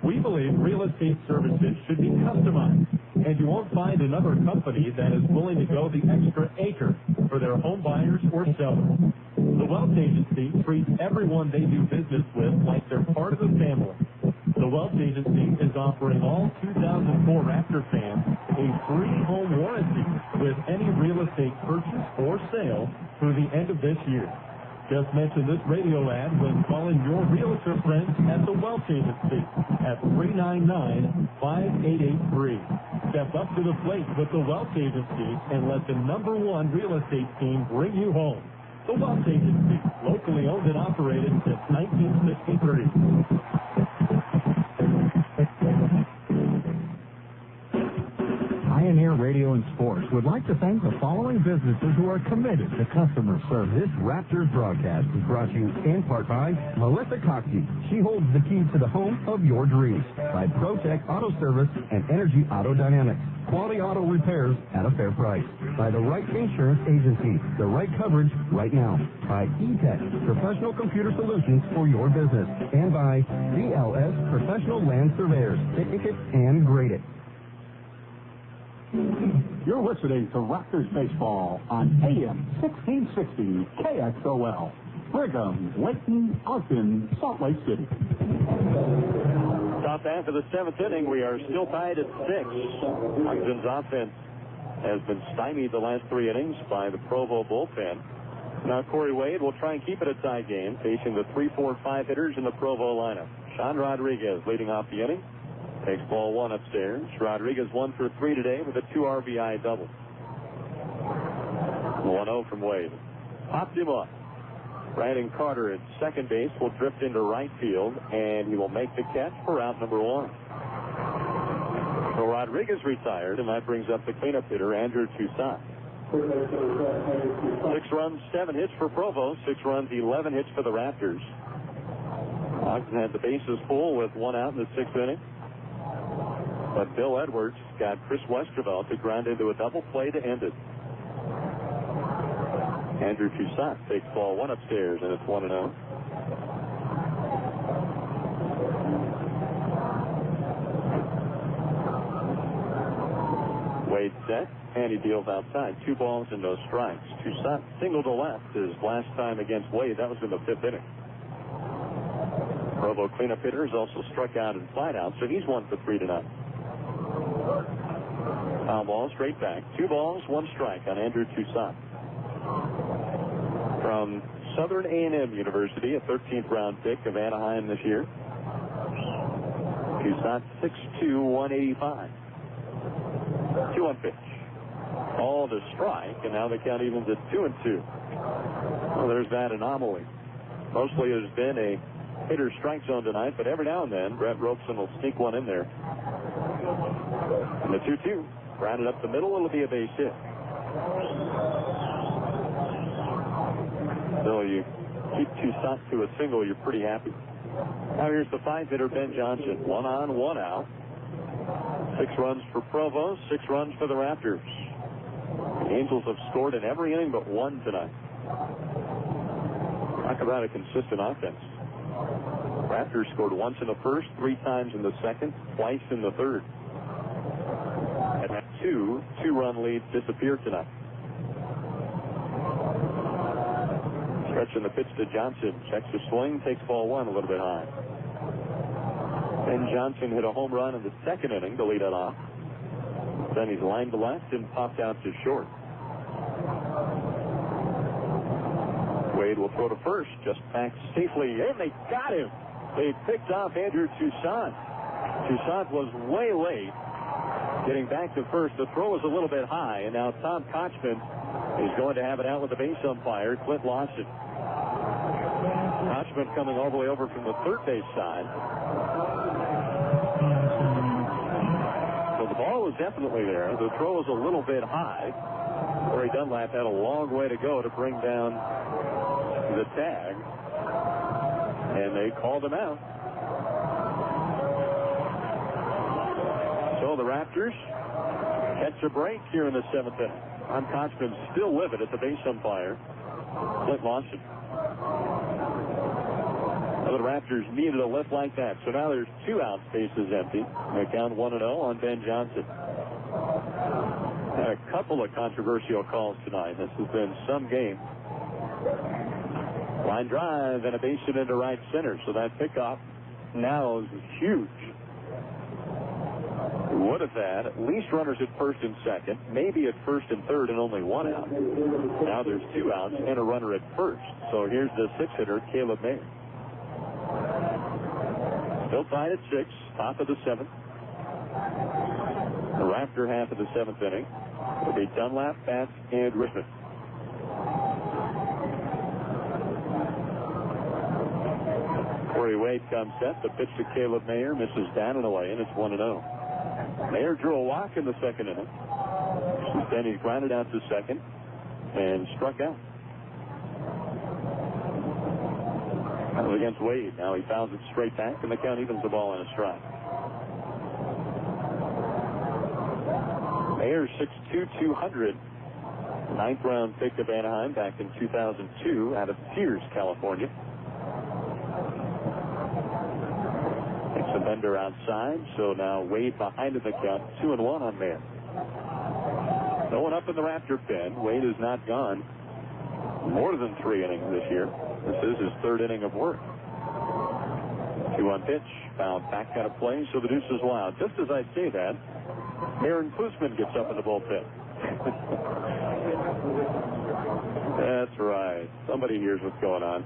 We believe real estate services should be customized, and you won't find another company that is willing to go the extra acre for their home buyers or sellers. The Wealth Agency treats everyone they do business with like they're part of the family. The Wealth Agency is offering all 2004 Raptor fans a free home warranty with any real estate purchase or sale through the end of this year. Just mention this radio ad when calling your realtor friends at the Wealth Agency at 399-5883. Step up to the plate with the Wealth Agency and let the #1 real estate team bring you home. The Wealth Agency, locally owned and operated since 1963. Pioneer Radio and Sports would like to thank the following businesses who are committed to customer service. This Raptors broadcast is brought to you in part by Melissa Coxey. She holds the key to the home of your dreams. By ProTech Auto Service and Energy Auto Dynamics. Quality auto repairs at a fair price. By the right insurance agency. The right coverage right now. By E-Tech, professional computer solutions for your business. And by CLS Professional Land Surveyors. Pick it and grade it. You're listening to Raptors Baseball on AM 1660 KXOL. Brigham, Layton, Ogden, Salt Lake City. Top half of the 7th inning, we are still tied at 6. Ogden's offense has been stymied the last 3 innings by the Provo bullpen. Now Corey Wade will try and keep it a tie game, facing the 3-4-5 hitters in the Provo lineup. Sean Rodriguez leading off the inning. Takes ball 1 upstairs. Rodriguez 1 for 3 today with a 2 RBI double. 1-0 from Wade. Popped him up. Brandon Carter at second base will drift into right field, and he will make the catch for out number 1. So Rodriguez retired, and that brings up the cleanup hitter, Andrew Toussaint. 6 runs, 7 hits for Provo. 6 runs, 11 hits for the Raptors. Ogden had the bases full with 1 out in the 6th inning. But Bill Edwards got Chris Westervelt to ground into a double play to end it. Andrew Toussaint takes ball 1 upstairs, and it's 1-0. Wade set, and he deals outside. 2 balls and no strikes. Toussaint single to left his last time against Wade. That was in the 5th inning. Provo cleanup hitter has also struck out and flat out, so he's 1 for 3 tonight. Foul ball straight back. 2 balls, 1 strike on Andrew Toussaint. From Southern A&M University, a 13th round pick of Anaheim this year. Toussaint 6'2", 185. 2-1 pitch. All to strike, and now the count evens at 2-2. Well, there's that anomaly. Mostly there's been a hitter strike zone tonight, but every now and then Brett Robeson will sneak one in there. And the 2-2. Grounded up the middle, it'll be a base hit. So you keep Toussaint to a single, you're pretty happy. Now here's the 5 hitter, Ben Johnson. 1 on, 1 out. 6 runs for Provo, 6 runs for the Raptors. The Angels have scored in every inning but 1 tonight. Talk about a consistent offense. Raptors scored once in the 1st, 3 times in the 2nd, twice in the 3rd. And that 2-run leads disappeared tonight. Stretching the pitch to Johnson. Checks the swing, takes ball 1 a little bit high. Ben Johnson hit a home run in the 2nd inning to lead it off. Then he's lined to left and popped out to short. Wade will throw to first, just back safely, and they got him. They picked off Andrew Toussaint. Toussaint was way late getting back to first. The throw was a little bit high, and now Tom Kochman is going to have it out with the base umpire, Clint Lawson. Kochman coming all the way over from the 3rd base side. So the ball was definitely there. The throw was a little bit high. Corey Dunlap had a long way to go to bring down the tag, and they called him out. So the Raptors catch a break here in the 7th inning. Tom Kochman still livid at the base umpire, Clint Lawson. Now the Raptors needed a lift like that, so now there's 2 outs, bases empty. They count 1-0 on Ben Johnson. Had a couple of controversial calls tonight. This has been some game. Line drive and a base hit into right center, so that pickoff now is huge. We would have had at least runners at 1st and 2nd, maybe at 1st and 3rd, and only 1 out. Now there's 2 outs and a runner at 1st. So here's the 6 hitter, Caleb Mayer. Still tied at 6, top of the 7th. The Raptor half of the 7th inning will be Dunlap, Batts, and Richmond. Corey Wade comes set. The pitch to Caleb Mayer misses down and away, and it's 1-0. Mayer drew a walk in the 2nd inning. Then he grounded out to second and struck out. That was against Wade. Now he fouls it straight back, and the count evens the ball in a strike. Ayers 6'2", 200. Ninth round pick of Anaheim back in 2002 out of Sears, California. Takes a bender outside, so now Wade behind in the count, 2-1 on man. No one up in the Raptor pen. Wade is not gone more than 3 innings this year. This is his 3rd inning of work. 2-1 pitch, fouled back out of play, so the deuce is loud. Just as I say that, Aaron Klusman gets up in the bullpen. That's right. Somebody hears what's going on.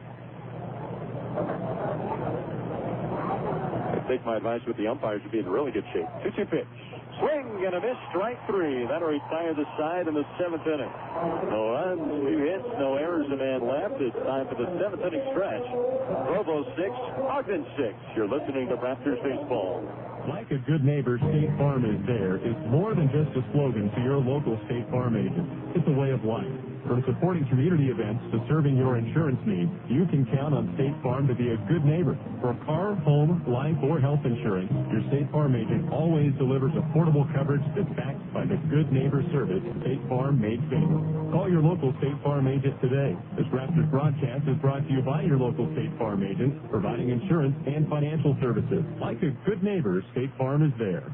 I take my advice with the umpires to be in really good shape. 2-2 pitch. Swing and a miss, strike 3. That'll retire the side in the 7th inning. No runs, 2 hits, no errors, a man left. It's time for the 7th inning stretch. Provo 6, Ogden 6. You're listening to Raptors baseball. Like a good neighbor, State Farm is there. It's more than just a slogan to your local State Farm agent. It's a way of life. From supporting community events to serving your insurance needs, you can count on State Farm to be a good neighbor. For car, home, life, or health insurance, your State Farm agent always delivers affordable coverage that's backed by the good neighbor service State Farm made famous. Call your local State Farm agent today. This Raptors broadcast is brought to you by your local State Farm agent, providing insurance and financial services. Like a good neighbor, State Farm is there.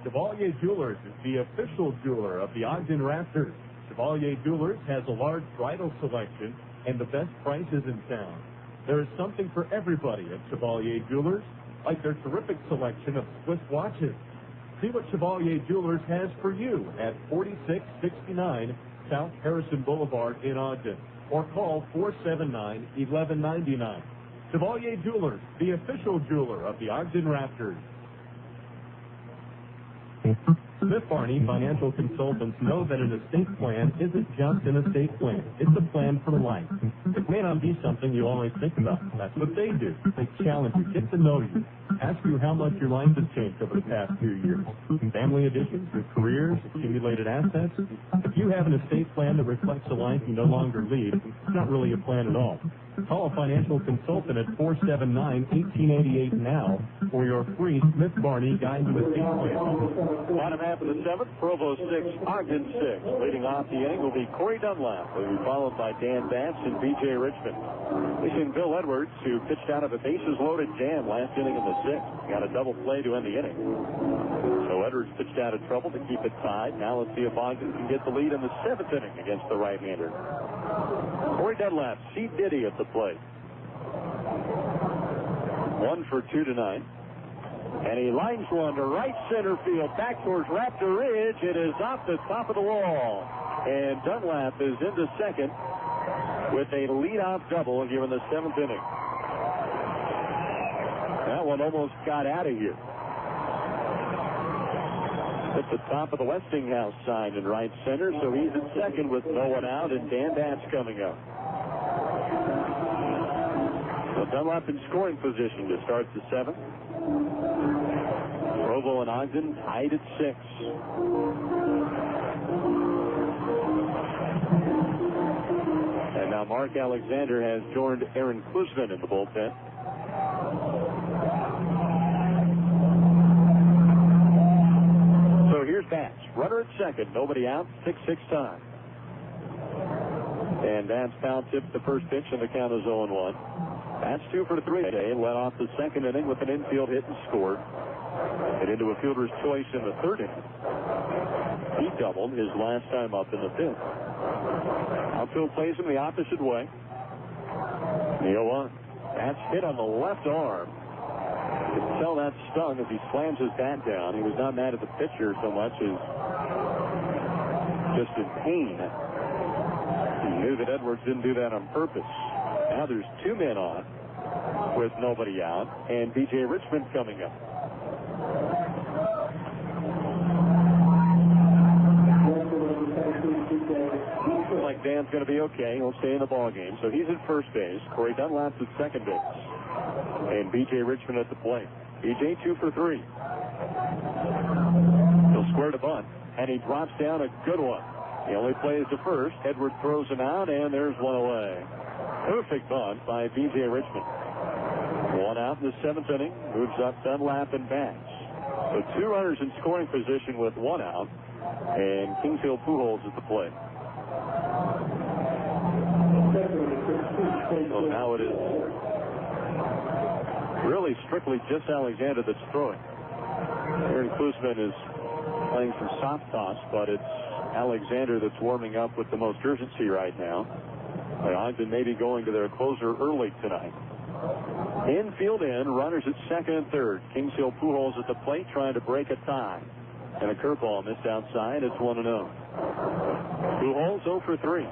Chevalier Jewelers is the official jeweler of the Ogden Raptors. Chevalier Jewelers has a large bridal selection and the best prices in town. There is something for everybody at Chevalier Jewelers, like their terrific selection of Swiss watches. See what Chevalier Jewelers has for you at 4669 South Harrison Boulevard in Ogden, or call 479-1199. Chevalier Jewelers, the official jeweler of the Ogden Raptors. Smith Barney Financial Consultants know that an estate plan isn't just an estate plan. It's a plan for life. It may not be something you always think about. That's what they do. They challenge you, get to know you, ask you how much your life has changed over the past few years. Family additions, your careers, accumulated assets. If you have an estate plan that reflects a life you no longer lead, it's not really a plan at all. Call a financial consultant at 479-1888 now for your free Smith Barney Guide to Estate Plan. Bottom half of the 7th, Provo 6, Ogden 6. Leading off the inning will be Corey Dunlap, who will be followed by Dan Batts and B.J. Richmond. We've seen Bill Edwards, who pitched out of a bases-loaded jam last inning in the 6th. Got a double play to end the inning. So Edwards pitched out of trouble to keep it tied. Now let's see if Ogden can get the lead in the 7th inning against the right-hander. Corey Dunlap, C. Diddy at the plate. 1 for 2 tonight. And he lines one to right center field, back towards Raptor Ridge. It is off the top of the wall. And Dunlap is into second with a leadoff double given the 7th inning. That one almost got out of here. At the top of the Westinghouse sign in right center, so he's at second with no one out, and Dan Batts coming up. So Dunlap in scoring position to start the 7th. Provo and Ogden tied at 6. And now Mark Alexander has joined Aaron Klusman in the bullpen. So here's Batts. Runner at second. Nobody out. 6-6 time. And Batts foul tipped the first pitch, and the count is 0-1. Batts 2 for 3 today and led off the 2nd inning with an infield hit and scored. And into a fielder's choice in the 3rd inning. He doubled his last time up in the 5th. Outfield plays him the opposite way. The 0-1. Batts hit on the left arm. You can tell that stung as he slams his bat down. He was not mad at the pitcher so much as just in pain. He knew that Edwards didn't do that on purpose. Now there's 2 men on with nobody out, and B.J. Richmond coming up. Looks like Dan's going to be okay. He'll stay in the ball game. So he's at first base. Corey Dunlap's at second base. And B.J. Richmond at the plate. B.J. 2 for 3. He'll square to bunt. and he drops down a good one. He only plays the first. Edwards throws him out, and there's one away. Perfect bunt by B.J. Richmond. One out in the seventh inning. Moves up Dunlap and Bass. So 2 runners in scoring position with 1 out, and Kingsville Pujols at the plate. So now it is really strictly just Alexander that's throwing. Aaron Klusman is playing some soft toss, but it's Alexander that's warming up with the most urgency right now. Ogden may be going to their closer early tonight. Infield in, runners at second and third. Kingsville Pujols at the plate trying to break a tie. And a curveball missed outside. It's 1-0. Pujols 0 for 3.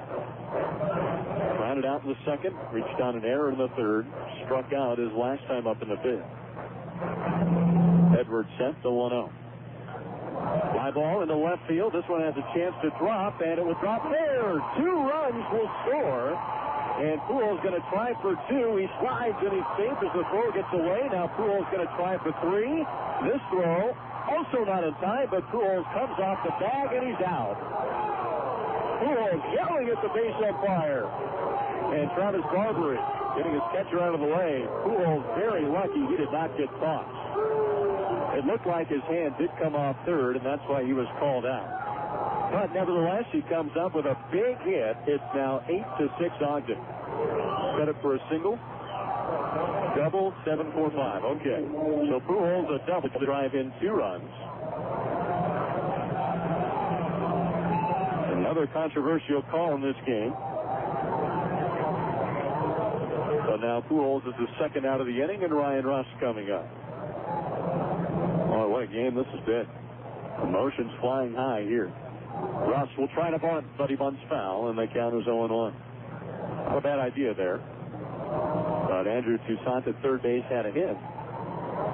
Grounded out in the second, reached on an error in the third, struck out his last time up in the fifth. Edwards sent the 1-0. Fly ball into left field. This one has a chance to drop, and it will drop there. 2 runs will score, and Pujols going to try for 2. He slides and he's safe as the throw gets away. Now Pujols going to try for 3. This throw also not in time, but Pujols comes off the bag and he's out. Pujols yelling at the base umpire. And Travis Barbary getting his catcher out of the way. Pujols very lucky he did not get caught. It looked like his hand did come off third, and that's why he was called out. But nevertheless, he comes up with a big hit. It's now 8-6 Ogden. Set it for a single. Double, 7-4-5. Okay. So Pujols a double to drive in 2 runs. Another controversial call in this game. So now Pujols is the second out of the inning, and Ryan Russ coming up. Oh, what a game this has been. Emotions flying high here. Russ will try to bunt, but he bunts foul, and the count is 0-1. Not a bad idea there. But Andrew Toussaint at third base had a hit.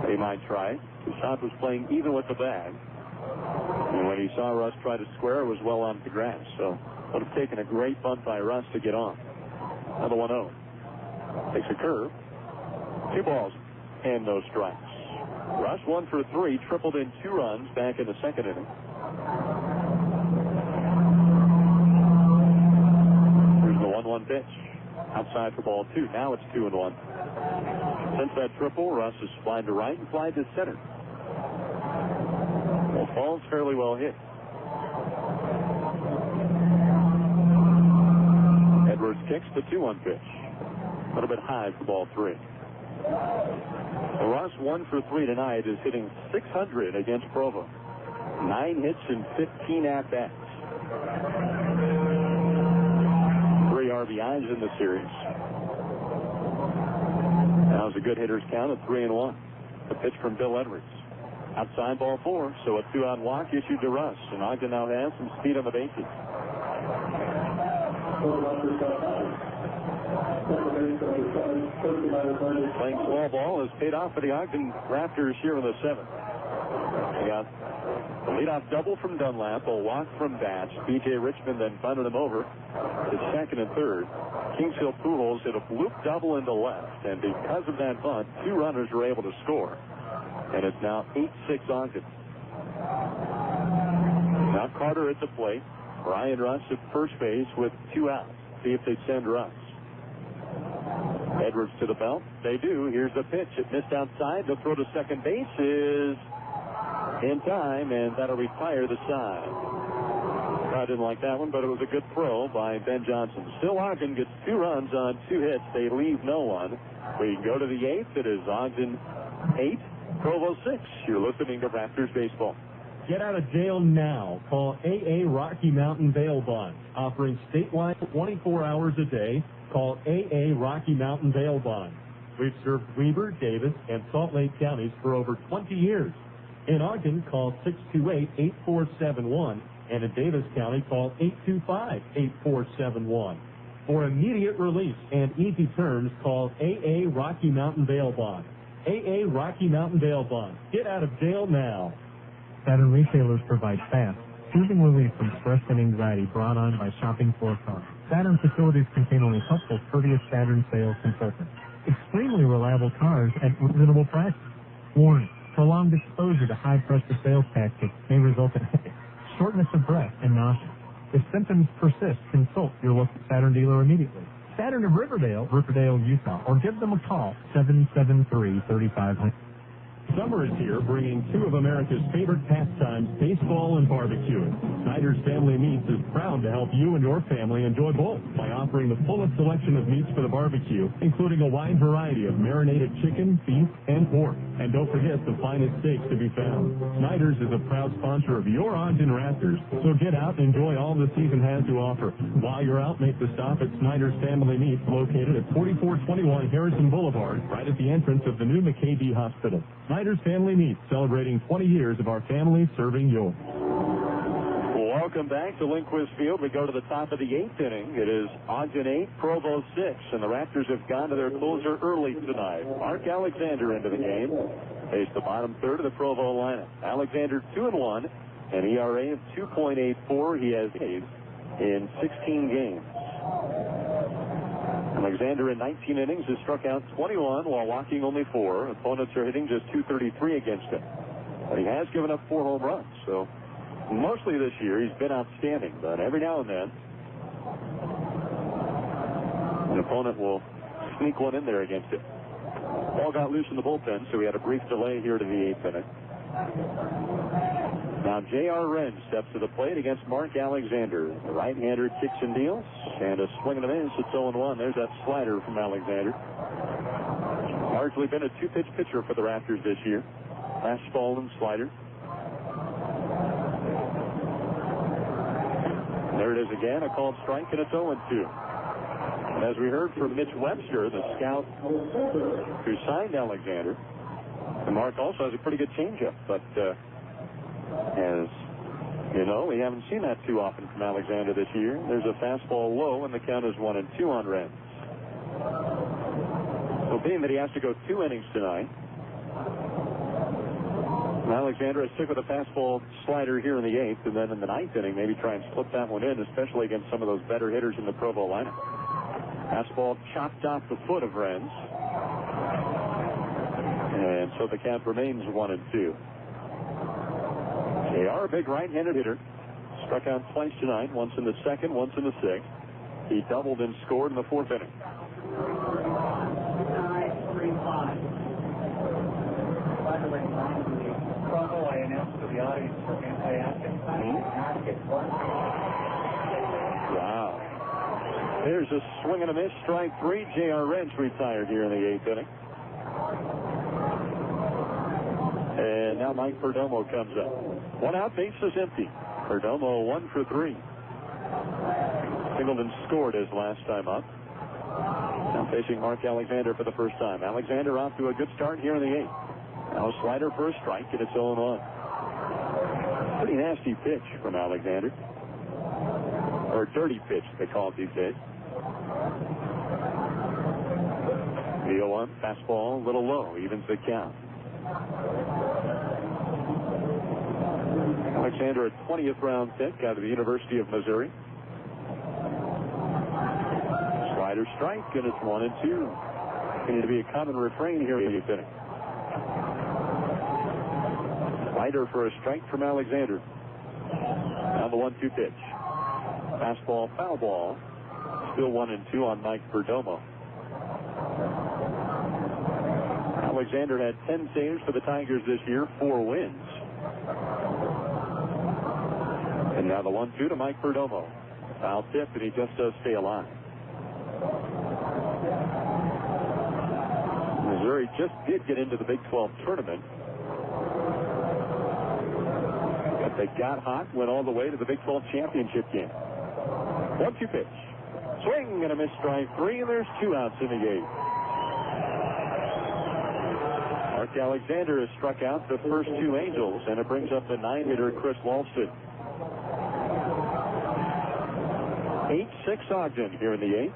He might try. Toussaint was playing even with the bag. And when he saw Russ try to square, it was well on the grass. So would have taken a great bunt by Russ to get on. Another 1-0. Takes a curve. 2 balls and no strikes. Russ 1 for 3, tripled in 2 runs back in the second inning. Here's the 1-1 pitch. Outside for ball 2. Now it's 2-1. Since that triple, Russ is flying to right and flied to center. Well, ball's fairly well hit. Edwards kicks the 2-1 pitch. A little bit high for ball 3. Russ 1 for 3 tonight is hitting .600 against Provo. 9 hits and 15 at-bats. 3 RBIs in the series. Now's a good hitter's count of 3-1. A pitch from Bill Edwards. Outside ball 4, so a 2-out walk issued to Russ. And Ogden now has some speed on the bases. Playing small ball has paid off for the Ogden Raptors here in the 7th. They got the leadoff double from Dunlap, a walk from Batch. B.J. Richmond then bunted him over to second and third. Kingsville Pujols hit a bloop double into left, and because of that bunt, 2 runners were able to score. And it's now 8-6 Ogden. Now Carter at the plate. Ryan Russ at first base with 2 outs. See if they send Russ. Edwards to the belt. They do. Here's the pitch. It missed outside. The throw to second base is in time, and that'll retire the side. I didn't like that one, but it was a good throw by Ben Johnson. Still Ogden gets 2 runs on 2 hits. They leave no one. We go to the 8th. It is Ogden 8, Provo 6. You're listening to Raptors Baseball. Get out of jail now. Call AA Rocky Mountain Bail Bonds. Offering statewide 24 hours a day. Call AA Rocky Mountain Bail Bonds. We've served Weber, Davis, and Salt Lake counties for over 20 years. In Ogden, call 628-8471. And in Davis County, call 825-8471. For immediate release and easy terms, call AA Rocky Mountain Bail Bonds. AA Rocky Mountain Bail Bonds. Get out of jail now. Saturn retailers provide fast, soothing relief from stress and anxiety brought on by shopping for a car. Saturn facilities contain only helpful, courteous Saturn sales consultants. Extremely reliable cars at reasonable prices. Warning: prolonged exposure to high-pressure sales tactics may result in headaches, shortness of breath, and nausea. If symptoms persist, consult your local Saturn dealer immediately. Saturn of Riverdale, Utah, or give them a call, 773-3500. Summer is here, bringing two of America's favorite pastimes, baseball and barbecuing. Snyder's Family Meats is proud to help you and your family enjoy both by offering the fullest selection of meats for the barbecue, including a wide variety of marinated chicken, beef, and pork. And don't forget the finest steaks to be found. Snyder's is a proud sponsor of your Ogden Raptors, so get out and enjoy all the season has to offer. While you're out, make the stop at Snyder's Family Meats, located at 4421 Harrison Boulevard, right at the entrance of the new McKay Hospital. Snyder's Family Meats, celebrating 20 years of our family serving you. Welcome back to Lindquist Field. We go to the top of the 8th inning. It is Ogden 8, Provo 6, and the Raptors have gone to their closer early tonight. Mark Alexander into the game. Faced the bottom third of the Provo lineup. Alexander 2-1, an ERA of 2.84. He has saves in 16 games. Alexander in 19 innings has struck out 21 while walking only 4. Opponents are hitting just .233 against him. But he has given up 4 home runs, so mostly this year he's been outstanding. But every now and then, an opponent will sneak one in there against him. Ball got loose in the bullpen, so we had a brief delay here to the 8th inning. Now J.R. Wren steps to the plate against Mark Alexander. The right-hander kicks and deals, and a swing and a miss. It's 0-1. There's that slider from Alexander. Largely been a 2-pitch pitcher for the Raptors this year. Fastball and slider. There it is again, a called strike, and it's 0-2. And as we heard from Mitch Webster, the scout who signed Alexander, and Mark also has a pretty good changeup, but as you know, we haven't seen that too often from Alexander this year. There's a fastball low, and the count is 1-2 on Wren. So being that he has to go 2 innings tonight, Alexander has stick with a fastball slider here in the 8th, and then in the 9th inning, maybe try and slip that one in, especially against some of those better hitters in the Provo lineup. Fastball chopped off the foot of Wren's. And so the count remains 1-2. They are a big right-handed hitter. Struck out twice tonight, once in the 2nd, once in the 6th. He doubled and scored in the 4th inning. 9-3-5. By the way, Provo, I announced to the audience for anti-acid. Wow. There's a swing and a miss, strike 3. J.R. Wrench retired here in the 8th inning. And now Mike Perdomo comes up. 1 out, base is empty. Perdomo 1 for 3. Singleton scored his last time up. Now facing Mark Alexander for the first time. Alexander off to a good start here in the 8th. Now slider for a strike, and it's 0-1. Pretty nasty pitch from Alexander. Or dirty pitch, they call it these days. The 0-1, fastball, a little low, evens the count. Alexander, a 20th round pick out of the University of Missouri. Slider strike, and it's 1-2. Going to be a common refrain here in the 8th inning. Slider for a strike from Alexander. Now the 1-2 pitch. Fastball, foul ball. Still 1-2 on Mike Perdomo. Alexander had 10 saves for the Tigers this year, 4 wins. And now the 1-2 to Mike Perdomo. Foul tip, and he just does stay alive. Missouri just did get into the Big 12 tournament. But they got hot, went all the way to the Big 12 championship game. 1-2 pitch. Swing and a miss, strike 3, and there's 2 outs in the 8th. Mark Alexander has struck out the first 2 Angels, and it brings up the 9-hitter Chris Walston. 8-6 Ogden here in the 8th.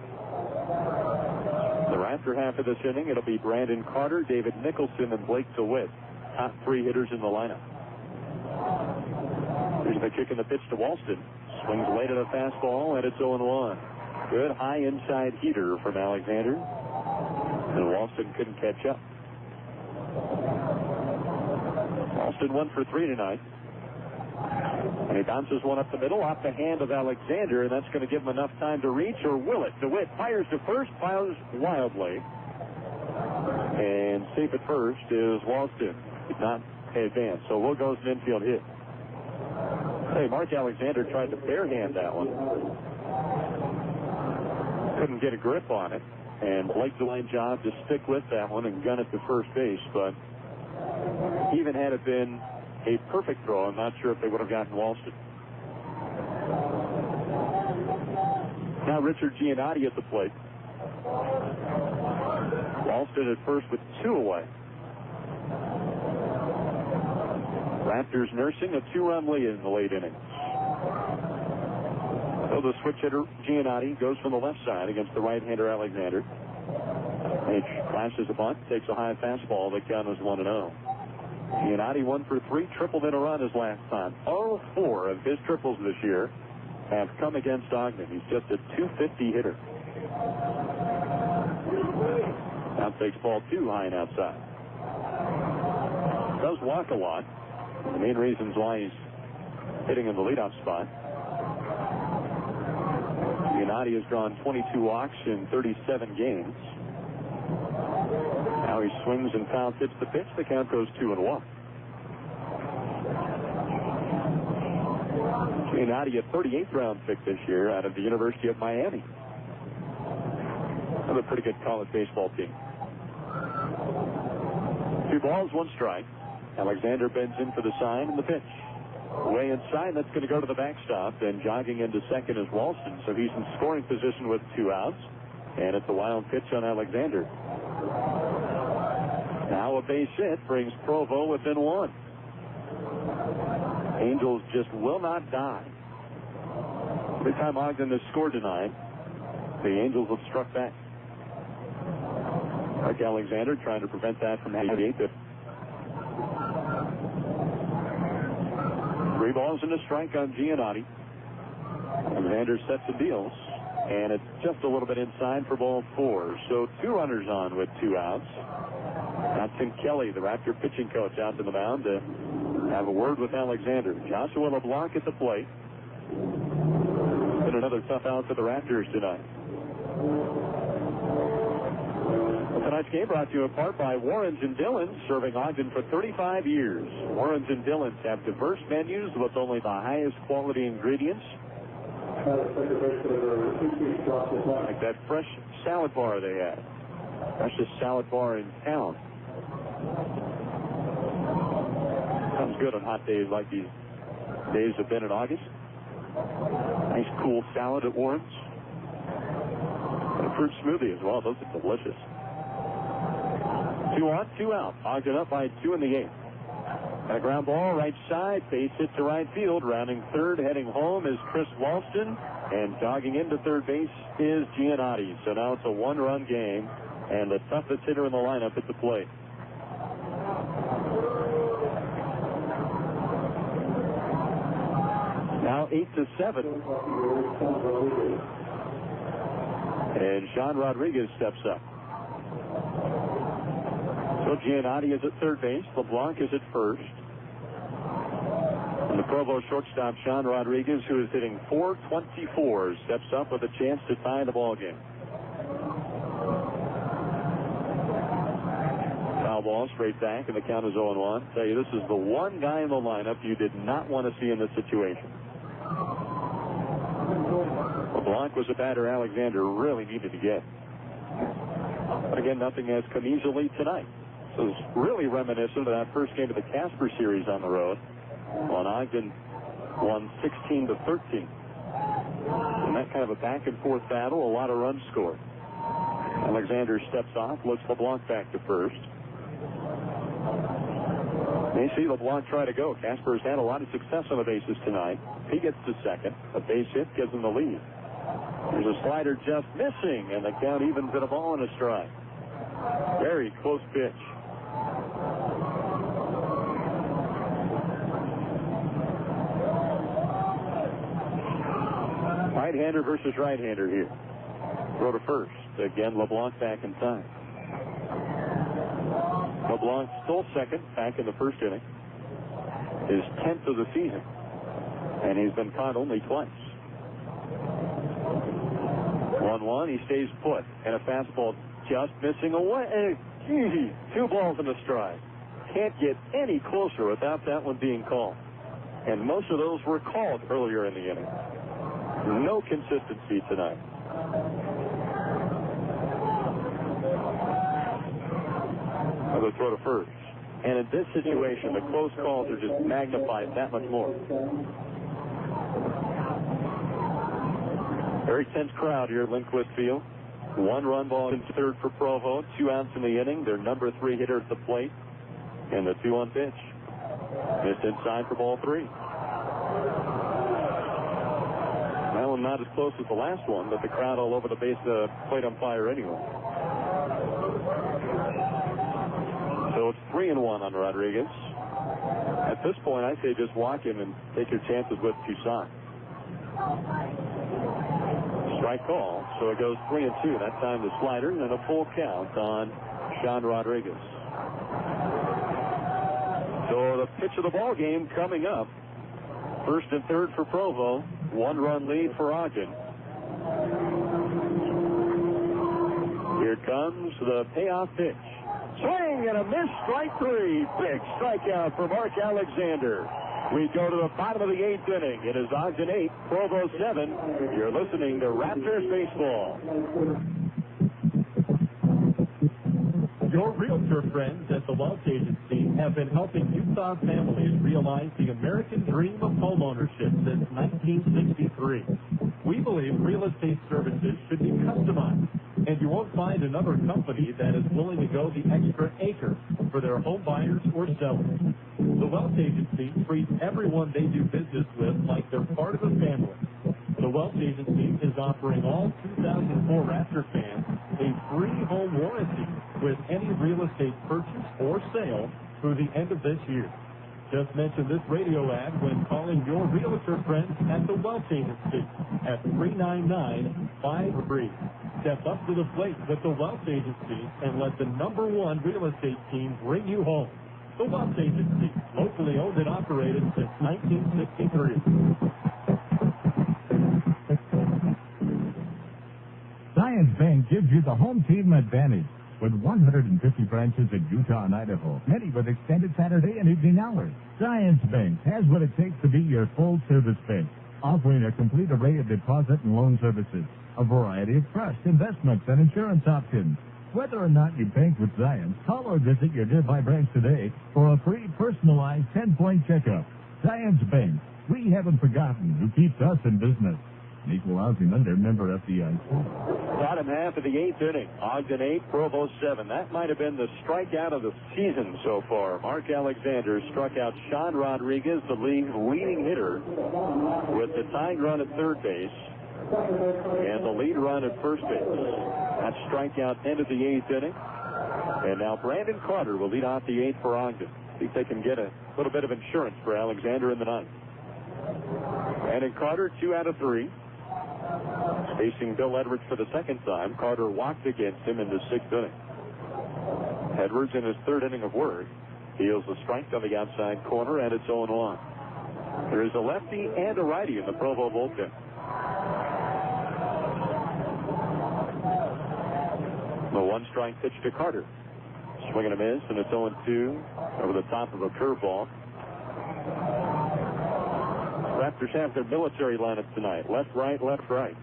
The Raptor half of this inning, it'll be Brandon Carter, David Nicholson, and Blake DeWitt. Top 3 hitters in the lineup. Here's the kick and the pitch to Walston. Swings late at a fastball, and it's 0-1. Good high inside heater from Alexander. And Walston couldn't catch up. Walston 1 for 3 tonight. And he bounces one up the middle off the hand of Alexander, and that's going to give him enough time to reach, or will it? DeWitt fires to first, fires wildly. And safe at first is Walston. Did not advance, so Will goes an infield hit. Hey, Mark Alexander tried to barehand that one. Couldn't get a grip on it. And Blake DeWitt job to stick with that one and gun it to first base. But even had it been a perfect throw, I'm not sure if they would have gotten Walston. Now Richard Giannotti at the plate. Walston at first with 2 away. Raptors nursing a 2-run lead in the late innings. So the switch hitter Giannotti goes from the left side against the right-hander Alexander. H flashes a bunt, takes a high fastball. The count is 1-0. Giannotti 1 for 3, tripled in a run his last time. All 4 of his triples this year have come against Ogden. He's just a .250 hitter. Now takes ball 2 high and outside. Does walk a lot. The main reasons why he's hitting in the leadoff spot. Giannotti has drawn 22 walks in 37 games. Now he swings and foul tips the pitch. The count goes 2-1. Giannotti, a 38th round pick this year out of the University of Miami. Another pretty good college baseball team. 2 balls, 1 strike. Alexander bends in for the sign and the pitch. Way inside, that's going to go to the backstop. And jogging into second is Walston, so he's in scoring position with 2 outs. And it's a wild pitch on Alexander. Now a base hit brings Provo within 1. Angels just will not die. Every time Ogden has scored tonight, the Angels have struck back. Mark Alexander trying to prevent that from happening. 3 balls and a strike on Giannotti. Alexander sets the deals, and it's just a little bit inside for ball 4. So 2 runners on with 2 outs. Now Tim Kelly, the Raptor pitching coach, out to the mound to have a word with Alexander. Joshua LeBlanc at the plate. Been another tough out for the Raptors tonight. Tonight's game brought to you in part by Warrens and Dillons, serving Ogden for 35 years. Warrens and Dillons have diverse menus with only the highest quality ingredients. Like that fresh salad bar they have. Freshest salad bar in town. Sounds good on hot days like these days have been in August. Nice cool salad at Warrens. And a fruit smoothie as well. Those are delicious. 2 on, 2 out. Ogden up by 2 in the 8th. A ground ball right side, base hit to right field. Rounding third, heading home is Chris Walston, and jogging into third base is Giannotti. So now it's a 1-run game, and the toughest hitter in the lineup at the plate. Now 8-7, and Sean Rodriguez steps up. So Giannotti is at third base. LeBlanc is at first. And the Provo shortstop, Sean Rodriguez, who is hitting .424, steps up with a chance to tie the ball game. Foul ball straight back, and the count is 0-1. Tell you, this is the one guy in the lineup you did not want to see in this situation. LeBlanc was a batter Alexander really needed to get. But again, nothing has come easily tonight. So it's really reminiscent of that first game of the Casper series on the road. When Ogden won 16-13. And that kind of a back-and-forth battle, a lot of runs scored. Alexander steps off, looks LeBlanc back to first. You see LeBlanc try to go. Casper's had a lot of success on the bases tonight. He gets to second. A base hit gives him the lead. There's a slider just missing, and the count evens at a ball and a strike. Very close pitch. Right-hander versus right-hander here. Throw to first. Again, LeBlanc back in time. LeBlanc stole second back in the first inning. His 10th of the season. And he's been caught only twice. 1-1, he stays put. And a fastball just missing away. Two balls in a strike. Can't get any closer without that one being called. And most of those were called earlier in the inning. No consistency tonight. Another throw to first. And in this situation, the close calls are just magnified that much more. Very tense crowd here at Lindquist Field. 1-run ball in third for Provo. 2 outs in the inning. Their number 3 hitter at the plate. And the 2-1 pitch. Missed inside for ball 3. That one not as close as the last one, but the crowd all over the base of the plate on fire anyway. So it's 3-1 on Rodriguez. At this point, I say just walk him and take your chances with Toussaint. Strike call, so it goes 3-2. That time the slider and a full count on Sean Rodriguez. So the pitch of the ball game coming up. First and third for Provo. 1-run lead for Ogden. Here comes the payoff pitch. Swing and a miss, strike 3. Big strikeout for Mark Alexander. We go to the bottom of the 8th inning. It is Ogden 8, Provo 7. You're listening to Raptors Baseball. Your realtor friends at the Wealth Agency have been helping Utah families realize the American dream of homeownership since 1963. We believe real estate services should be customized, and you won't find another company that is willing to go the extra acre for their home buyers or sellers. The Wealth Agency treats everyone they do business with like they're part of a family. The Wealth Agency is offering all 2004 Raptor fans a free home warranty with any real estate purchase or sale through the end of this year. Just mention this radio ad when calling your realtor friends at the Wealth Agency at 399-53. Step up to the plate with the Wealth Agency and let the #1 real estate team bring you home. The Wealth Agency, locally owned and operated since 1963. Zions Bank gives you the home team advantage. With 150 branches in Utah and Idaho, many with extended Saturday and evening hours, Zions Bank has what it takes to be your full-service bank, offering a complete array of deposit and loan services, a variety of trust, investments, and insurance options. Whether or not you bank with Zions, call or visit your nearby branch today for a free personalized 10-point checkup. Zions Bank, we haven't forgotten who keeps us in business. An equal housing lender, member FDIC. Bottom half of the 8th inning. Ogden 8, Provo 7. That might have been the strikeout of the season so far. Mark Alexander struck out Sean Rodriguez, the league's leading hitter, with the tying run at third base and the lead run at first base. That strikeout ended the 8th inning. And now Brandon Carter will lead off the 8th for Ogden. See if they can get a little bit of insurance for Alexander in the 9th. Brandon Carter, 2 out of 3. Facing Bill Edwards for the second time. Carter walked against him in the 6th inning. Edwards in his 3rd inning of work deals a strike on the outside corner, and it's 0-1. There is a lefty and a righty in the Provo bullpen. The 1-strike pitch to Carter. Swing and a miss, and it's 0-2 over the top of a curveball. Raptors have their military lineup tonight. Left, right, left, right.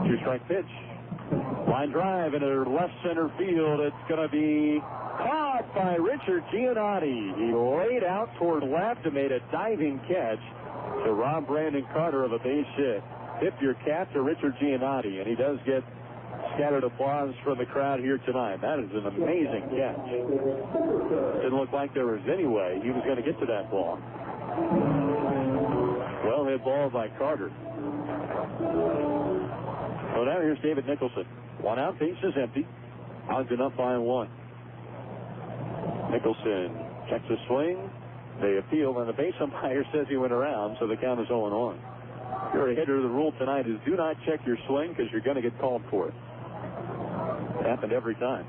2-strike pitch. Line drive into left center field. It's going to be caught by Richard Giannotti. He laid out toward left and made a diving catch to rob Brandon Carter of a base hit. Tip your cap to Richard Giannotti, and he does get scattered applause from the crowd here tonight. That is an amazing catch. Didn't look like there was any way he was going to get to that ball. Well hit ball by Carter. So now here's David Nicholson. 1 out, base is empty. Ogden up by 1. Nicholson checks a swing. They appeal, and the base umpire says he went around, so the count is 0-1. If you're a hitter, the rule tonight is do not check your swing because you're going to get called for it. It happened every time.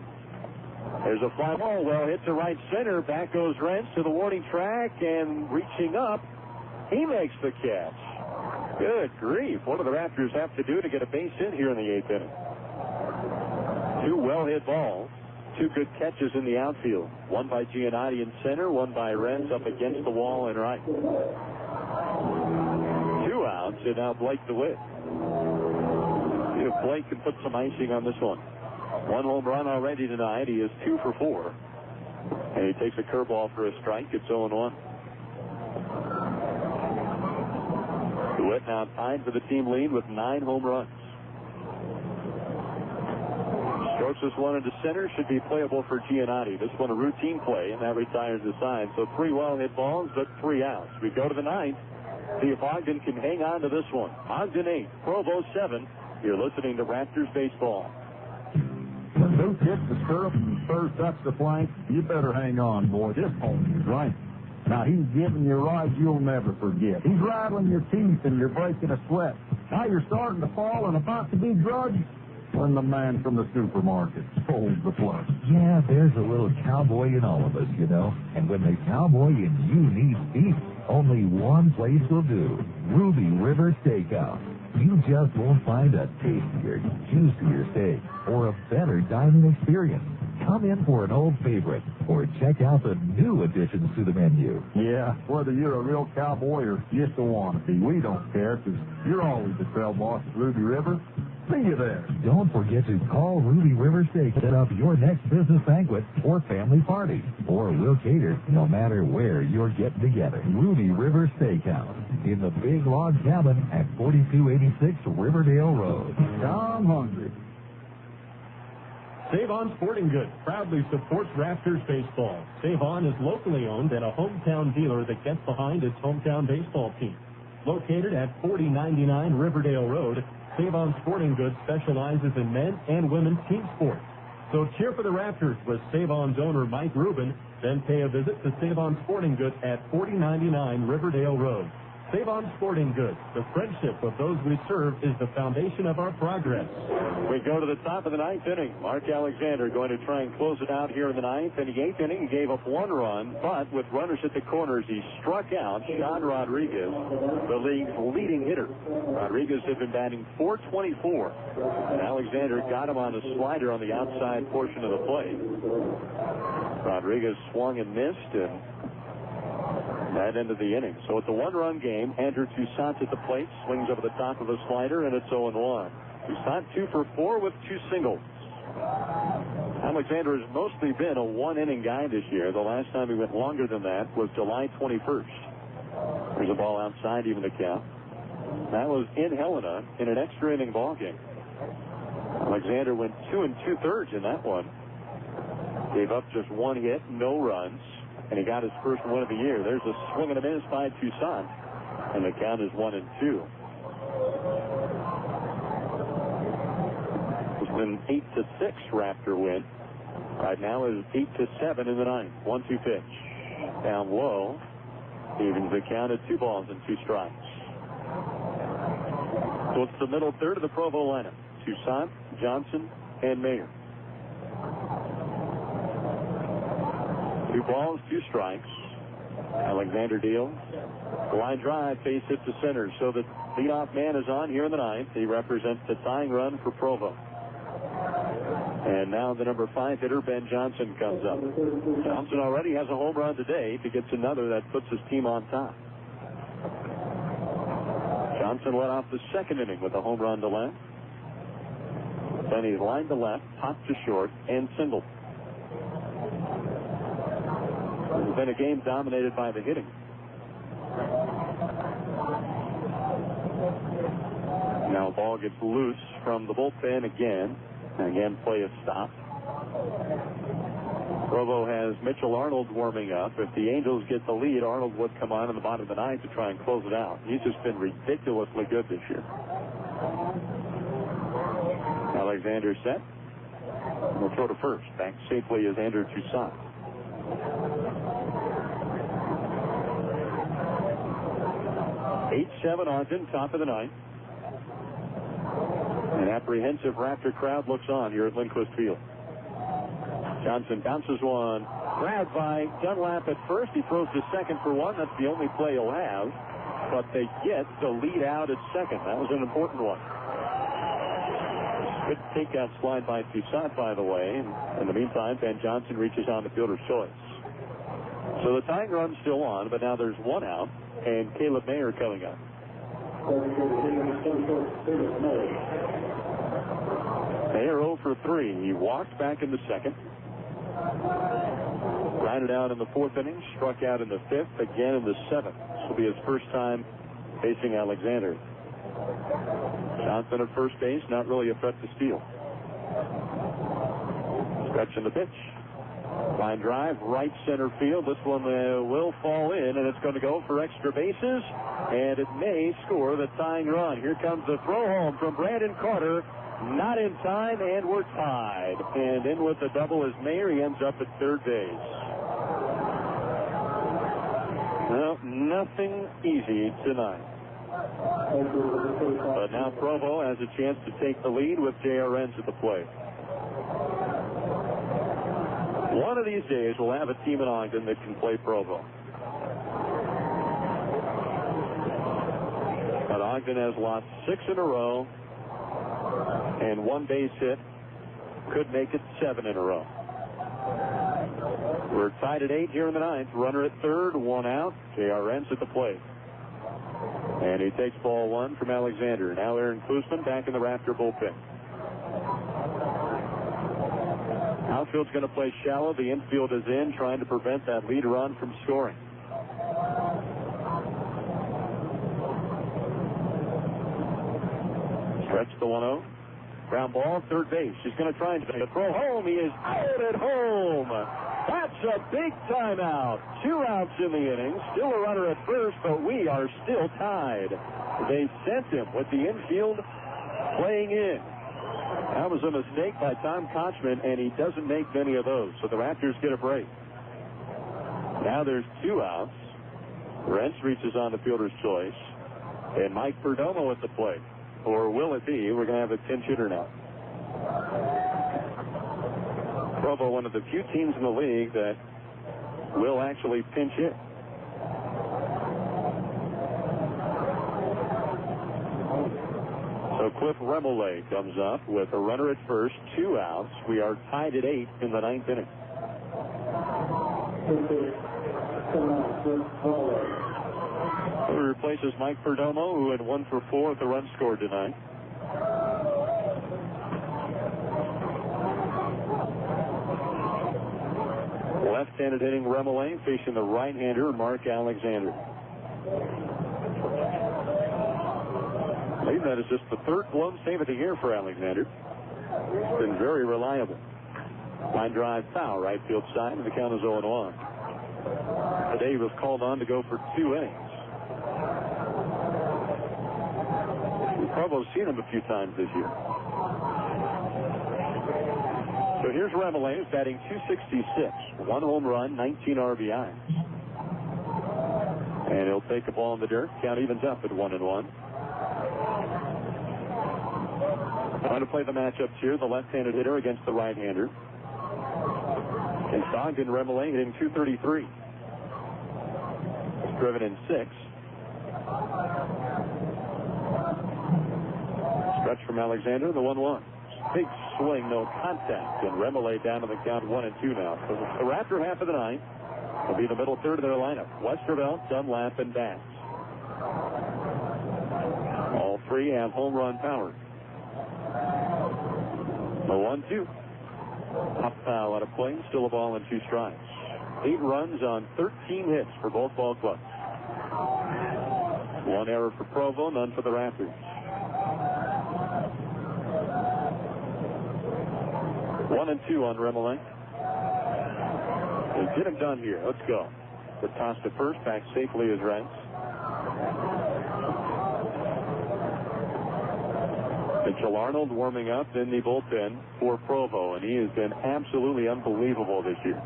There's a fly ball. Well, hit to right center. Back goes Rentz to the warning track, and reaching up, he makes the catch. Good grief. What do the Raptors have to do to get a base hit here in the 8th inning? 2 well-hit balls. 2 good catches in the outfield. One by Giannotti in center, one by Rentz up against the wall and right. 2 outs, and now Blake DeWitt. If Blake can put some icing on this one. 1 home run already tonight. He is 2 for 4. And he takes a curveball for a strike. It's 0-1. DeWitt now tied for the team lead with 9 home runs. Strokes this one into center. Should be playable for Giannotti. This one a routine play, and that retires the side. So 3 well-hit balls, but 3 outs. We go to the 9th. See if Ogden can hang on to this one. Ogden 8, Provo 7. You're listening to Raptors baseball. When Booth hits the stirrup and Spurs touch the flank, you better hang on, boy. This home is right. Now, he's giving you rides you'll never forget. He's rattling your teeth and you're breaking a sweat. Now you're starting to fall and about to be drugged when the man from the supermarket holds the plug. Yeah, there's a little cowboy in all of us, you know. And when the cowboy in you needs beef, only one place will do. Ruby River Steakhouse. You just won't find a tastier, juicier steak or a better dining experience. Come in for an old favorite or check out the new additions to the menu. Yeah, whether you're a real cowboy or just a wannabe, we don't care because you're always the trail boss at Ruby River. See you there. Don't forget to call Ruby River Steak to set up your next business banquet or family party. Or we'll cater no matter where you're getting together. Ruby River Steakhouse in the big log cabin at 4286 Riverdale Road. I'm hungry. Save-On Sporting Goods proudly supports Raptors baseball. Save-On is locally owned and a hometown dealer that gets behind its hometown baseball team. Located at 4099 Riverdale Road, Save-On Sporting Goods specializes in men's and women's team sports. So cheer for the Raptors with Save-On's owner Mike Rubin, then pay a visit to Save-On Sporting Goods at 4099 Riverdale Road. Save-On Sporting Goods, the friendship of those we serve is the foundation of our progress. We go to the top of the 9th inning. Mark Alexander going to try and close it out here in the 9th. In the 8th inning, he gave up 1 run, but with runners at the corners, he struck out Sean Rodriguez, the league's leading hitter. Rodriguez had been batting .424, and Alexander got him on a slider on the outside portion of the plate. Rodriguez swung and missed, and that ended the inning. So it's a 1-run game. Andrew Toussaint at the plate, swings over the top of a slider, and it's 0-1. Toussaint 2 for 4 with 2 singles. Alexander has mostly been a 1-inning guy this year. The last time he went longer than that was July 21st. There's a ball outside, even the count. That was in Helena in an extra inning ball game. Alexander went 2 2/3 in that one. Gave up just 1 hit, no runs. And he got his first win of the year. There's a swing and a miss by Toussaint. And the count is 1-2. It's been 8-6 Raptor win. Right now is 8-7 in the 9th. 1-2 pitch. Down low. Evens the count at 2 balls and 2 strikes. So it's the middle third of the Provo lineup. Toussaint, Johnson, and Mayer. 2 balls, 2 strikes. Alexander deals. Line drive, face hit to center. So the leadoff man is on here in the 9th. He represents the tying run for Provo. And now the number 5 hitter, Ben Johnson, comes up. Johnson already has a home run today. If he gets another, that puts his team on top. Johnson led off the 2nd inning with a home run to left. Then he lined to left, popped to short, and singled. It's been a game dominated by the hitting. Now ball gets loose from the bullpen again. And again, play is stopped. Provo has Mitchell Arnold warming up. If the Angels get the lead, Arnold would come on in the bottom of the 9th to try and close it out. He's just been ridiculously good this year. Alexander set. We'll throw to first. Back safely is Andrew Toussaint. 8-7 Ogden, top of the 9th. An apprehensive Raptor crowd looks on here at Lindquist Field. Johnson bounces one. Grabbed by Dunlap at first. He throws to second for one. That's the only play he'll have. But they get the lead out at second. That was an important one. Good takeout slide by Toussaint, by the way. In the meantime, Ben Johnson reaches on the fielder's choice. So the tying run's still on, but now there's one out, and Caleb Mayer coming up. Mayer 0 for 3. He walked back in the second. Grounded out in the fourth inning, struck out in the fifth, again in the seventh. This will be his first time facing Alexander. Johnson at first base, not really a threat to steal. Stretching the pitch. Line drive, right center field. This one will fall in, and it's going to go for extra bases, and it may score the tying run. Here comes the throw home from Brandon Carter. Not in time, and we're tied. And in with the double is Mayer. He ends up at third base. Well, nothing easy tonight. But now Provo has a chance to take the lead with J.R. Renz at the plate. One of these days, we'll have a team in Ogden that can play Provo. But Ogden has lost 6 in a row, and one base hit could make it 7 in a row. We're tied at 8 here in the ninth. Runner at third, one out. J.R. Renz at the plate. And he takes ball one from Alexander. Now Aaron Klusman back in the Raptor bullpen. Outfield's going to play shallow. The infield is in, trying to prevent that lead run from scoring. Stretch the 1-0. Ground ball, third base. He's going to try and throw home. He is out at home. That's a big timeout. 2 outs in the inning. Still a runner at first, but we are still tied. They sent him with the infield playing in. That was a mistake by Tom Kochman, and he doesn't make many of those. So the Raptors get a break. Now there's 2 outs. Renz reaches on the fielder's choice. And Mike Perdomo at the plate. Or will it be? We're going to have a pinch hitter now. Provo, one of the few teams in the league that will actually pinch hit. So Cliff Remolay comes up with a runner at first, 2 outs. We are tied at 8 in the ninth inning. He replaces Mike Perdomo, who had 1 for 4 with the run scored tonight. Left-handed hitting Remolay facing the right-hander Mark Alexander. I believe that is just the 3rd blown save of the year for Alexander. He's been very reliable. Line drive foul, right field side, and the count is 0-1. Today he was called on to go for 2 innings. Provo's seen him a few times this year. So here's Remolay, who's batting .266. 1 home run, 19 RBIs. And he'll take a ball in the dirt. Count evens up at 1-1. Trying to play the matchups here. The left-handed hitter against the right-hander. And Ogden, Remolay hitting .233. He's driven in 6. Stretch from Alexander, the 1-1. Big swing, no contact, and Remolay down to the count 1-2 now. So the Raptor half of the ninth will be the middle third of their lineup. Westervelt, Dunlap, and Bass. All 3 have home run power. The 1-2. Pop foul out of play, still a ball and 2 strikes. 8 runs on 13 hits for both ball clubs. 1 error for Provo, none for the Raptors. 1-2 on Remolay. They get him done here. Let's go. The toss to first, back safely is Renz. Mitchell Arnold warming up in the bullpen for Provo, and he has been absolutely unbelievable this year.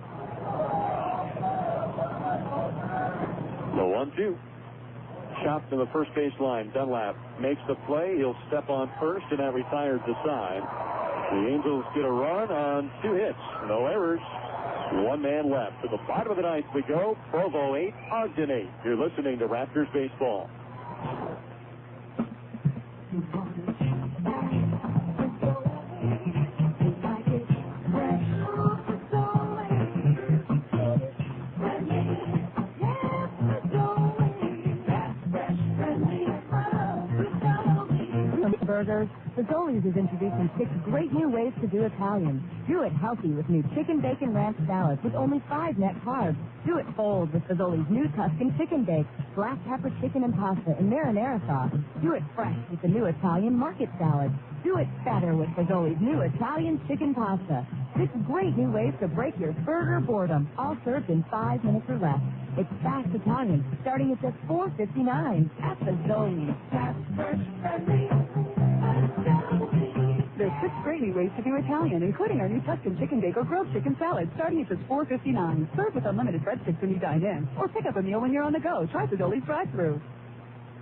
The 1-2. Chopped to the first base line. Dunlap makes the play. He'll step on first, and that retires the side. The Angels get a run on 2 hits. No errors. 1 man left. To the bottom of the ninth we go. Provo 8, Ogden 8. You're listening to Raptors Baseball. Burgers, Fazoli's is introducing 6 great new ways to do Italian. Do it healthy with new chicken bacon ranch salad with only 5 net carbs. Do it bold with Fazoli's new Tuscan chicken bake, black pepper chicken and pasta and marinara sauce. Do it fresh with the new Italian market salad. Do it fatter with Fazoli's new Italian chicken pasta. 6 great new ways to break your burger boredom, all served in 5 minutes or less. It's fast Italian, starting at just $4.59 at Fazoli's. Fast, fresh, friendly. There's 6 great new ways to do Italian, including our new Tuscan chicken bake or grilled chicken salad, starting at just $4.59. Served with unlimited breadsticks when you dine in, or pick up a meal when you're on the go. Try Fazoli's drive-thru.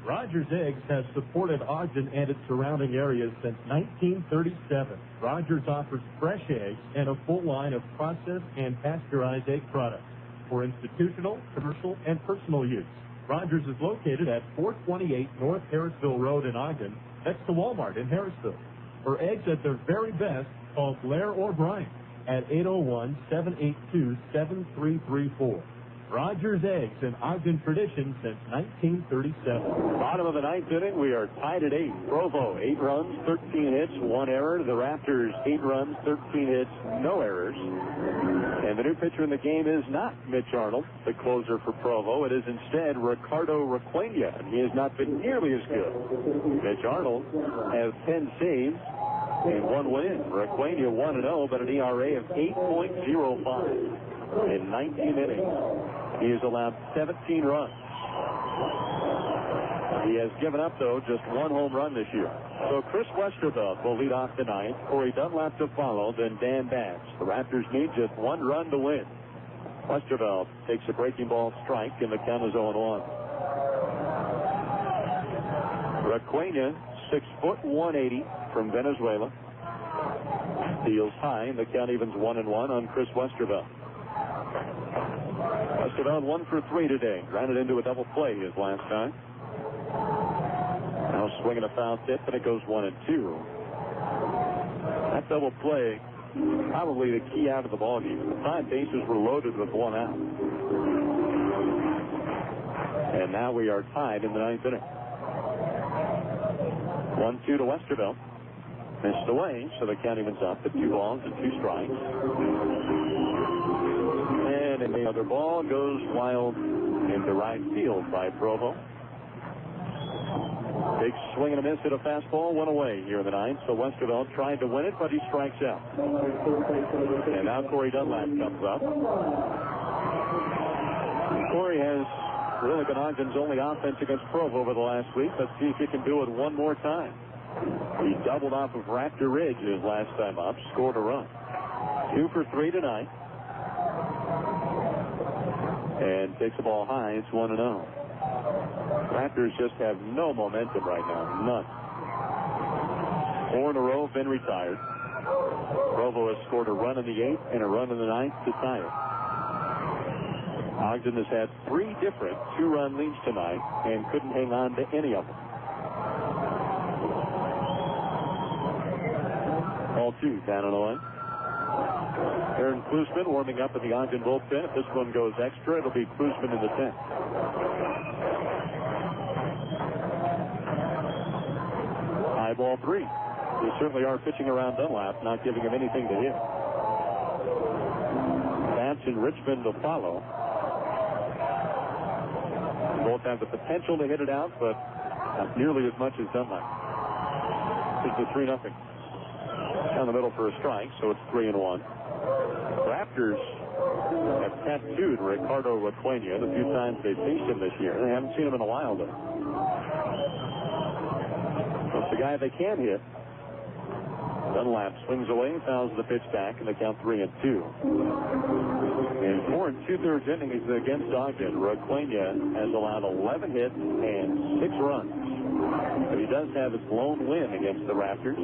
Rogers Eggs has supported Ogden and its surrounding areas since 1937. Rogers offers fresh eggs and a full line of processed and pasteurized egg products for institutional, commercial, and personal use. Rogers is located at 428 North Harrisville Road in Ogden, next to Walmart in Harrisville. For eggs at their very best, call Blair or Brian at 801-782-7334. Rogers Eggs, an Ogden tradition since 1937. Bottom of the ninth inning, we are tied at 8. Provo, 8 runs, 13 hits, 1 error. The Raptors, 8 runs, 13 hits, no errors. And the new pitcher in the game is not Mitch Arnold, the closer for Provo. It is instead Ricardo Requena, and he has not been nearly as good. Mitch Arnold has 10 saves and 1 win. Requena 1-0, but an ERA of 8.05 in 19 innings. He has allowed 17 runs. He has given up, though, just 1 home run this year. So Chris Westervelt will lead off the ninth. Corey Dunlap to follow, then Dan Batts. The Raptors need just 1 run to win. Westervelt takes a breaking ball strike, and the count is 0-1. Requena, 6 foot 180 from Venezuela. Deals high, and the count evens 1-1 on Chris Westervelt. Westervelt 1 for 3 today. Grounded into a double play his last time. Now swinging a foul tip, and it goes 1-2. That double play, probably the key out of the ballgame. The 5 bases were loaded with 1 out. And now we are tied in the 9th inning. 1-2 to Westervelt. Missed away, so the count evens up to 2 balls and 2 strikes. And another ball goes wild into right field by Provo. Big swing and a miss at a fastball, 1 away here in the 9th. So Westervelt tried to win it, but he strikes out. And now Corey Dunlap comes up. Corey has really been Ogden's only offense against Provo over the last week. Let's see if he can do it one more time. He doubled off of Raptor Ridge his last time up, scored a run. 2 for 3 tonight. And takes the ball high. It's 1-0. Raptors just have no momentum right now. None. 4 in a row have been retired. Provo has scored a run in the 8th and a run in the 9th to tie it. Ogden has had 3 different 2-run leads tonight and couldn't hang on to any of them. Ball 2 down and away. Aaron Klusman warming up in the Ogden bullpen. If this one goes extra, it'll be Klusman in the 10th. High ball 3. They certainly are pitching around Dunlap, not giving him anything to hit. Batts and Richmond to follow. Both have the potential to hit it out, but not nearly as much as Dunlap. It's a 3-0. Down the middle for a strike, so it's 3-1. Raptors have tattooed Ricardo Requena the few times they've faced him this year. They haven't seen him in a while, though. That's the guy they can hit. Dunlap swings away, fouls the pitch back, and they count 3-2. In 4 2/3 innings against Ogden, Requena has allowed 11 hits and 6 runs. But he does have his lone win against the Raptors.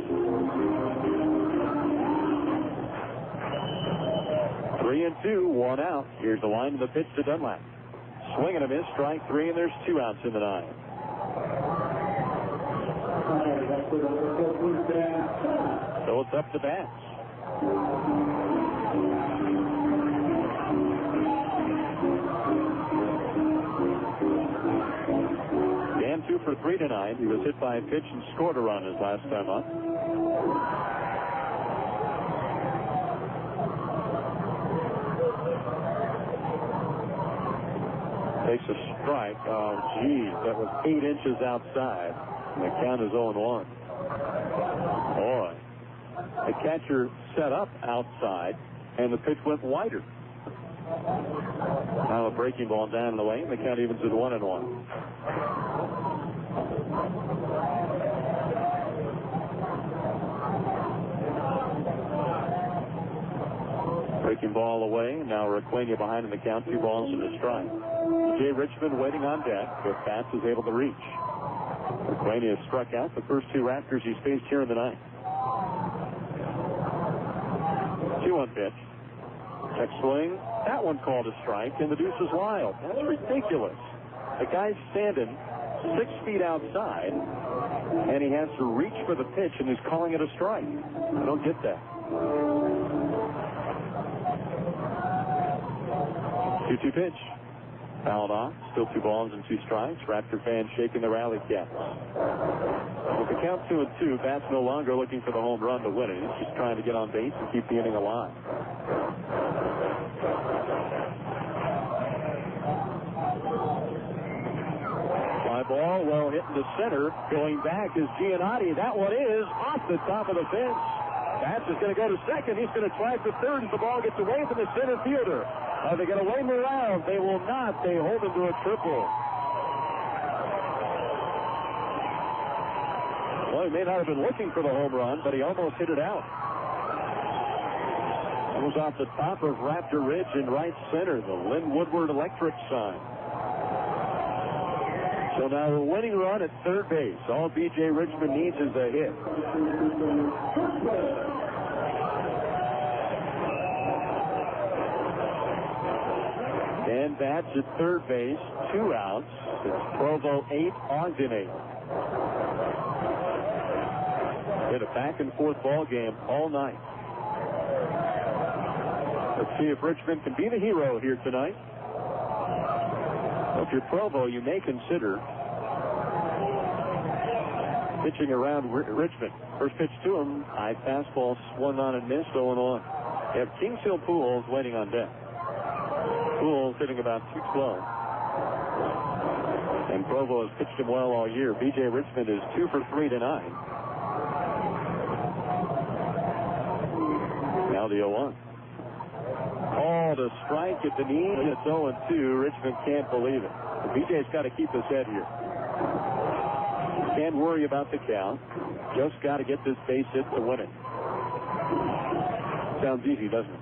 3-2, 1 out. Here's the line of the pitch to Dunlap. Swing and a miss, strike 3, and there's 2 outs in the 9. So it's up to bats. Dan 2 for 3 tonight. He was hit by a pitch and scored a run his last time up. Takes a strike. Oh, geez, that was 8 inches outside. And the count is 0-1. Boy. The catcher set up outside, and the pitch went wider. Now a breaking ball down in the lane. The count evens at 1-1. Breaking ball away. Now Raquenia behind in the count. 2 balls and a strike. Jay Richmond waiting on deck, but Bats is able to reach. Raquenia has struck out the first 2 Raptors he's faced here in the 9th. 2-1 pitch. Check swing. That one called a strike, and the deuce is wild. That's ridiculous. The guy's standing 6 feet outside, and he has to reach for the pitch, and he's calling it a strike. I don't get that. 2-2 pitch. Fouled off. Still 2 balls and 2 strikes. Raptor fans shaking the rally caps. With the count 2-2, Bats no longer looking for the home run to win it. He's just trying to get on base and keep the inning alive. Fly ball, well hit into center. Going back is Giannotti. That one is off the top of the fence. Bats is going to go to second. He's going to try for third as the ball gets away from the center fielder. Are they going to wait him around? They will not. They hold him to a triple. Well, he may not have been looking for the home run, but he almost hit it out. It was off the top of Raptor Ridge in right center, the Lynn Woodward Electric sign. So now a winning run at third base. All B.J. Richmond needs is a hit. Dan Bats at third base, 2 outs. It's Provo 8, Ogden 8. Been a back-and-forth ball game all night. Let's see if Richmond can be the hero here tonight. Well, if you're Provo, you may consider pitching around Richmond. First pitch to him, high fastball, swung on and missed, 0-1. You have Kingshill Pools waiting on deck. Pools hitting about 212. And Provo has pitched him well all year. B.J. Richmond is 2 for 3 tonight. Now the 0-1. Called a strike at the knee, and it's 0-2. Richmond can't believe it. B.J.'s got to keep his head here. Can't worry about the count. Just got to get this base hit to win it. Sounds easy, doesn't it?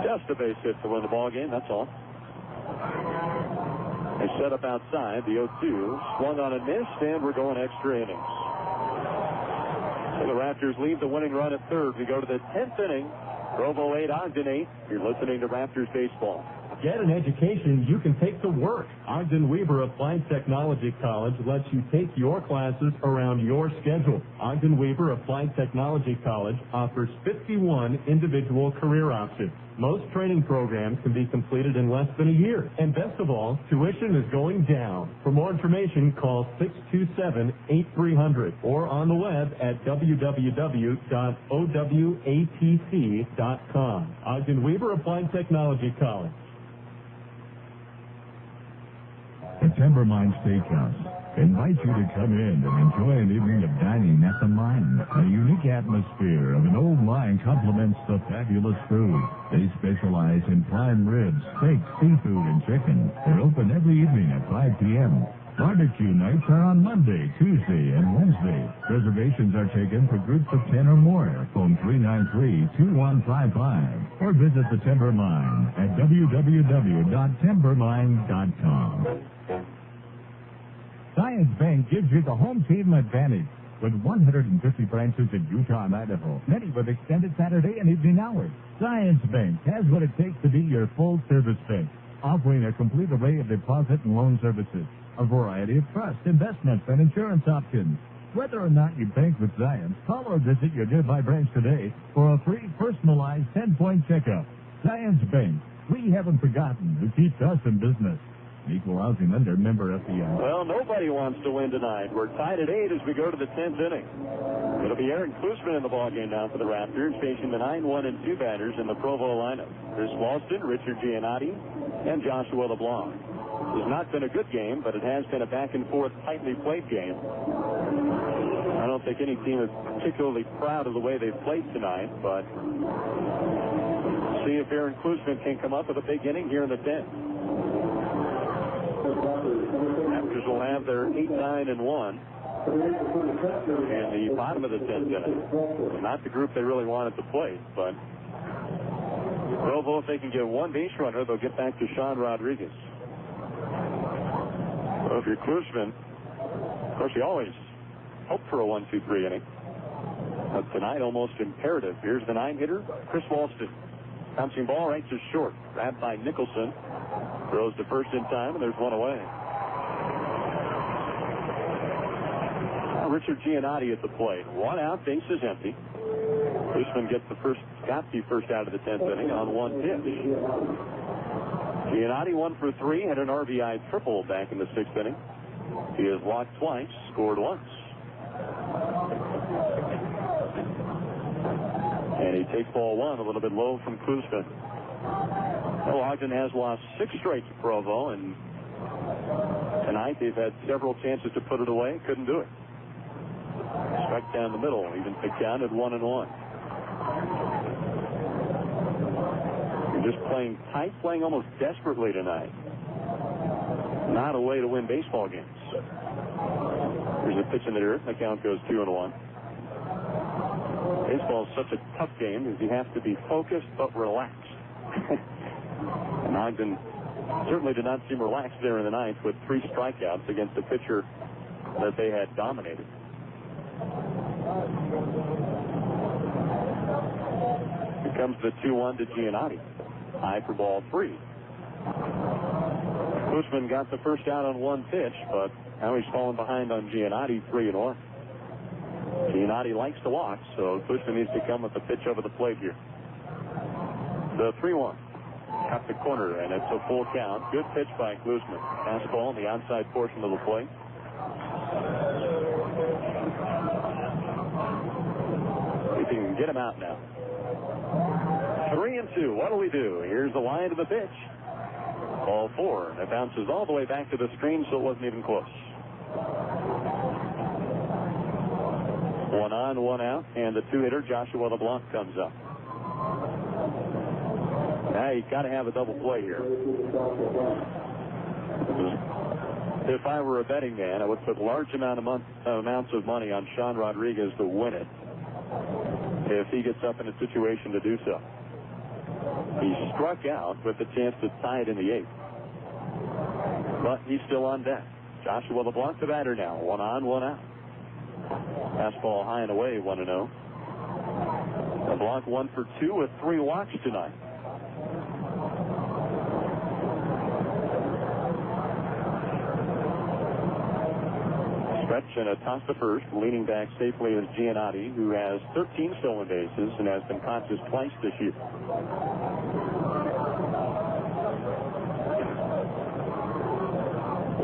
Just a base hit to win the ball game, that's all. They set up outside, the 0-2. Swung on and missed, and we're going extra innings. So the Raptors leave the winning run at third. We go to the 10th inning. Provo 8, Ogden 8. You're listening to Raptors baseball. Get an education you can take to work. Ogden Weaver Applied Technology College lets you take your classes around your schedule. Ogden Weaver Applied Technology College offers 51 individual career options. Most training programs can be completed in less than a year. And best of all, tuition is going down. For more information, call 627-8300 or on the web at www.owatc.com. Ogden Weaver Applied Technology College. The Timbermine Steakhouse invites you to come in and enjoy an evening of dining at the mine. The unique atmosphere of an old mine complements the fabulous food. They specialize in prime ribs, steak, seafood, and chicken. They're open every evening at 5 p.m. Barbecue nights are on Monday, Tuesday, and Wednesday. Reservations are taken for groups of 10 or more. Phone 393-2155 or visit the Timber Mine at www.timbermine.com. Science Bank gives you the home team advantage. with 150 branches in Utah and Idaho, many with extended Saturday and evening hours. Zions Bank has what it takes to be your full-service bank, offering a complete array of deposit and loan services, a variety of trust, investments, and insurance options. Whether or not you bank with Zions, call or visit your nearby branch today for a free personalized 10-point checkup. Zions Bank, we haven't forgotten who keeps us in business. Equal housing lender, member FDI. Well, nobody wants to win tonight. We're tied at 8 as we go to the 10th inning. It'll be Aaron Klusman in the ballgame now for the Raptors, facing the 9-1-2 batters in the Provo lineup. There's Walston, Richard Giannotti, and Joshua LeBlanc. It has not been a good game, but it has been a back-and-forth, tightly played game. I don't think any team is particularly proud of the way they've played tonight, but see if Aaron Klusman can come up with a big inning here in the 10th. Raptors will have their 8-9-1 in the bottom of the 10th inning. Not the group they really wanted to play, but Provo, if they can get one base runner, they'll get back to Sean Rodriguez. Well, if you're Klusman, of course, you always hope for a 1-2-3 inning. But tonight, almost imperative. Here's the 9-hitter, Chris Walston. Bouncing ball right to short. Grabbed by Nicholson. Throws to first in time, and there's one away. Now Richard Giannotti at the plate. One out, base is empty. Klusman got the first out of the 10th inning on one pitch. Giannotti 1 for 3, had an RBI triple back in the 6th inning. He has walked twice, scored once. And he takes ball 1 a little bit low from Klusman. Well, Ogden has lost 6 straight to Provo, and tonight they've had several chances to put it away, couldn't do it. Struck down the middle, even picked down at 1-1. They're just playing tight, playing almost desperately tonight. Not a way to win baseball games. There's a pitch in the dirt. The count goes 2-1. Baseball is such a tough game because you have to be focused but relaxed. And Ogden certainly did not seem relaxed there in the 9th with 3 strikeouts against a pitcher that they had dominated. Here comes the 2-1 to Giannotti. High for ball 3. Klusman got the first out on one pitch, but now he's fallen behind on Giannotti 3-1. Giannotti likes to walk, so Klusman needs to come with the pitch over the plate here. The 3-1. Cut the corner, and it's a full count. Good pitch by Klusman. Fastball on the outside portion of the plate. If he can get him out now. 3-2. What do we do? Here's the line to the pitch. Ball 4. It bounces all the way back to the screen, so it wasn't even close. 1 on, 1 out, and the 2-hitter, Joshua LeBlanc, comes up. Now you got to have a double play here. If I were a betting man, I would put large amounts of money on Sean Rodriguez to win it if he gets up in a situation to do so. He struck out with the chance to tie it in the 8th. But he's still on deck. Joshua LeBlanc, the batter now. 1 on, 1 out. Fastball high and away, 1-0. LeBlanc 1 for 2 with 3 walks tonight. Stretch and a toss to first. Leaning back safely is Giannotti, who has 13 stolen bases and has been caught just twice this year.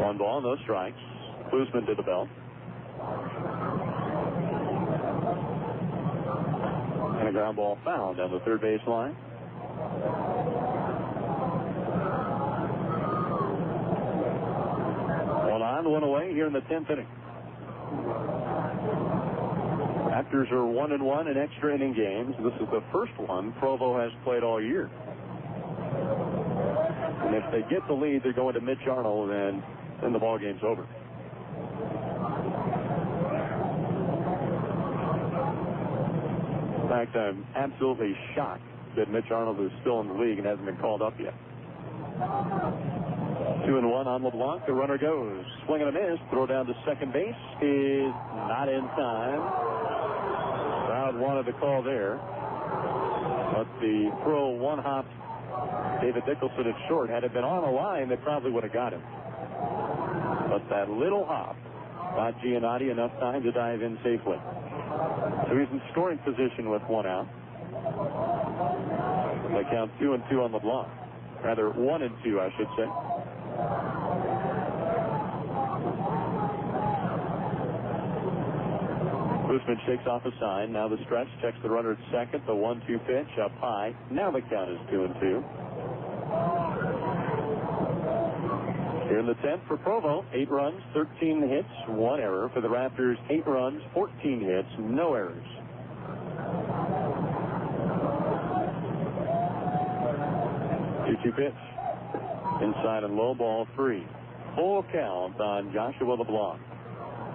One ball, no strikes. Klusman to the belt. And a ground ball foul down the third base line. One on, 1 away here in the 10th inning. Raptors are 1-1 in extra inning games. This is the first one Provo has played all year. And if they get the lead, they're going to Mitch Arnold, and then the ball game's over. In fact, I'm absolutely shocked that Mitch Arnold is still in the league and hasn't been called up yet. 2-1 on LeBlanc. The runner goes. Swing and a miss. Throw down to second base is not in time. Crowd wanted the call there. But the throw one-hopped David Nicholson at short. Had it been on a line, they probably would have got him. But that little hop got Giannotti enough time to dive in safely. So he's in scoring position with one out. They count 2-2 on LeBlanc. Rather, 1-2, I should say. Boostman shakes off a sign. Now the stretch. Checks the runner at second. The 1-2 pitch up high. Now the count is 2-2. Here in the 10th for Provo, 8 runs, 13 hits, 1 error. For the Raptors, 8 runs, 14 hits, no errors. Two pitch. Inside and low, ball 3. Full count on Joshua LeBlanc.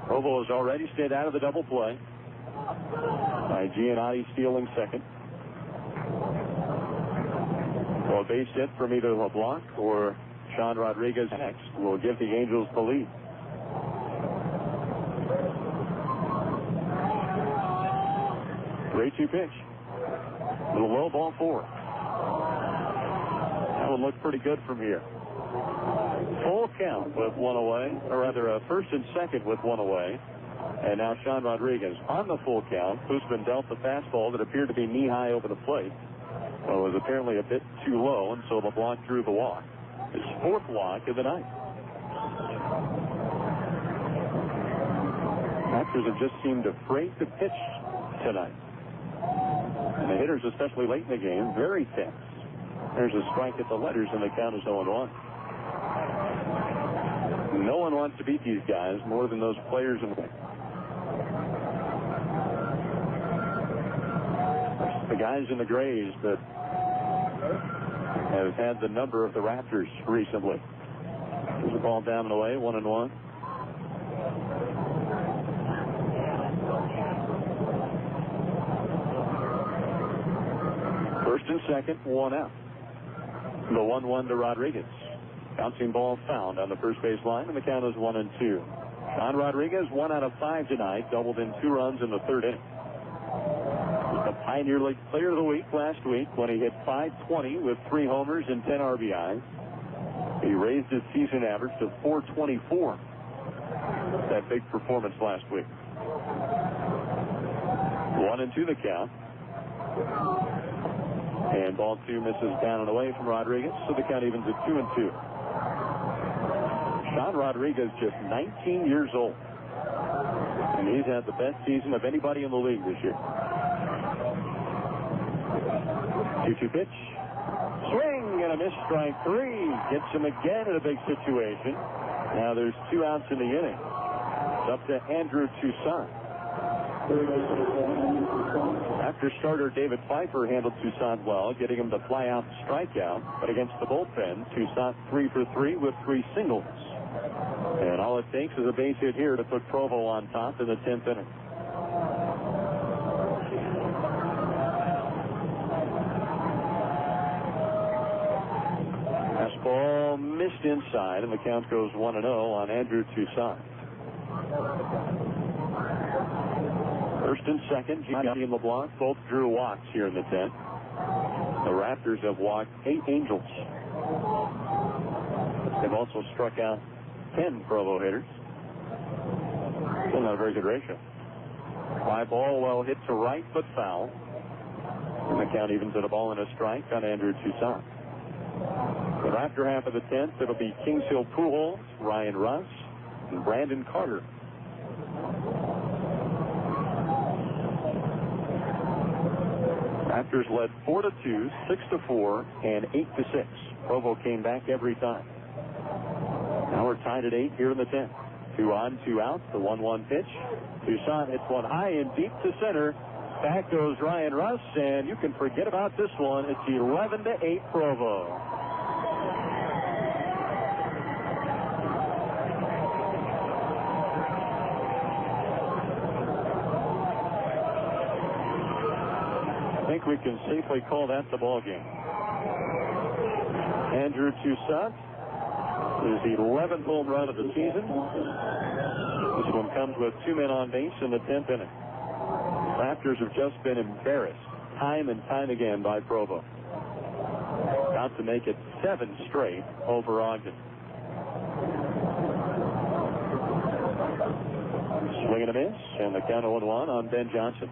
Provo has already stayed out of the double play by Giannotti stealing second. So a base hit from either LeBlanc or Sean Rodriguez next will give the Angels the lead. Great 2 pitch. Little low, ball 4. That would look pretty good from here. Full count with 1 away, or rather a first and second with 1 away. And now Sean Rodriguez on the full count. Boostman dealt the fastball that appeared to be knee-high over the plate. Well, it was apparently a bit too low, and so LeBlanc drew the walk. His 4th walk of the night. Raptors have just seemed afraid to pitch tonight. And the hitters, especially late in the game, very tense. There's a strike at the letters, and the count is 0-1. No one wants to beat these guys more than those players in the game. The guys in the grays that have had the number of the Raptors recently. There's a ball down and away, 1-1. First and second, 1 out. The 1-1 to Rodriguez. Bouncing ball found on the first base line, and the count is 1-2. Sean Rodriguez, 1 out of 5 tonight, doubled in 2 runs in the 3rd inning. The Pioneer League Player of the Week last week when he hit .520 with 3 homers and 10 RBIs. He raised his season average to .424. That big performance last week. 1-2 the count. And ball 2 misses down and away from Rodriguez, so the count evens at 2-2. Sean Rodriguez, just 19 years old. And he's had the best season of anybody in the league this year. 2-2 pitch. Swing and a miss, strike 3. Gets him again in a big situation. Now there's 2 outs in the inning. It's up to Andrew Toussaint. After starter David Pfeiffer handled Toussaint well, getting him to fly out and strike out. But against the bullpen, Toussaint 3 for 3 with 3 singles. And all it takes is a base hit here to put Provo on top in the 10th inning. Fastball missed inside, and the count goes 1-0 on Andrew Toussaint. First and second, Giannotti and LeBlanc both drew walks here in the 10th. The Raptors have walked 8 Angels. They've also struck out 10 Provo hitters. Still not a very good ratio. Fly ball well hit to right, but foul. And the count evens at a ball and a strike on Andrew Toussaint. The Raptor half of the 10th, it'll be Kings Hill Pujols, Ryan Russ, and Brandon Carter. Raptors led 4-2, 6-4, and 8-6. Provo came back every time. Now we're tied at 8 here in the 10th. 2 on, 2 out. The 1-1 pitch. Toussaint hits one high and deep to center. Back goes Ryan Russ, and you can forget about this one. It's 11-8 Provo. I think we can safely call that the ball game. Andrew Toussaint His 11th home run of the season. This one comes with 2 men on base in the 10th inning. Raptors have just been embarrassed time and time again by Provo. About to make it 7 straight over Ogden. Swing and a miss, and the count 0-1 on Ben Johnson.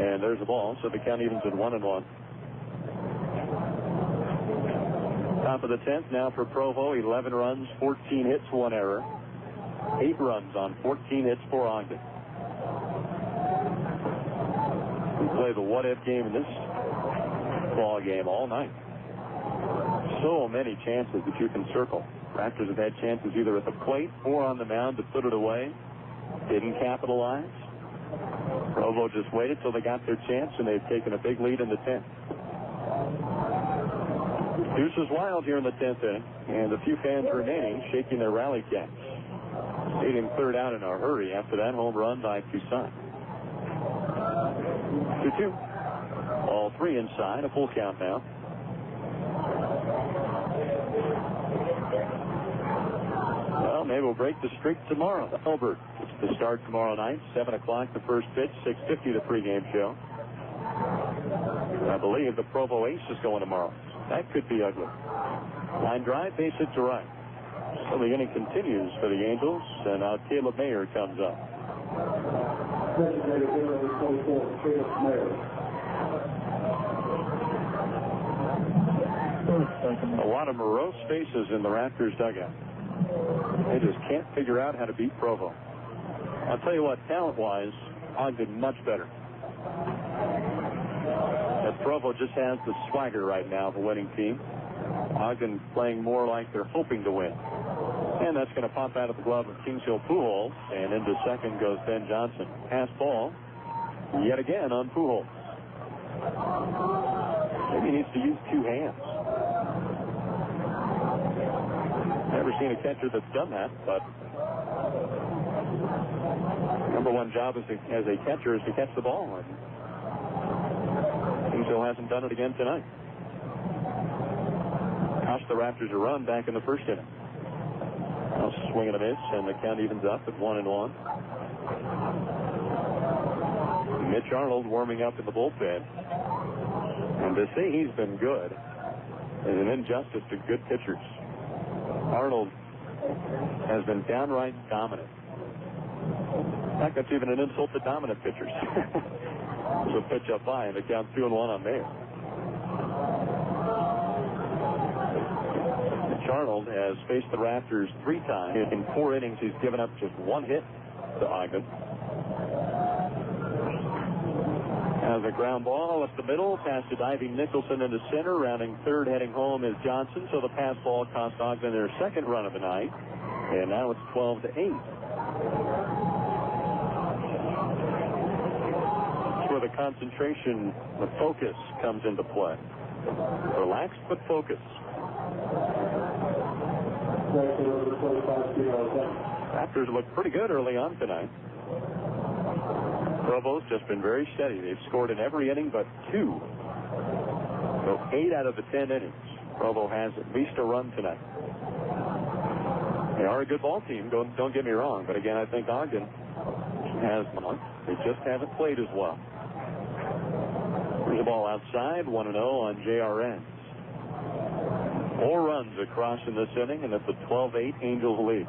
And there's the ball, so the count evens at 1-1. Top of the 10th now for Provo. 11 runs, 14 hits, 1 error. 8 runs on 14 hits for Ogden. We play the what-if game in this ball game all night. So many chances that you can circle. Raptors have had chances either at the plate or on the mound to put it away. Didn't capitalize. Provo just waited till they got their chance, and they've taken a big lead in the 10th. Deuce is wild here in the 10th inning, and a few fans remaining shaking their rally caps. Stadium cleared out in a hurry after that home run by Toussaint. 2-2. All 3 inside, a full count now. Well, maybe we'll break the streak tomorrow. Albert, it's the start tomorrow night, 7 o'clock the first pitch, 6:50 the pregame show. I believe the Provo Ace is going tomorrow. That could be ugly. Line drive, base hit to right. So the inning continues for the Angels, and now Caleb Mayer comes up. A lot of morose faces in the Raptors dugout. They just can't figure out how to beat Provo. I'll tell you what, talent-wise, Ogden much better. But Provo just has the swagger right now of a winning team. Ogden playing more like they're hoping to win. And that's going to pop out of the glove of Kingshill Pujols, and into second goes Ben Johnson. Pass ball, yet again on Pujols. Maybe he needs to use 2 hands. Never seen a catcher that's done that, but number one job as a catcher is to catch the ball. And Kingshill hasn't done it again tonight. Cost the Raptors a run back in the first inning. Now swing and a miss, and the count evens up at 1-1. Mitch Arnold warming up in the bullpen. And to say he's been good is an injustice to good pitchers. Arnold has been downright dominant. In fact, that's even an insult to dominant pitchers. There's a pitch up by, and the count 2-1 on Mayer. Arnold has faced the Raptors 3 times. In 4 innings, he's given up just 1 hit to Ogden. As a ground ball up the middle, past to diving Nicholson into center. Rounding third, heading home is Johnson. So the pass ball cost Ogden their 2nd run of the night. And now it's 12-8. That's where the concentration, the focus comes into play. Relaxed but focused. Raptors look pretty good early on tonight. Provo's just been very steady. They've scored in every inning but 2. So 8 out of the 10 innings. Provo has at least a run tonight. They are a good ball team, don't get me wrong. But again, I think Ogden has one. They just haven't played as well. There's the ball outside, 1-0 on JRN. 4 runs across in this inning, and it's a 12-8 Angels lead.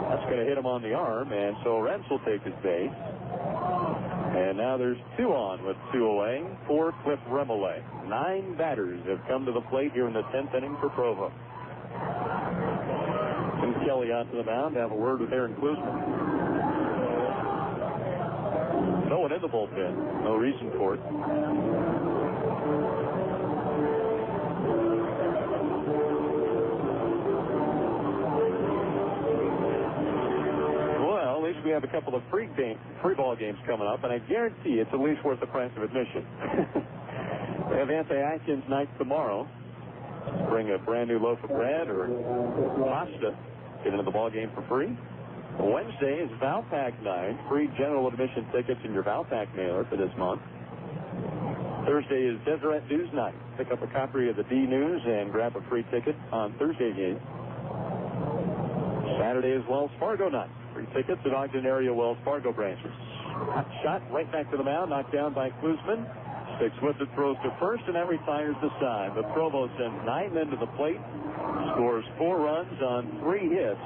That's going to hit him on the arm, and so Rentz will take his base. And now there's 2 on with 2 away for Cliff Remolay. 9 batters have come to the plate here in the 10th inning for Provo. And Kelly out to the mound to have a word with Aaron Klusman. No one in the bullpen. No reason for it. We have a couple of free ball games coming up, and I guarantee it's at least worth the price of admission. We have Anti-Atkins night tomorrow. Bring a brand new loaf of bread or pasta. Get into the ball game for free. Wednesday is Valpak night. Free general admission tickets in your Valpak mailer for this month. Thursday is Deseret News night. Pick up a copy of the D News and grab a free ticket on Thursday game. Saturday is Wells Fargo night. Free tickets at Ogden area Wells Fargo branches. Hot shot right back to the mound, knocked down by Klusman. Sticks with it, throws to first, and that retires the side. But Provo sends 9 men to the plate, scores 4 runs on 3 hits.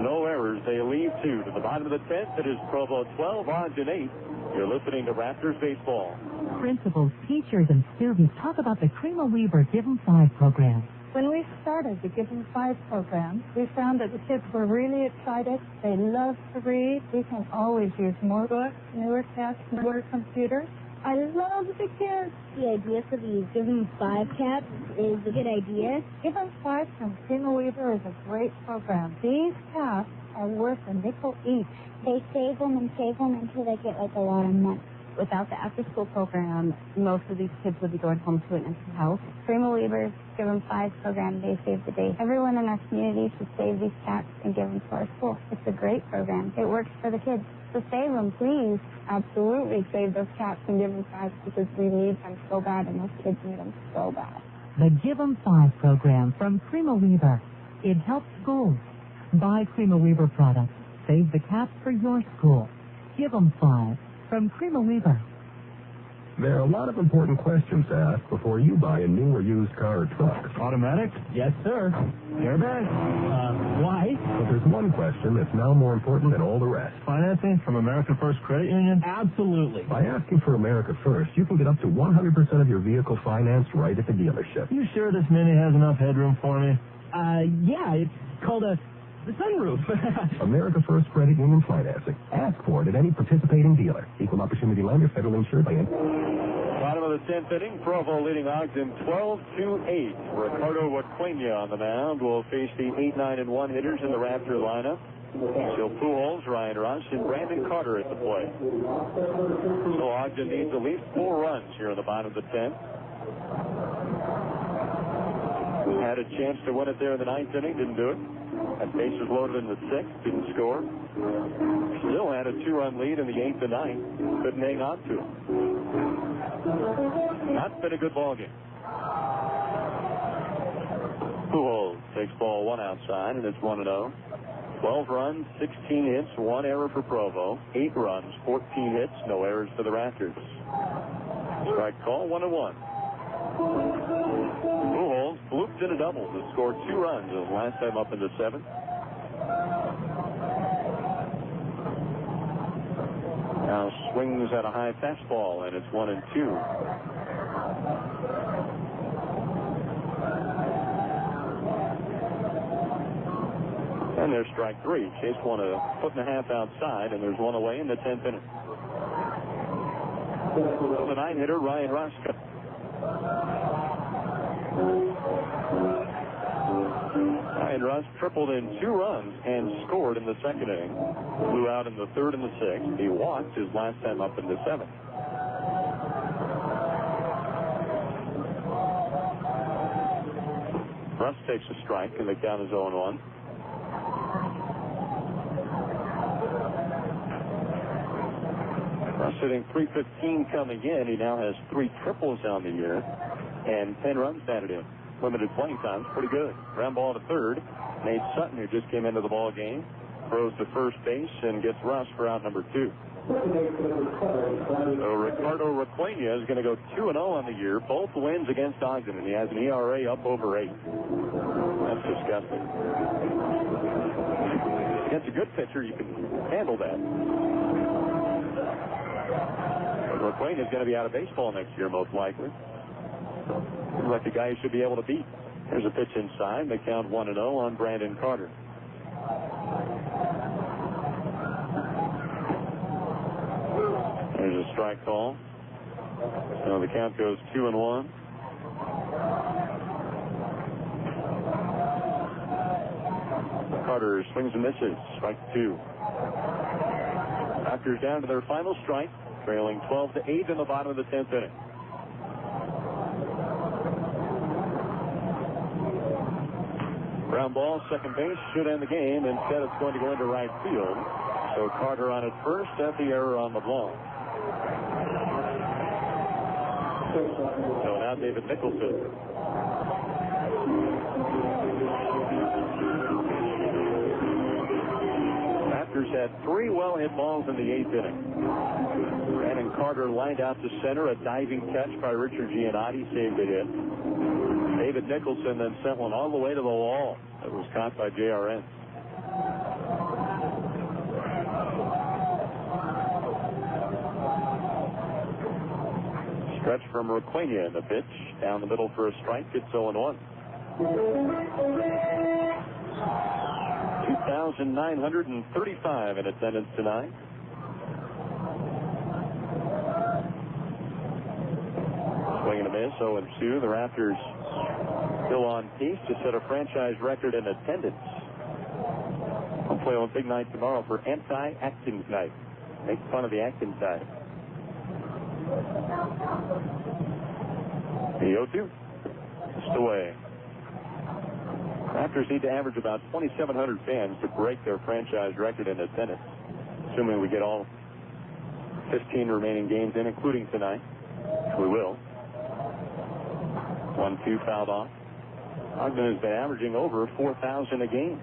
No errors. They leave 2. To the bottom of the 10th, it is Provo 12, Ogden 8. You're listening to Raptors baseball. Principals, teachers, and students talk about the Cream of Weber Give 'em 5 program. When we started the Give 'em 5 program, we found that the kids were really excited. They love to read. We can always use more books, newer caps, newer computers. I love the kids. The idea for these Give 'em 5 caps is a good idea. Give 'em 5 from Cream of Weber is a great program. These caps are worth a nickel each. They save them until they get like a lot of money. Without the after-school program, most of these kids would be going home to an empty house. Cream of Weber's Give 'em 5 program, they save the day. Everyone in our community should save these caps and give them to our school. It's a great program. It works for the kids. So save them, please. Absolutely save those caps and give them 5 because we need them so bad and those kids need them so bad. The Give 'em 5 program from Cream of Weber. It helps schools. Buy Cream of Weber products. Save the caps for your school. Give 'em 5 from Cream of Weber. There are a lot of important questions to ask before you buy a new or used car or truck. Automatic? Yes, sir. Airbag? Why? But there's one question that's now more important than all the rest. Financing from America First Credit Union? Absolutely. By asking for America First, you can get up to 100% of your vehicle financed right at the dealership. You sure this Mini has enough headroom for me? Yeah, it's called the sunroof. America First Credit Union Financing. Ask for it at any participating dealer. Equal opportunity lender, federally insured by... Bottom of the 10th inning, Provo leading Ogden 12-8. Ricardo Waquena on the mound will face the 8-9-1 hitters in the Raptor lineup. Jill Pujols, Ryan Rush, and Brandon Carter at the plate. So Ogden needs at least 4 runs here in the bottom of the 10th. Had a chance to win it there in the 9th inning, didn't do it. Had bases loaded in the 6th, didn't score. Still had a 2-run lead in the 8th and 9th. Couldn't hang on to it. Not been a good ball game. Pujols takes ball 1 outside, and it's 1-0. 12 runs, 16 hits, 1 error for Provo. 8 runs, 14 hits, no errors for the Raptors. Strike call, 1-1. Pujols blooped in a double to score 2 runs his last time up in the 7th. Now swings at a high fastball, and it's 1-2. And there's strike 3. Chase 1 a foot and a half outside, and there's 1 away in the 10th inning. The 9-hitter, Ryan Rush. Ryan Rush tripled in 2 runs and scored in the 2nd inning. Blew out in the 3rd and the 6th. He walked his last time up in the 7th. Rush takes a strike, and the count is 0-1. Rush hitting .315 coming in. He now has 3 triples on the year and 10 runs batted in. Limited playing time, pretty good. Ground ball to 3rd. Nate Sutton, who just came into the ball game, throws to first base and gets Rush for out number 2. So Ricardo Waquena is going to go 2-0 on the year. Both wins against Ogden, and he has an ERA up over 8. That's disgusting. Against a good pitcher, you can handle that. But Waquena is going to be out of baseball next year, most likely. Seems like a guy you should be able to beat. There's a pitch inside. They count 1-0 on Brandon Carter. There's a strike call. So the count goes 2-1. Carter swings and misses. Strike 2. Raptors down to their final strike, trailing 12-8 in the bottom of the 10th inning. Ground ball, second base, should end the game. Instead, it's going to go into right field. So Carter on it first, at the error on the ball. So now David Nicholson. Raptors had 3 well-hit balls in the 8th inning. Brandon Carter lined out to center. A diving catch by Richard Giannotti saved the hit. David Nicholson then sent one all the way to the wall. That was caught by JRN. Stretch from Requena in the pitch. Down the middle for a strike. It's 0-1. 2,935 in attendance tonight. Swing and a miss, 0-2. The Raptors still on pace to set a franchise record in attendance. Hopefully on big night tomorrow for Anti-Atkins Night. Make fun of the Atkins diet. The 0-2. Just away. Raptors need to average about 2,700 fans to break their franchise record in attendance, assuming we get all 15 remaining games in, including tonight. We will. 1-2 fouled off. Ogden has been averaging over 4,000 a game.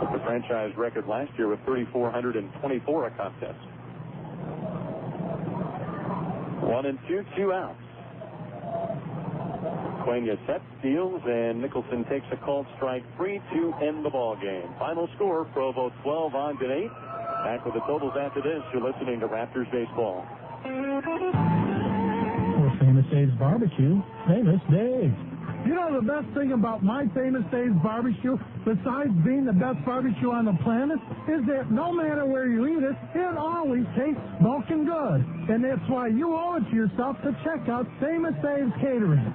But the franchise record last year with 3,424 a contest. 1-2, 2 outs. Quenya sets, steals, and Nicholson takes a called strike 3 to end the ball game. Final score, Provo 12, Ogden 8. Back with the totals after this. You're listening to Raptors Baseball. For Famous Dave's Barbecue, Famous Dave. You know the best thing about my Famous Dave's Barbecue, besides being the best barbecue on the planet, is that no matter where you eat it, it always tastes smoking good. And that's why you owe it to yourself to check out Famous Dave's Catering.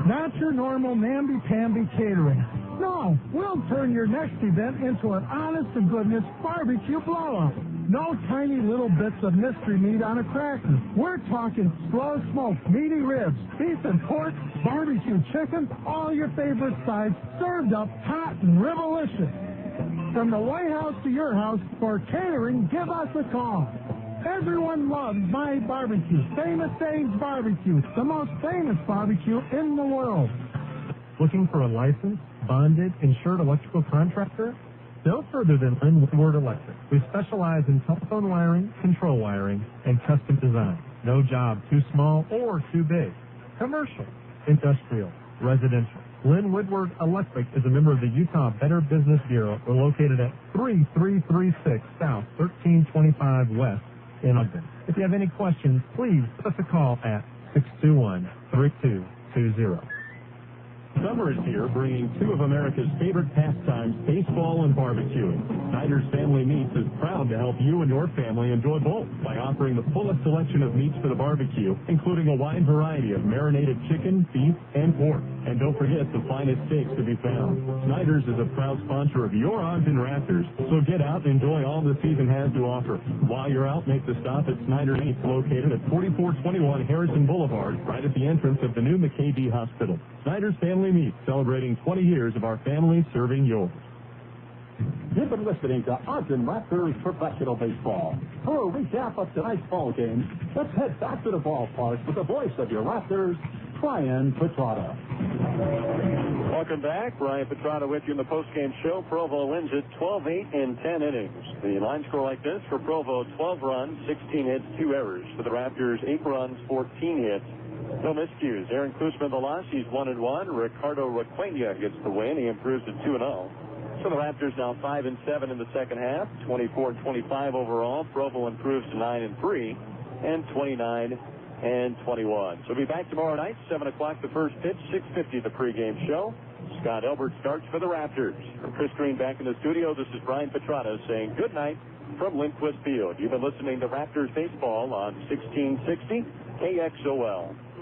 Not your normal namby-pamby catering. No, we'll turn your next event into an honest-to-goodness barbecue blow-up. No tiny little bits of mystery meat on a cracker. We're talking slow-smoked meaty ribs, beef and pork, barbecue chicken, all your favorite sides, served up hot and ribalicious. From the White House to your house, for catering, give us a call. Everyone loves my barbecue, Famous Dave's Barbecue, the most famous barbecue in the world. Looking for a licensed, bonded, insured electrical contractor? No further than Woodward Electric. We specialize in telephone wiring, control wiring, and custom design. No job too small or too big. Commercial, industrial, residential. Lynn Woodward Electric is a member of the Utah Better Business Bureau. We're located at 3336 South 1325 West in Ogden. If you have any questions, please give us a call at 621-3220. Summer is here, bringing 2 of America's favorite pastimes, baseball and barbecuing. Snyder's Family Meats is proud to help you and your family enjoy both by offering the fullest selection of meats for the barbecue, including a wide variety of marinated chicken, beef, and pork. And don't forget the finest steaks to be found. Snyder's is a proud sponsor of your Ogden Raptors, so get out and enjoy all the season has to offer. While you're out, make the stop at Snyder's Meats, located at 4421 Harrison Boulevard, right at the entrance of the new McKay-D Hospital. Snyder's Family Meats, celebrating 20 years of our family serving yours. You've been listening to Ogden Raptors Professional Baseball. For a recap of tonight's ball game, let's head back to the ballpark with the voice of your Raptors, Brian Petrata. Welcome back. Brian Petrata with you in the postgame show. Provo wins it 12-8 in 10 innings. The line score like this for Provo: 12 runs, 16 hits, 2 errors. For the Raptors, 8 runs, 14 hits. No miscues. Aaron Klusman the loss. He's 1-1. Ricardo Requena gets the win. He improves to 2-0. So the Raptors now 5-7 in the second half. 24-25 overall. Provo improves to 9-3 and 29-21. So we'll be back tomorrow night, 7 o'clock the first pitch, 6:50 the pregame show. Scott Elbert starts for the Raptors. From Chris Green back in the studio, this is Brian Petrata saying good night from Lindquist Field. You've been listening to Raptors Baseball on 1660 KXOL.